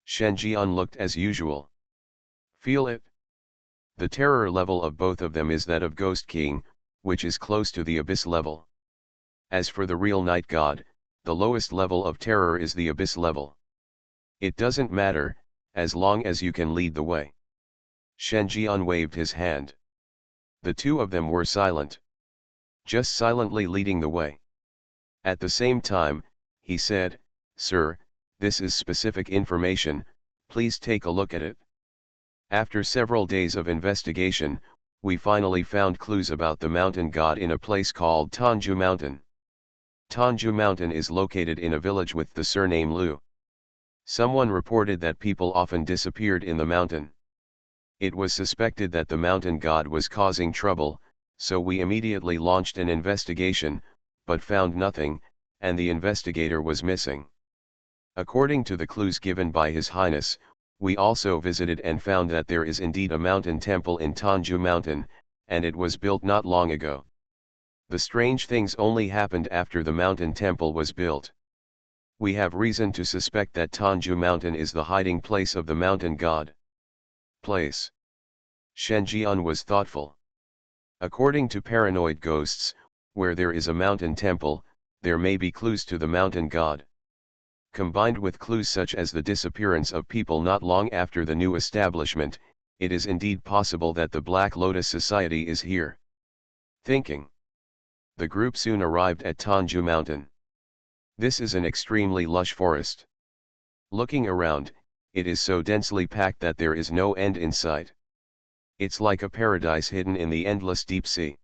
Shen Jian looked as usual. Feel it? The terror level of both of them is that of Ghost King, which is close to the Abyss level. As for the real Night God, the lowest level of terror is the Abyss level. It doesn't matter, as long as you can lead the way. Shen Jian waved his hand. The two of them were silent. Just silently leading the way. At the same time, he said, Sir, this is specific information, please take a look at it. After several days of investigation, we finally found clues about the mountain god in a place called Tanju Mountain. Tanju Mountain is located in a village with the surname Lu. Someone reported that people often disappeared in the mountain. It was suspected that the mountain god was causing trouble, so we immediately launched an investigation, but found nothing, and the investigator was missing. According to the clues given by His Highness, we also visited and found that there is indeed a mountain temple in Tanju Mountain, and it was built not long ago. The strange things only happened after the mountain temple was built. We have reason to suspect that Tanju Mountain is the hiding place of the mountain god. Place. Shen Jian was thoughtful. According to paranoid ghosts, where there is a mountain temple, there may be clues to the mountain god. Combined with clues such as the disappearance of people not long after the new establishment, it is indeed possible that the Black Lotus Society is here. Thinking. The group soon arrived at Tanju Mountain. This is an extremely lush forest. Looking around, it is so densely packed that there is no end in sight. It's like a paradise hidden in the endless deep sea.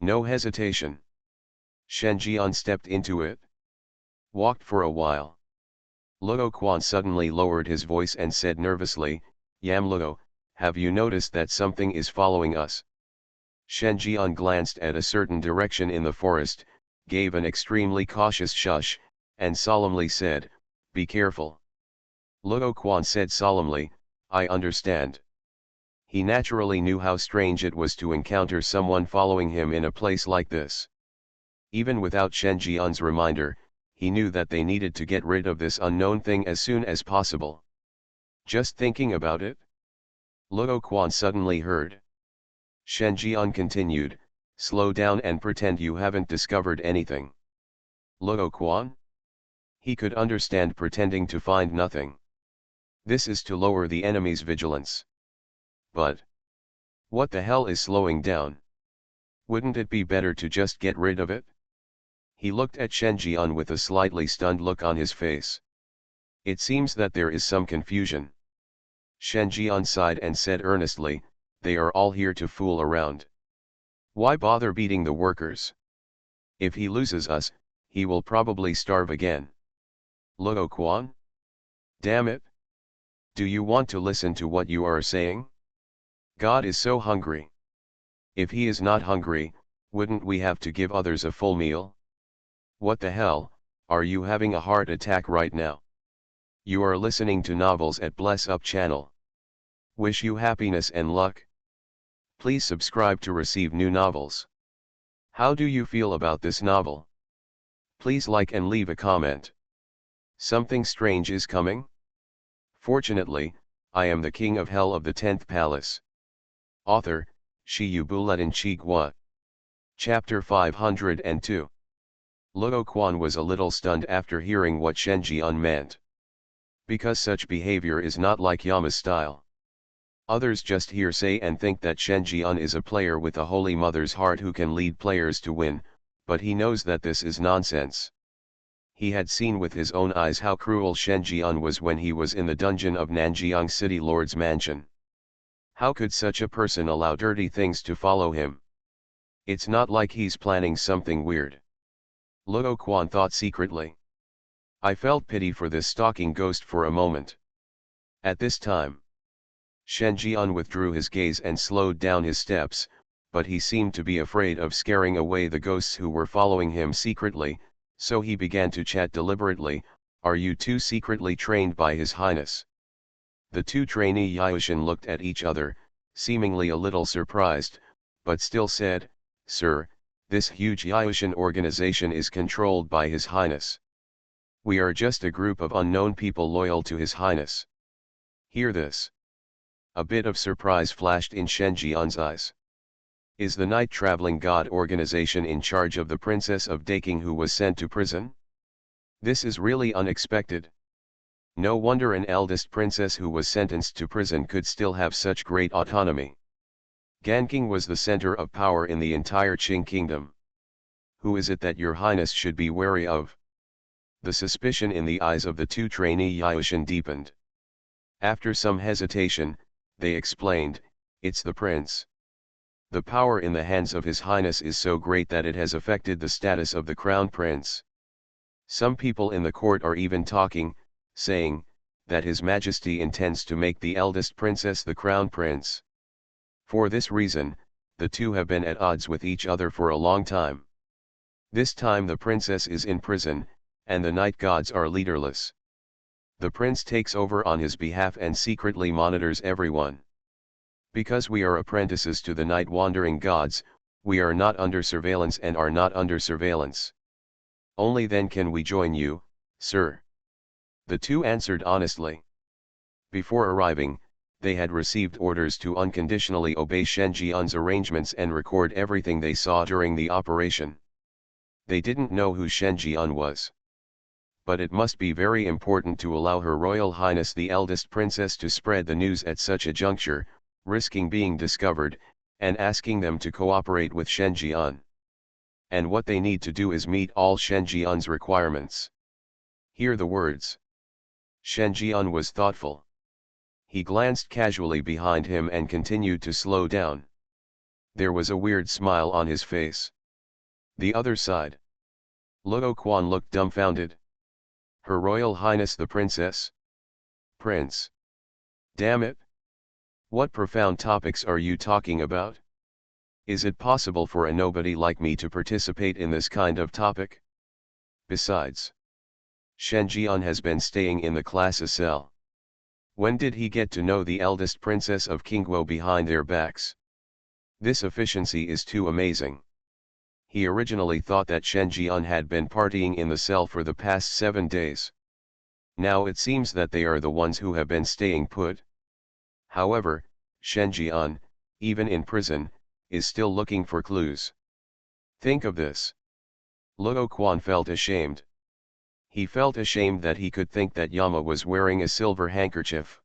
No hesitation. Shen Jian stepped into it. Walked for a while. Luo Quan suddenly lowered his voice and said nervously, Yam Luo, have you noticed that something is following us? Shen Jian glanced at a certain direction in the forest, gave an extremely cautious shush, and solemnly said, be careful. Luo Quan said solemnly, I understand. He naturally knew how strange it was to encounter someone following him in a place like this. Even without Shen Jian's reminder, he knew that they needed to get rid of this unknown thing as soon as possible. Just thinking about it? Luo Quan suddenly heard. Shen Jian continued, slow down and pretend you haven't discovered anything. Luo Quan? He could understand pretending to find nothing. This is to lower the enemy's vigilance. But what the hell is slowing down? Wouldn't it be better to just get rid of it? He looked at Shen Jian with a slightly stunned look on his face. It seems that there is some confusion. Shen Jian sighed and said earnestly, they are all here to fool around. Why bother beating the workers? If he loses us, he will probably starve again. Luo Quan? Damn it! Do you want to listen to what you are saying? God is so hungry. If he is not hungry, wouldn't we have to give others a full meal? What the hell, are you having a heart attack right now? You are listening to novels at Bless Up channel. Wish you happiness and luck. Please subscribe to receive new novels. How do you feel about this novel? Please like and leave a comment. Something strange is coming? Fortunately, I am the king of hell of the 10th palace. Author, Shi Buletin Chigua. Chapter 502. Luo Quan was a little stunned after hearing what Shen Jian meant. Because such behavior is not like Yama's style. Others just hear say and think that Shen Jian is a player with a Holy Mother's heart who can lead players to win, but he knows that this is nonsense. He had seen with his own eyes how cruel Shen Jian was when he was in the dungeon of Nanjiang City Lord's mansion. How could such a person allow dirty things to follow him? It's not like he's planning something weird. Luo Quan thought secretly. I felt pity for this stalking ghost for a moment. At this time, Shen Jian withdrew his gaze and slowed down his steps, but he seemed to be afraid of scaring away the ghosts who were following him secretly, so he began to chat deliberately, are you two secretly trained by His Highness? The two trainee Yaoshan looked at each other, seemingly a little surprised, but still said, Sir, this huge Yaoshan organization is controlled by His Highness. We are just a group of unknown people loyal to His Highness. Hear this. A bit of surprise flashed in Shen Jian's eyes. Is the Night Traveling God organization in charge of the Princess of Daking who was sent to prison? This is really unexpected. No wonder an eldest princess who was sentenced to prison could still have such great autonomy. Ganking was the center of power in the entire Qing kingdom. Who is it that your highness should be wary of? The suspicion in the eyes of the two trainee Yaoshan deepened. After some hesitation, they explained, it's the prince. The power in the hands of His Highness is so great that it has affected the status of the crown prince. Some people in the court are even talking, saying, that His Majesty intends to make the eldest princess the crown prince. For this reason, the two have been at odds with each other for a long time. This time the princess is in prison, and the night gods are leaderless. The prince takes over on his behalf and secretly monitors everyone. Because we are apprentices to the night wandering gods, we are not under surveillance and are not under surveillance. Only then can we join you, sir. The two answered honestly. Before arriving, they had received orders to unconditionally obey Shen Jian's arrangements and record everything they saw during the operation. They didn't know who Shen Jian was. But it must be very important to allow Her Royal Highness the eldest princess to spread the news at such a juncture, risking being discovered, and asking them to cooperate with Shen Jian. And what they need to do is meet all Shen Jian's requirements. Hear the words. Shen Jian was thoughtful. He glanced casually behind him and continued to slow down. There was a weird smile on his face. The other side. Luo Quan looked dumbfounded. Her Royal Highness the Princess? Prince. Damn it. What profound topics are you talking about? Is it possible for a nobody like me to participate in this kind of topic? Besides, Shen Jian has been staying in the class cell. When did he get to know the eldest princess of Qingguo behind their backs? This efficiency is too amazing. He originally thought that Shen Jian had been partying in the cell for the past 7 days. Now it seems that they are the ones who have been staying put. However, Shen Jian, even in prison, is still looking for clues. Think of this. Luo Quan felt ashamed. He felt ashamed that he could think that Yama was wearing a silver handkerchief.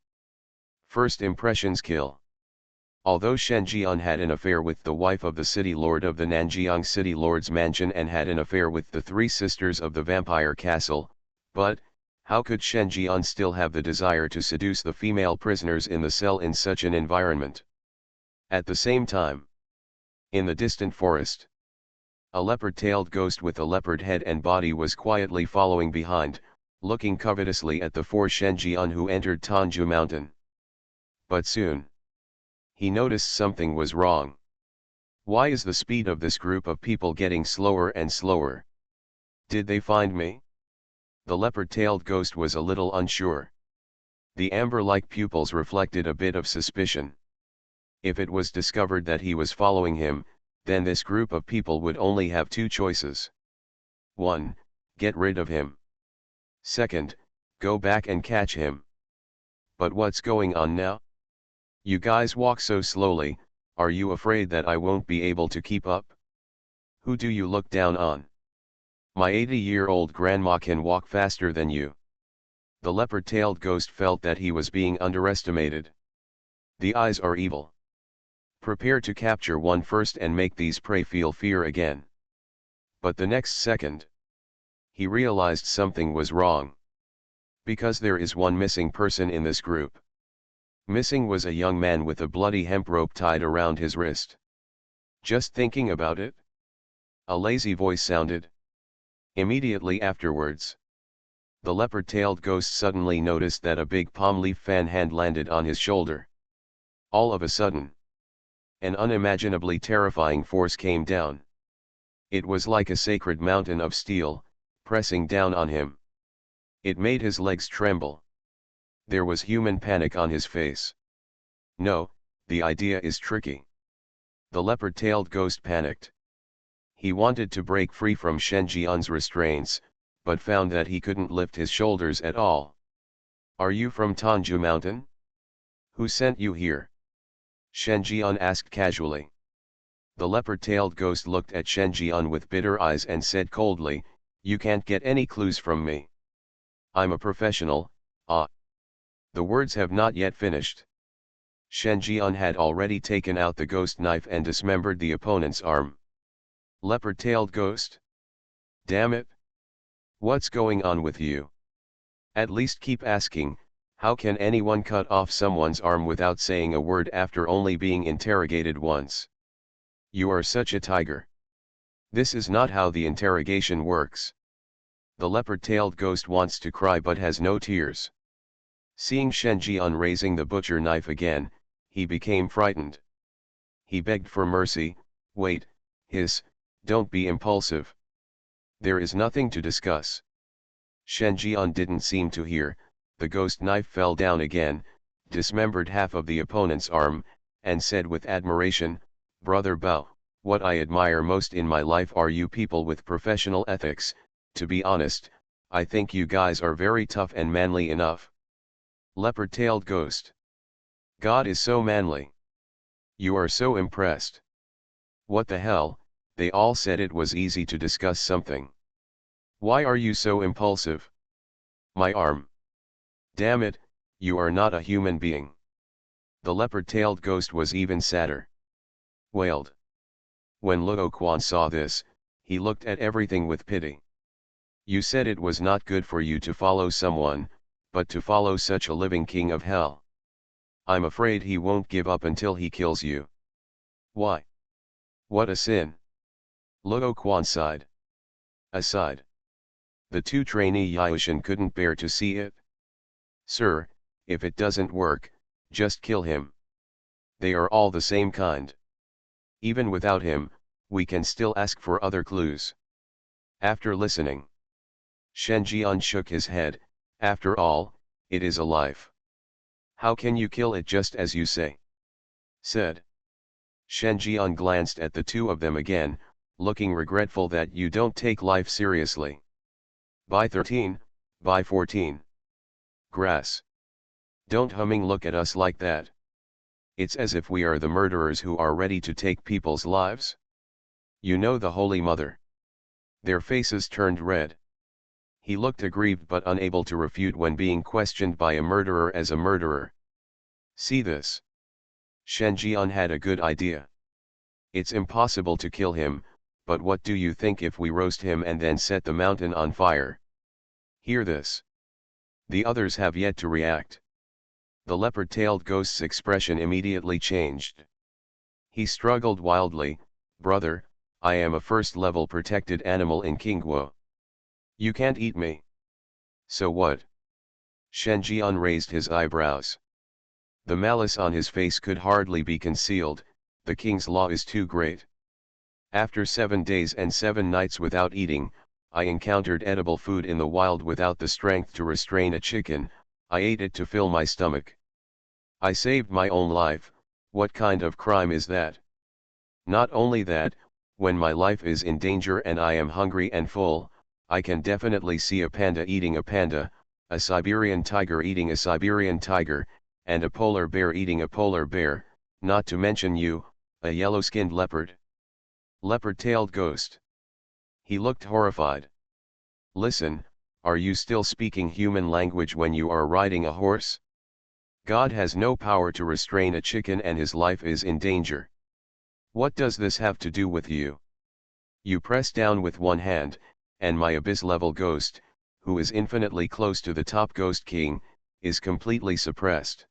First impressions kill. Although Shen Jian had an affair with the wife of the city lord of the Nanjiang city lord's mansion and had an affair with the three sisters of the vampire castle, but, how could Shen Jian still have the desire to seduce the female prisoners in the cell in such an environment? At the same time, in the distant forest, a leopard-tailed ghost with a leopard head and body was quietly following behind, looking covetously at the four Shen Jian who entered Tanju Mountain. But soon, he noticed something was wrong. Why is the speed of this group of people getting slower and slower? Did they find me? The leopard-tailed ghost was a little unsure. The amber-like pupils reflected a bit of suspicion. If it was discovered that he was following him, then this group of people would only have two choices. 1. Get rid of him. 2. Go back and catch him. But what's going on now? You guys walk so slowly, are you afraid that I won't be able to keep up? Who do you look down on? My 80-year-old grandma can walk faster than you. The leopard-tailed ghost felt that he was being underestimated. The eyes are evil. Prepare to capture one first and make these prey feel fear again. But the next second, he realized something was wrong. Because there is one missing person in this group. Missing was a young man with a bloody hemp rope tied around his wrist. Just thinking about it? A lazy voice sounded. Immediately afterwards, the leopard-tailed ghost suddenly noticed that a big palm leaf fan hand landed on his shoulder. All of a sudden, an unimaginably terrifying force came down. It was like a sacred mountain of steel, pressing down on him. It made his legs tremble. There was human panic on his face. No, the idea is tricky. The leopard-tailed ghost panicked. He wanted to break free from Shen Jian's restraints, but found that he couldn't lift his shoulders at all. Are you from Tanju Mountain? Who sent you here? Shen Jian asked casually. The leopard-tailed ghost looked at Shen Jian with bitter eyes and said coldly, you can't get any clues from me. I'm a professional, ah. The words have not yet finished. Shen Jian had already taken out the ghost knife and dismembered the opponent's arm. Leopard-tailed ghost? Damn it! What's going on with you? At least keep asking, how can anyone cut off someone's arm without saying a word after only being interrogated once? You are such a tiger. This is not how the interrogation works. The leopard-tailed ghost wants to cry but has no tears. Seeing Shen Jian raising the butcher knife again, he became frightened. He begged for mercy, wait, don't be impulsive. There is nothing to discuss. Shen Jian didn't seem to hear, the ghost knife fell down again, dismembered half of the opponent's arm, and said with admiration, Brother Bao, what I admire most in my life are you people with professional ethics. To be honest, I think you guys are very tough and manly enough. Leopard-tailed ghost. God is so manly. You are so impressed. What the hell, they all said it was easy to discuss something. Why are you so impulsive? My arm. Damn it, you are not a human being. The leopard-tailed ghost was even sadder. Wailed. When Luo Quan saw this, he looked at everything with pity. You said it was not good for you to follow someone, but to follow such a living king of hell. I'm afraid he won't give up until he kills you. Why? What a sin. Luo Quan sighed. Aside. The two trainee Yaoshan couldn't bear to see it. Sir, if it doesn't work, just kill him. They are all the same kind. Even without him, we can still ask for other clues. After listening, Shen Jian shook his head. After all, it is a life. How can you kill it just as you say? Said. Shen Jian glanced at the two of them again, looking regretful that you don't take life seriously. By 13, by 14. Grass. Don't humming look at us like that. It's as if we are the murderers who are ready to take people's lives. You know the Holy Mother. Their faces turned red. He looked aggrieved but unable to refute when being questioned by a murderer as a murderer. See this. Shen Jian had a good idea. It's impossible to kill him, but what do you think if we roast him and then set the mountain on fire? Hear this. The others have yet to react. The leopard-tailed ghost's expression immediately changed. He struggled wildly. Brother, I am a first-level protected animal in Qingguo. You can't eat me. So what? Shen Jian raised his eyebrows. The malice on his face could hardly be concealed. The king's law is too great. After 7 days and 7 nights without eating, I encountered edible food in the wild without the strength to restrain a chicken. I ate it to fill my stomach. I saved my own life. What kind of crime is that? Not only that, when my life is in danger and I am hungry and full, I can definitely see a panda eating a panda, a Siberian tiger eating a Siberian tiger, and a polar bear eating a polar bear, not to mention you, a yellow-skinned leopard. Leopard-tailed ghost. He looked horrified. Listen, are you still speaking human language when you are riding a horse? God has no power to restrain a chicken and his life is in danger. What does this have to do with you? You press down with one hand, and my abyss-level ghost, who is infinitely close to the top ghost king, is completely suppressed.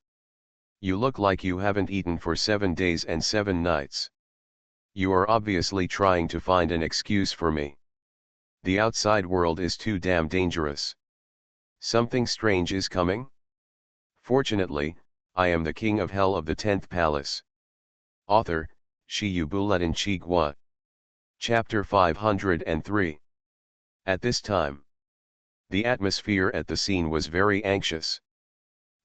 You look like you haven't eaten for 7 days and 7 nights. You are obviously trying to find an excuse for me. The outside world is too damn dangerous. Something strange is coming? Fortunately, I am the king of hell of the 10th palace. Author, Shi Yu Bulletin Chi Gua. Chapter 503. At this time, the atmosphere at the scene was very anxious.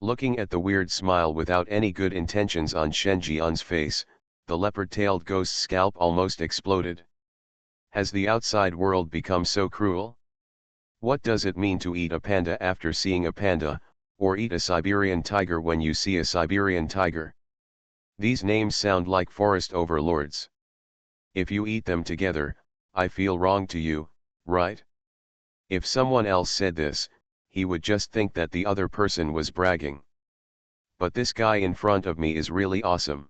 Looking at the weird smile without any good intentions on Shen Jian's face, the leopard-tailed ghost's scalp almost exploded. Has the outside world become so cruel? What does it mean to eat a panda after seeing a panda, or eat a Siberian tiger when you see a Siberian tiger? These names sound like forest overlords. If you eat them together, I feel wrong to you, right? If someone else said this, he would just think that the other person was bragging. But this guy in front of me is really awesome.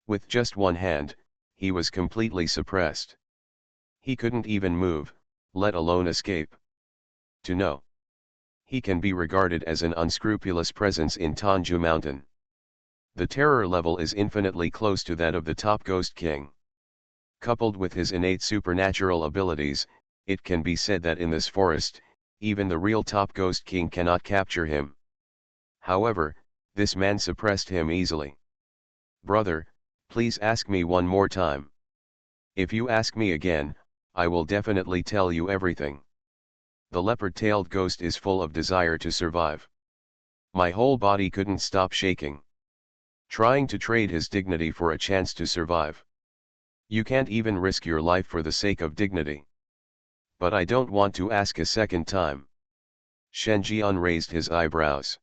With just one hand, he was completely suppressed. He couldn't even move, let alone escape. To know. He can be regarded as an unscrupulous presence in Tanju Mountain. The terror level is infinitely close to that of the top Ghost King. Coupled with his innate supernatural abilities, it can be said that in this forest, even the real top Ghost King cannot capture him. However, this man suppressed him easily. Brother, please ask me one more time. If you ask me again, I will definitely tell you everything. The leopard-tailed ghost is full of desire to survive. My whole body couldn't stop shaking. Trying to trade his dignity for a chance to survive. You can't even risk your life for the sake of dignity. But I don't want to ask a second time. Shen Jian raised his eyebrows.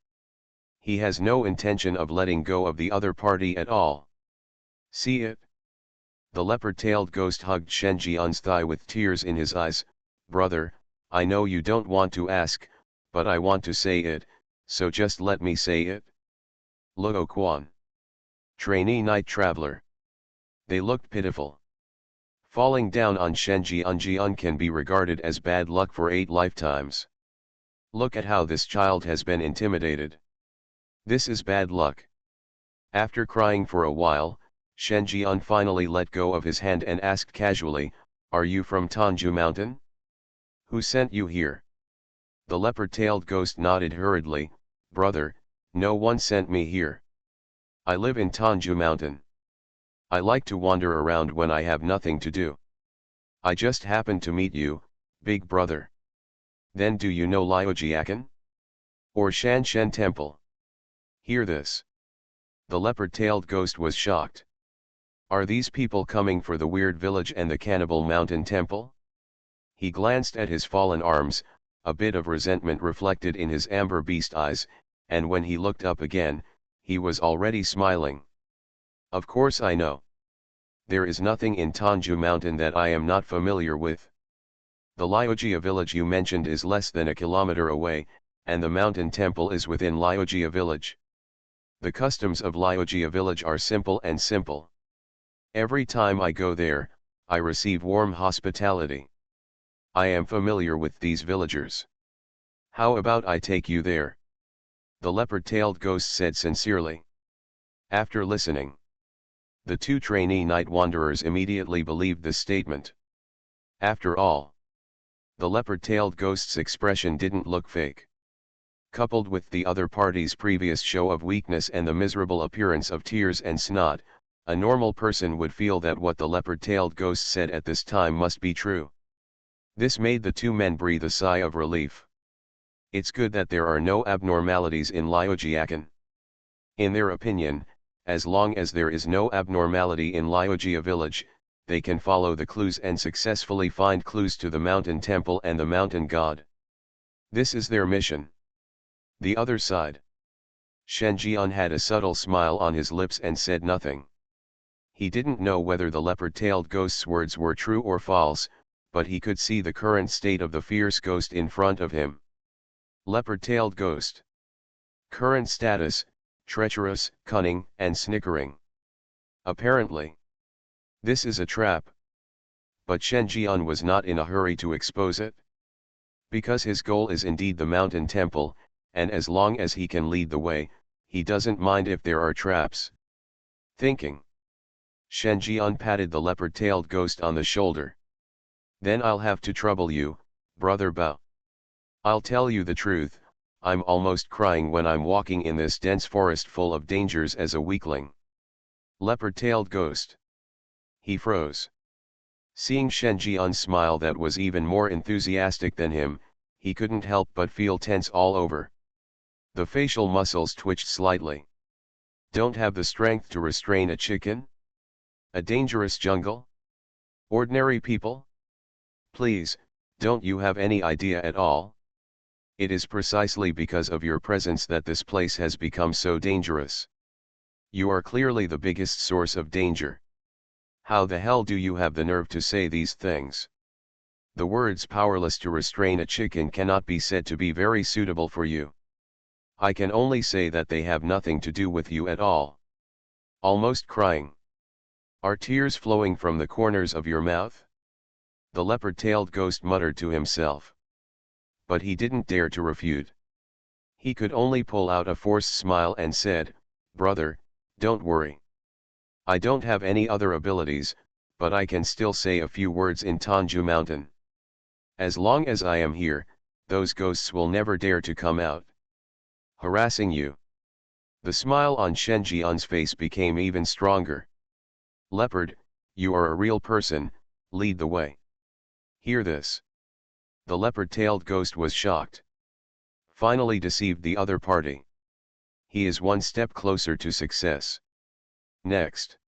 He has no intention of letting go of the other party at all. See it? The leopard-tailed ghost hugged Shen Jian's thigh with tears in his eyes. Brother, I know you don't want to ask, but I want to say it, so just let me say it. Luo Quan. Trainee night traveler. They looked pitiful. Falling down on Shen Jian can be regarded as bad luck for 8 lifetimes. Look at how this child has been intimidated. This is bad luck. After crying for a while, Shen Jian finally let go of his hand and asked casually, "Are you from Tanju Mountain? Who sent you here?" The leopard-tailed ghost nodded hurriedly. Brother, no one sent me here. I live in Tanju Mountain. I like to wander around when I have nothing to do. I just happened to meet you, big brother. Then do you know Liujiakan? Or Shan Shen Temple? Hear this. The leopard-tailed ghost was shocked. Are these people coming for the weird village and the cannibal mountain temple? He glanced at his fallen arms, a bit of resentment reflected in his amber beast eyes, and when he looked up again, he was already smiling. Of course I know. There is nothing in Tanju Mountain that I am not familiar with. The Lyogia village you mentioned is less than a kilometer away, and the mountain temple is within Lyogia village. The customs of Lyogia village are simple and simple. Every time I go there, I receive warm hospitality. I am familiar with these villagers. How about I take you there? The leopard-tailed ghost said sincerely. After listening, the two trainee night wanderers immediately believed this statement. After all, the leopard-tailed ghost's expression didn't look fake. Coupled with the other party's previous show of weakness and the miserable appearance of tears and snot, a normal person would feel that what the leopard-tailed ghost said at this time must be true. This made the two men breathe a sigh of relief. It's good that there are no abnormalities in Lyogiakan. In their opinion, as long as there is no abnormality in Lyogia village, they can follow the clues and successfully find clues to the mountain temple and the mountain god. This is their mission. The other side. Shen Jian had a subtle smile on his lips and said nothing. He didn't know whether the leopard-tailed ghost's words were true or false, but he could see the current state of the fierce ghost in front of him. Leopard-tailed ghost. Current status: treacherous, cunning, and snickering. Apparently, this is a trap. But Shen Jian was not in a hurry to expose it. Because his goal is indeed the mountain temple, and as long as he can lead the way, he doesn't mind if there are traps. Thinking, Shen Jian patted the leopard-tailed ghost on the shoulder. Then I'll have to trouble you, brother Bao. I'll tell you the truth, I'm almost crying when I'm walking in this dense forest full of dangers as a weakling. Leopard-tailed ghost. He froze. Seeing Shen Jian's smile that was even more enthusiastic than him, he couldn't help but feel tense all over. The facial muscles twitched slightly. Don't have the strength to restrain a chicken? A dangerous jungle? Ordinary people? Please, don't you have any idea at all? It is precisely because of your presence that this place has become so dangerous. You are clearly the biggest source of danger. How the hell do you have the nerve to say these things? The words powerless to restrain a chicken cannot be said to be very suitable for you. I can only say that they have nothing to do with you at all. Almost crying. Are tears flowing from the corners of your mouth? The leopard-tailed ghost muttered to himself. But he didn't dare to refute. He could only pull out a forced smile and said, "Brother, don't worry. I don't have any other abilities, but I can still say a few words in Tanju Mountain. As long as I am here, those ghosts will never dare to come out. Harassing you." The smile on Shen Jian's face became even stronger. "Leopard, you are a real person, lead the way." Hear this. The leopard-tailed ghost was shocked. Finally deceived the other party. He is one step closer to success. Next,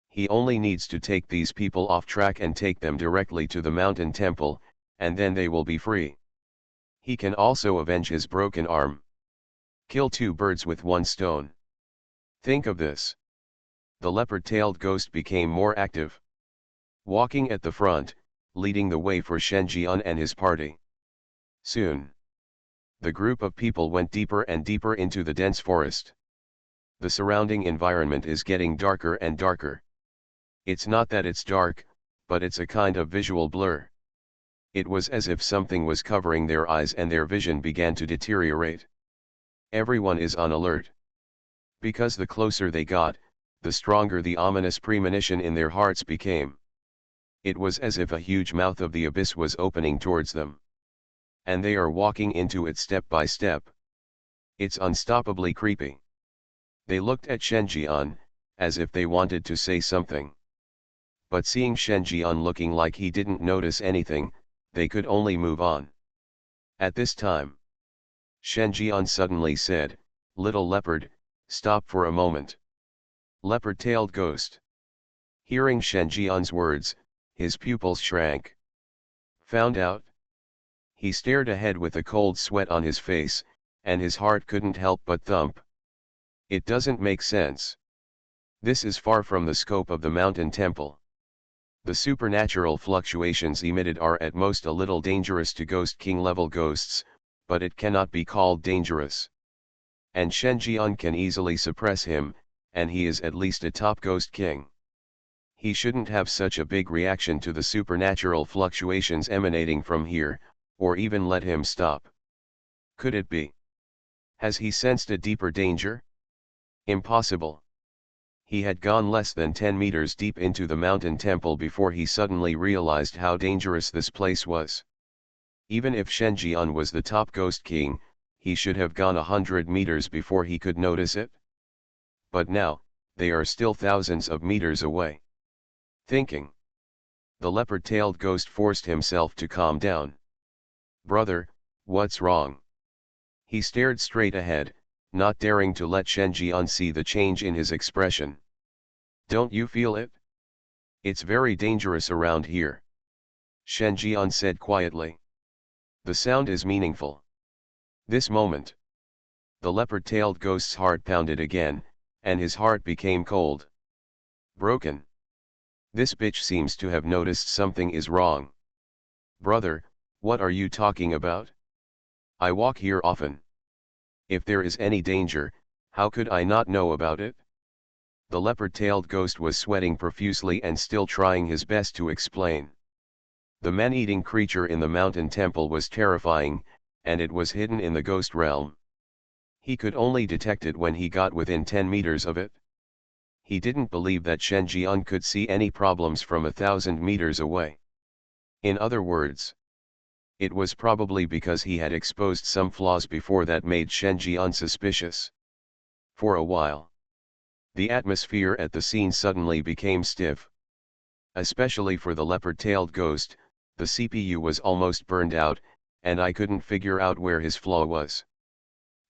he only needs to take these people off track and take them directly to the mountain temple, and then they will be free. He can also avenge his broken arm. Kill two birds with one stone. Think of this. The leopard-tailed ghost became more active. Walking at the front, leading the way for Shen Jian and his party. Soon, the group of people went deeper and deeper into the dense forest. The surrounding environment is getting darker and darker. It's not that it's dark, but it's a kind of visual blur. It was as if something was covering their eyes and their vision began to deteriorate. Everyone is on alert. Because the closer they got, the stronger the ominous premonition in their hearts became. It was as if a huge mouth of the abyss was opening towards them. And they are walking into it step by step. It's unstoppably creepy. They looked at Shen Jian, as if they wanted to say something. But seeing Shen Jian looking like he didn't notice anything, they could only move on. At this time, Shen Jian suddenly said, "Little leopard, stop for a moment." Leopard-tailed ghost. Hearing Shen Jian's words, his pupils shrank. Found out? He stared ahead with a cold sweat on his face, and his heart couldn't help but thump. It doesn't make sense. This is far from the scope of the mountain temple. The supernatural fluctuations emitted are at most a little dangerous to Ghost King level ghosts, but it cannot be called dangerous. And Shen Jian can easily suppress him, and he is at least a top Ghost King. He shouldn't have such a big reaction to the supernatural fluctuations emanating from here, or even let him stop. Could it be? Has he sensed a deeper danger? Impossible. He had gone less than 10 meters deep into the mountain temple before he suddenly realized how dangerous this place was. Even if Shen Jian was the top Ghost King, he should have gone 100 meters before he could notice it. But now, they are still thousands of meters away. Thinking. The leopard-tailed ghost forced himself to calm down. Brother, what's wrong? He stared straight ahead, not daring to let Shen Jian see the change in his expression. Don't you feel it? It's very dangerous around here. Shen Jian said quietly. The sound is meaningful. This moment. The leopard-tailed ghost's heart pounded again, and his heart became cold. Broken. This bitch seems to have noticed something is wrong. Brother, what are you talking about? I walk here often. If there is any danger, how could I not know about it? The leopard-tailed ghost was sweating profusely and still trying his best to explain. The man-eating creature in the mountain temple was terrifying, and it was hidden in the ghost realm. He could only detect it when he got within 10 meters of it. He didn't believe that Shen Jian could see any problems from 1,000 meters away. In other words, it was probably because he had exposed some flaws before that made Shen Jian suspicious. For a while, the atmosphere at the scene suddenly became stiff. Especially for the leopard-tailed ghost, the CPU was almost burned out, and I couldn't figure out where his flaw was.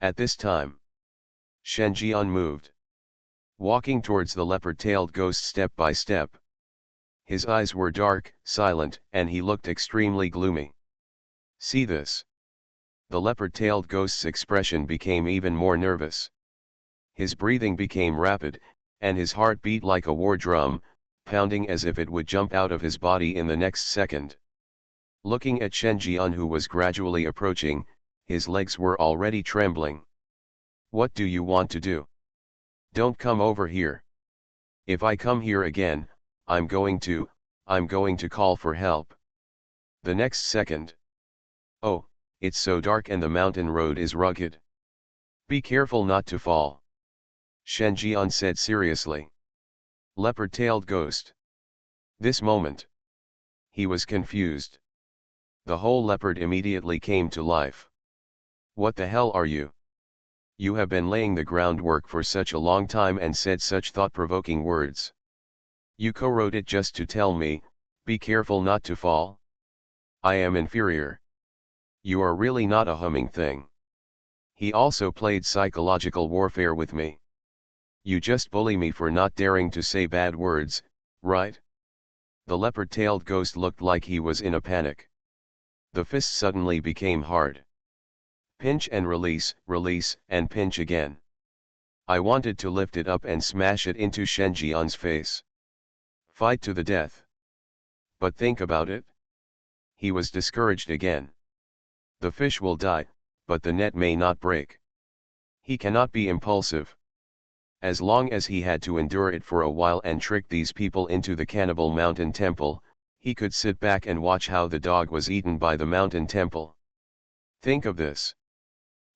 At this time, Shen Jian moved, walking towards the leopard-tailed ghost step by step. His eyes were dark, silent, and he looked extremely gloomy. See this? The leopard-tailed ghost's expression became even more nervous. His breathing became rapid, and his heart beat like a war drum, pounding as if it would jump out of his body in the next second. Looking at Shen Jian, who was gradually approaching, his legs were already trembling. What do you want to do? Don't come over here. If I come here again, I'm going to call for help. The next second. Oh, it's so dark and the mountain road is rugged. Be careful not to fall. Shen Jian said seriously. Leopard-tailed ghost. This moment. He was confused. The whole leopard immediately came to life. What the hell are you? You have been laying the groundwork for such a long time and said such thought-provoking words. You co-wrote it just to tell me, be careful not to fall? I am inferior. You are really not a humming thing. He also played psychological warfare with me. You just bully me for not daring to say bad words, right? The leopard-tailed ghost looked like he was in a panic. The fist suddenly became hard. Pinch and release, and pinch again. I wanted to lift it up and smash it into Shen Jian's face. Fight to the death. But think about it. He was discouraged again. The fish will die, but the net may not break. He cannot be impulsive. As long as he had to endure it for a while and trick these people into the cannibal mountain temple, he could sit back and watch how the dog was eaten by the mountain temple. Think of this.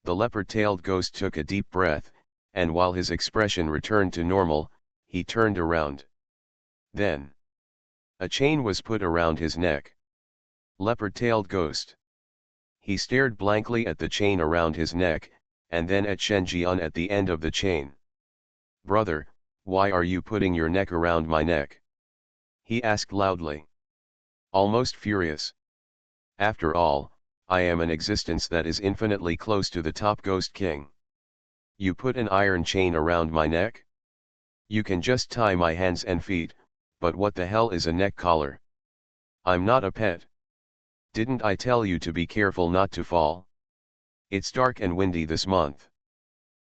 The leopard-tailed ghost took a deep breath, and while his expression returned to normal, he turned around. Then, a chain was put around his neck. Leopard-tailed ghost. He stared blankly at the chain around his neck, and then at Shen Jian at the end of the chain. Brother, why are you putting your neck around my neck? He asked loudly. Almost furious. After all, I am an existence that is infinitely close to the top Ghost King. You put an iron chain around my neck? You can just tie my hands and feet, but what the hell is a neck collar? I'm not a pet. Didn't I tell you to be careful not to fall? It's dark and windy this month.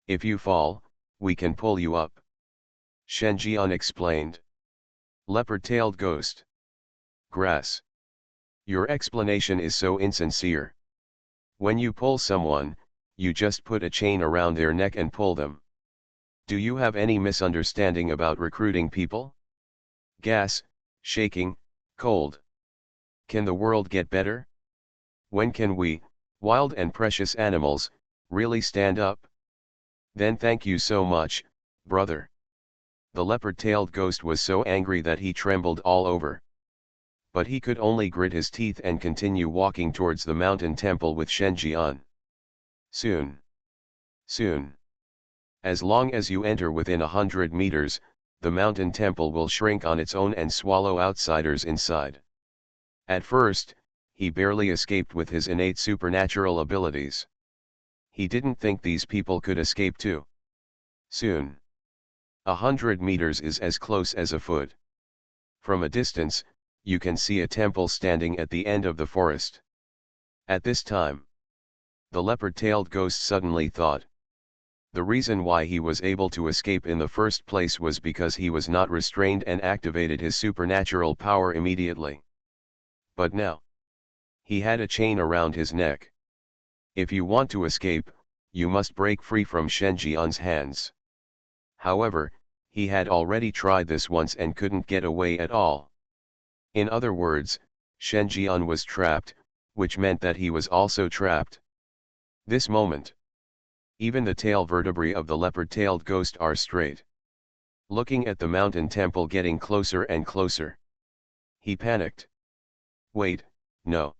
If you fall, we can pull you up. Shen Jian explained. Leopard-tailed ghost. Grass. Your explanation is so insincere. When you pull someone, you just put a chain around their neck and pull them. Do you have any misunderstanding about recruiting people? Gas, shaking, cold. Can the world get better? When can we, wild and precious animals, really stand up? Then thank you so much, brother. The leopard-tailed ghost was so angry that he trembled all over. But he could only grit his teeth and continue walking towards the mountain temple with Shenjian. Soon. Soon. As long as you enter within 100 meters, the mountain temple will shrink on its own and swallow outsiders inside. At first, he barely escaped with his innate supernatural abilities. He didn't think these people could escape too. Soon. 100 meters is as close as a foot. From a distance, you can see a temple standing at the end of the forest. At this time, the leopard-tailed ghost suddenly thought. The reason why he was able to escape in the first place was because he was not restrained and activated his supernatural power immediately. But now, he had a chain around his neck. If you want to escape, you must break free from Shenjian's hands. However, he had already tried this once and couldn't get away at all. In other words, Shenjian was trapped, which meant that he was also trapped. This moment, even the tail vertebrae of the leopard-tailed ghost are straight. Looking at the mountain temple getting closer and closer, he panicked. Wait, no.